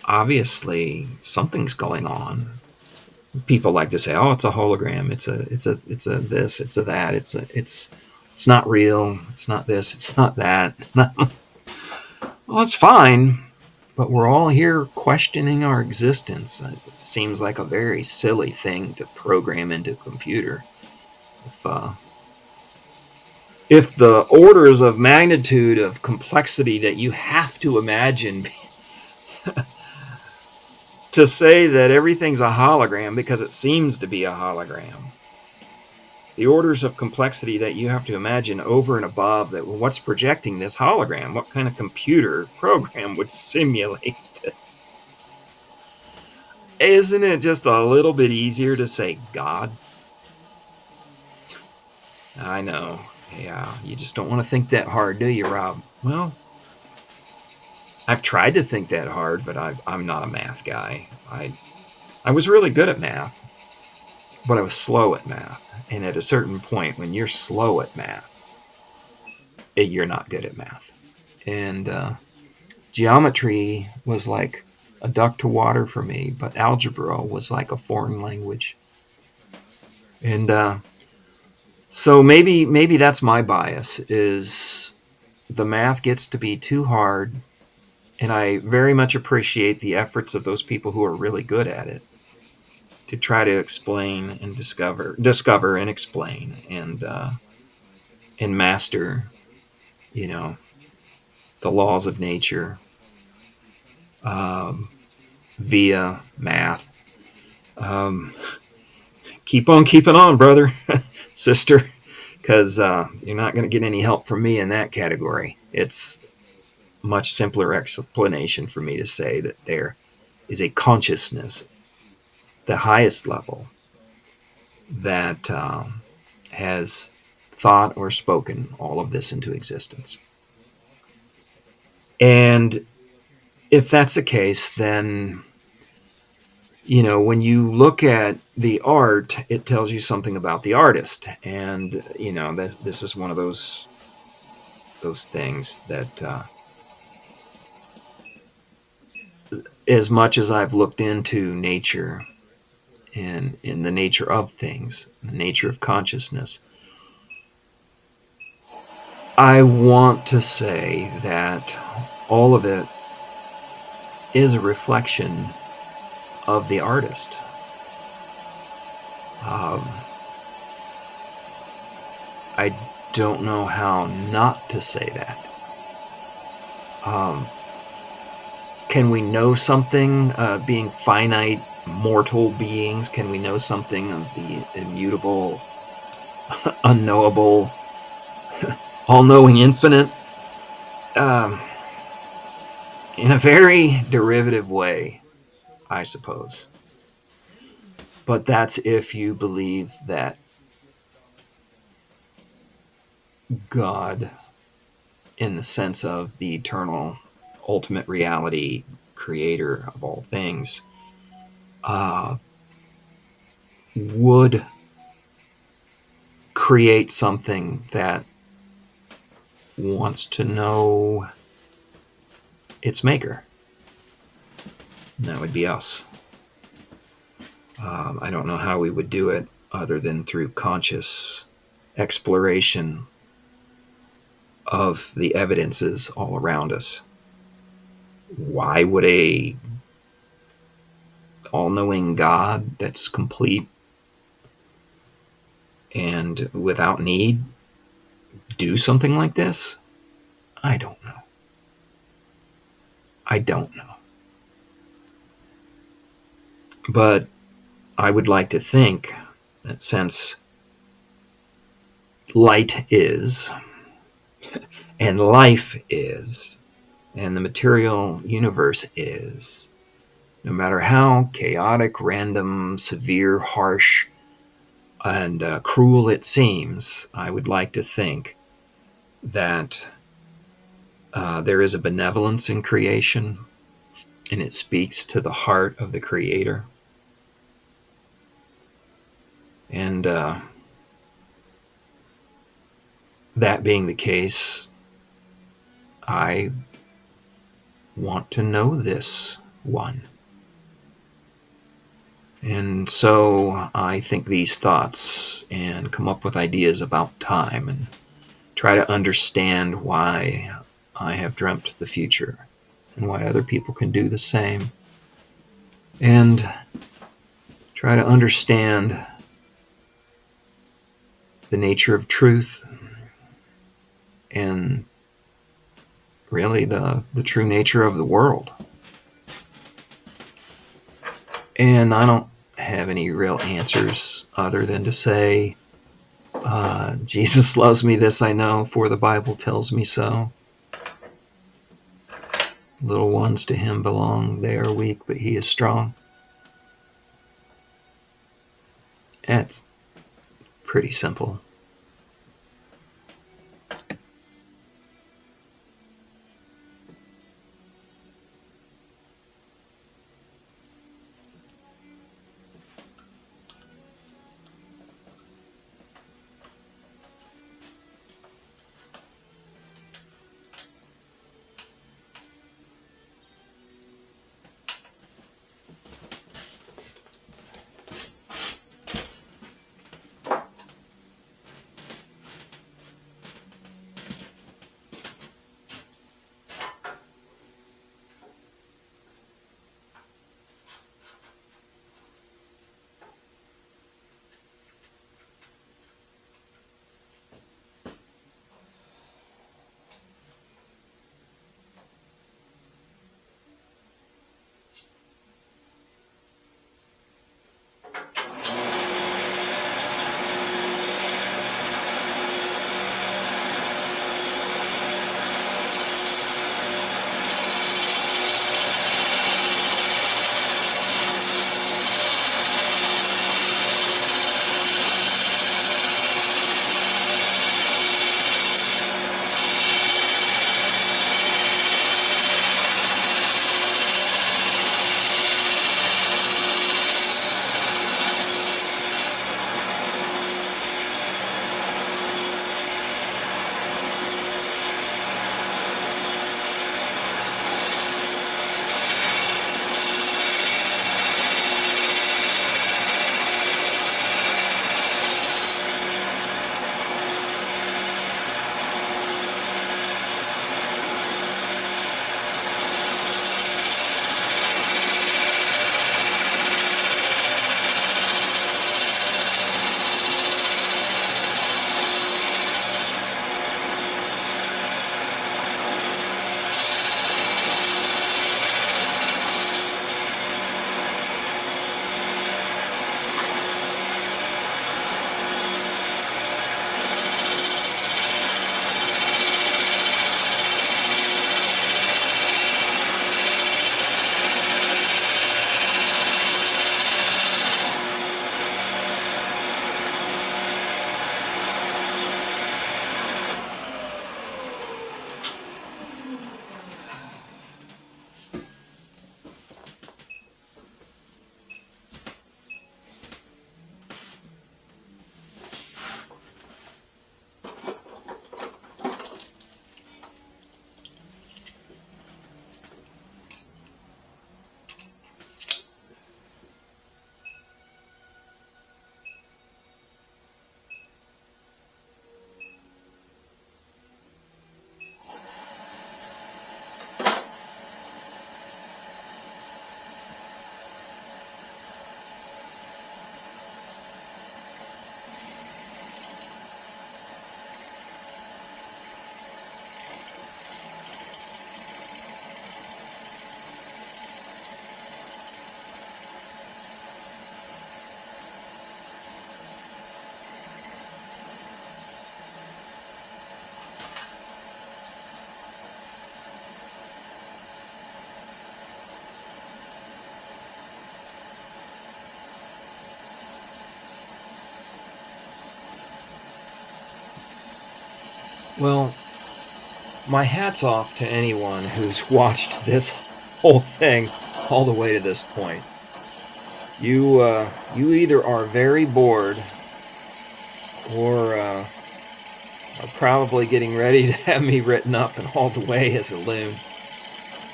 obviously something's going on. People like to say, "Oh, it's a hologram. It's a this. It's a that. It's not real. It's not this. It's not that." Well, it's fine, but we're all here questioning our existence. It seems like a very silly thing to program into a computer. If the orders of magnitude of complexity that you have to imagine to say that everything's a hologram because it seems to be a hologram, the orders of complexity that you have to imagine over and above that, what's projecting this hologram? What kind of computer program would simulate this? Isn't it just a little bit easier to say God? I know. Yeah, you just don't want to think that hard, do you, Rob? Well, I've tried to think that hard, but I'm not a math guy. I was really good at math, but I was slow at math. And at a certain point, when you're slow at math, you're not good at math. And geometry was like a duck to water for me, but algebra was like a foreign language. And so maybe that's my bias is the math gets to be too hard, and I very much appreciate the efforts of those people who are really good at it to try to explain and discover and explain and master, you know, the laws of nature um, via math. Um, keep on keeping on, brother, sister, because you're not going to get any help from me in that category. It's much simpler explanation for me to say that there is a consciousness, the highest level, that has thought or spoken all of this into existence. And if that's the case, then, when you look at the art, it tells you something about the artist. And, this is one of those things that, as much as I've looked into nature and in the nature of things, the nature of consciousness, I want to say that all of it is a reflection of the artist. Um, I don't know how not to say that. Can we know something, being finite, mortal beings? Can we know something of the immutable, unknowable, all knowing infinite? Um, in a very derivative way, I suppose. But that's if you believe that God, in the sense of the eternal, ultimate reality, creator of all things, uh, would create something that wants to know its maker. And that would be us. I don't know how we would do it other than through conscious exploration of the evidences all around us. Why would a all-knowing God that's complete and without need do something like this? I don't know. I don't know. But I would like to think that since light is, and life is, and the material universe is, no matter how chaotic, random, severe, harsh, and cruel it seems, I would like to think that there is a benevolence in creation, and it speaks to the heart of the Creator. And that being the case, I want to know this one. And so I think these thoughts and come up with ideas about time and try to understand why I have dreamt the future and why other people can do the same. And try to understand the nature of truth and really the true nature of the world. And I don't have any real answers other than to say, Jesus loves me, this I know, for the Bible tells me so. Little ones to him belong, they are weak, but he is strong. That's pretty simple. Well, my hat's off to anyone who's watched this whole thing all the way to this point. You either are very bored or are probably getting ready to have me written up and hauled away as a loon.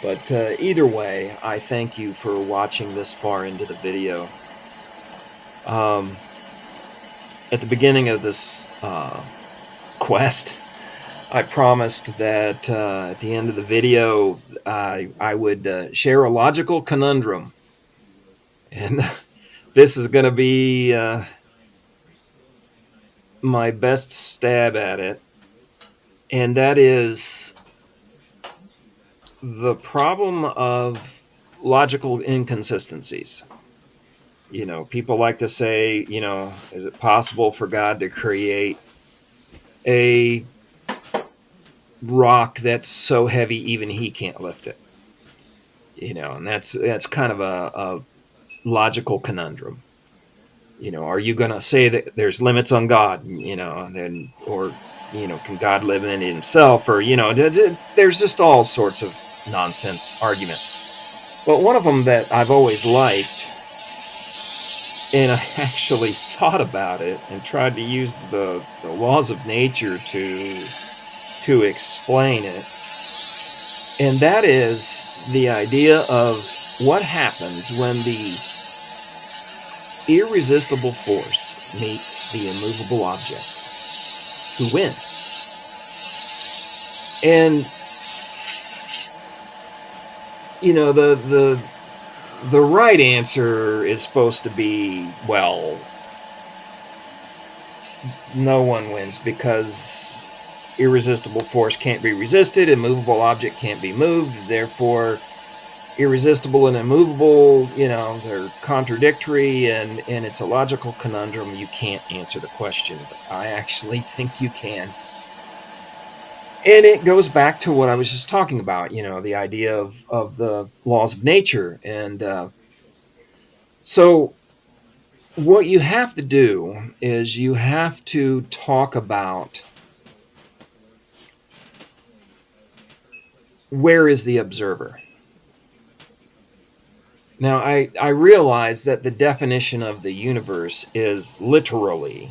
But either way, I thank you for watching this far into the video. At the beginning of this quest, I promised that at the end of the video, I would share a logical conundrum. And this is going to be my best stab at it. And that is the problem of logical inconsistencies. People like to say, is it possible for God to create a rock that's so heavy even he can't lift it? And that's kind of a logical conundrum. Are you going to say that there's limits on God? Then or can God live in himself? Or there's just all sorts of nonsense arguments. But one of them that I've always liked, and I actually thought about it and tried to use the laws of nature to explain it, and that is the idea of what happens when the irresistible force meets the immovable object. Who wins? And the right answer is supposed to be, well, no one wins, because irresistible force can't be resisted, immovable object can't be moved, therefore irresistible and immovable, they're contradictory, and it's a logical conundrum. You can't answer the question, but I actually think you can. And it goes back to what I was just talking about, the idea of the laws of nature. And so what you have to do is you have to talk about where is the observer. Now, I realize that the definition of the universe is literally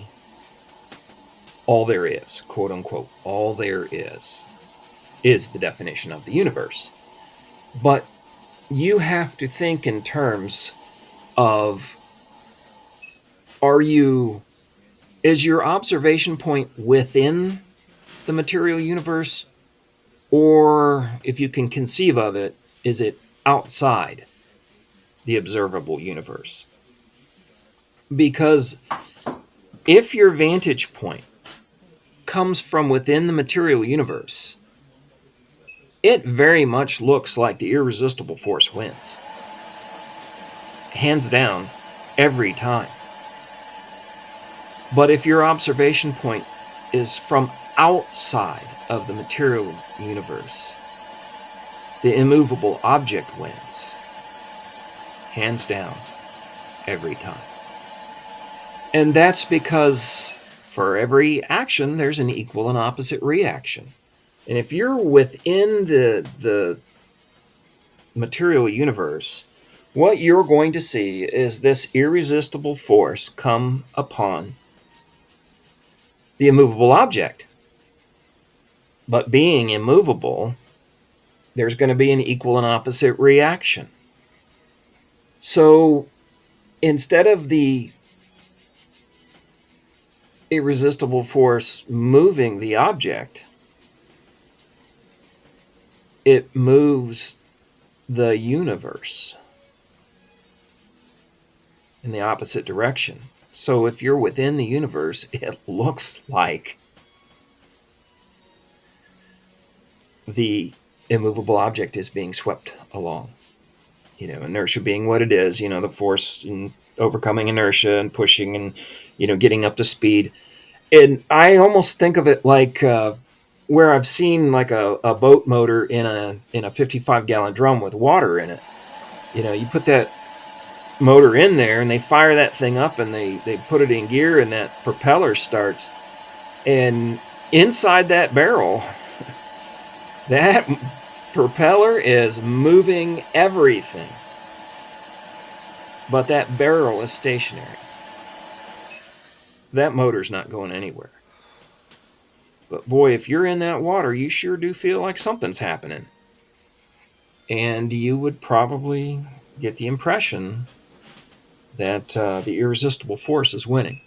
all there is, quote unquote, all there is the definition of the universe. But you have to think in terms of, is your observation point within the material universe? Or, if you can conceive of it, is it outside the observable universe? Because if your vantage point comes from within the material universe, it very much looks like the irresistible force wins. Hands down, every time. But if your observation point is from outside of the material universe, the immovable object wins. Hands down, every time. And that's because for every action, there's an equal and opposite reaction. And if you're within the material universe, what you're going to see is this irresistible force come upon the immovable object. But being immovable, there's going to be an equal and opposite reaction. So instead of the irresistible force moving the object, it moves the universe in the opposite direction. So if you're within the universe, it looks like the immovable object is being swept along. Inertia being what it is, the force in overcoming inertia and pushing and, getting up to speed. And I almost think of it like where I've seen like a boat motor in a 55-gallon drum with water in it. You put that motor in there and they fire that thing up and they put it in gear and that propeller starts. And inside that barrel, that propeller is moving everything, but that barrel is stationary. That motor's not going anywhere. But boy, if you're in that water, you sure do feel like something's happening. And you would probably get the impression that the irresistible force is winning.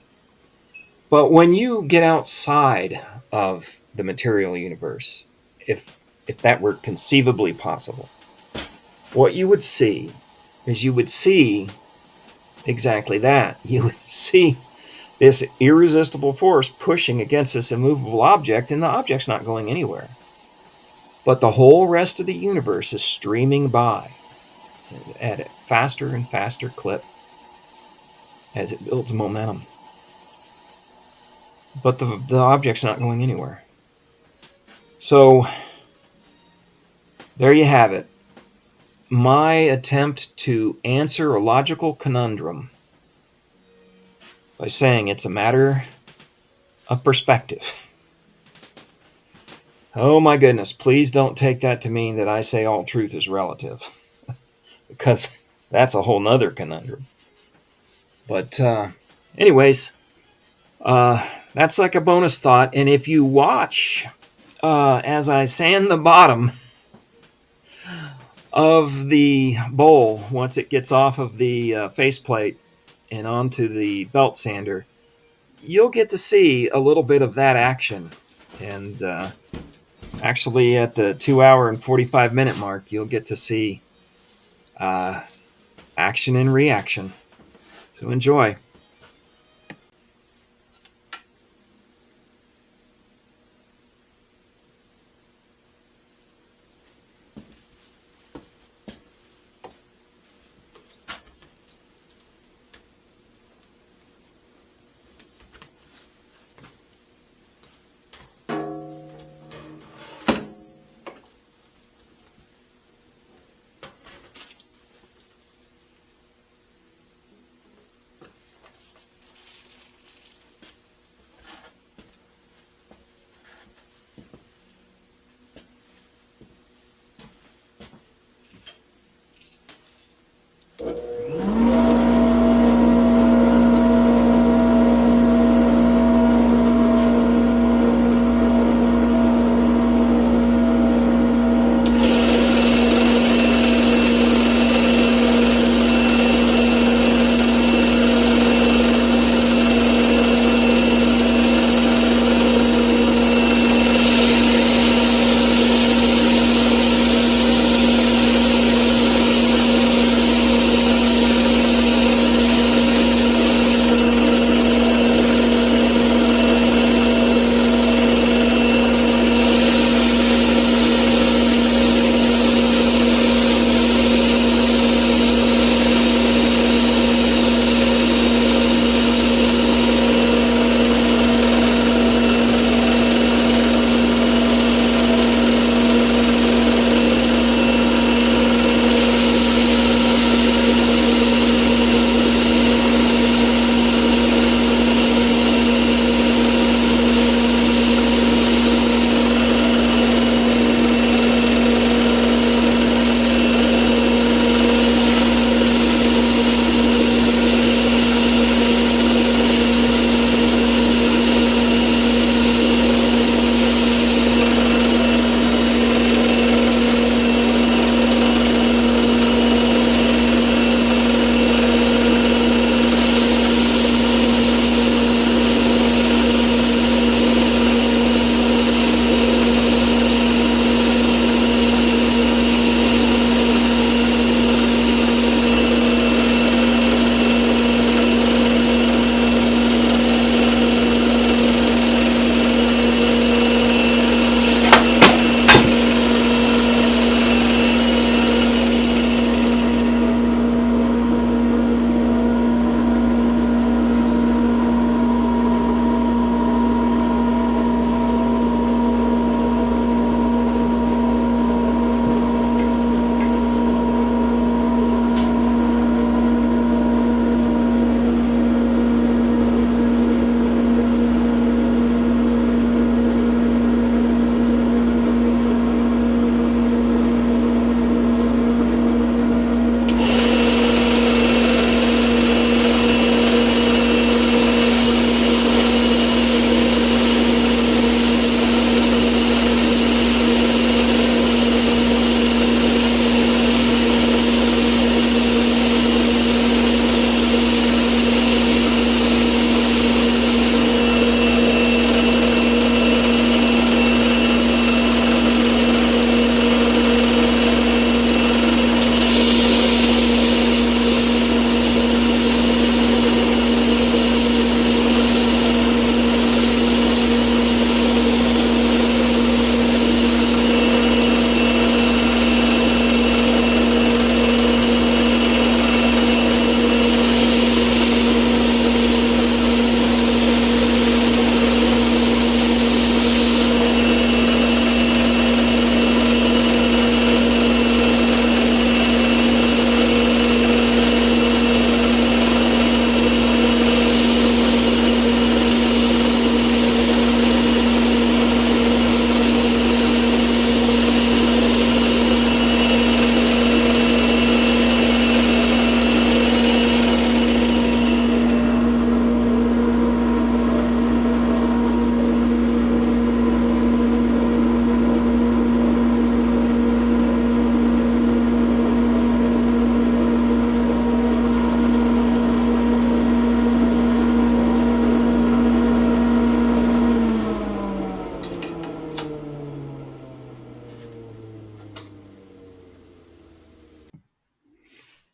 But when you get outside of the material universe, if that were conceivably possible, what you would see is you would see exactly that. You would see this irresistible force pushing against this immovable object, and the object's not going anywhere. But the whole rest of the universe is streaming by at a faster and faster clip as it builds momentum. But the object's not going anywhere. So there you have it. My attempt to answer a logical conundrum by saying it's a matter of perspective. Oh my goodness, please don't take that to mean that I say all truth is relative, because that's a whole nother conundrum. But anyways, that's like a bonus thought. And if you watch as I sand the bottom of the bowl, once it gets off of the faceplate and onto the belt sander, you'll get to see a little bit of that action. And actually, at the 2 hour and 45-minute mark, you'll get to see action and reaction. So enjoy.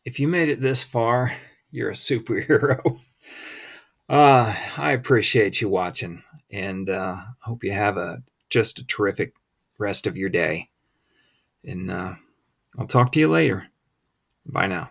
If you made it this far, you're a superhero. I appreciate you watching, and hope you have just a terrific rest of your day. And I'll talk to you later. Bye now.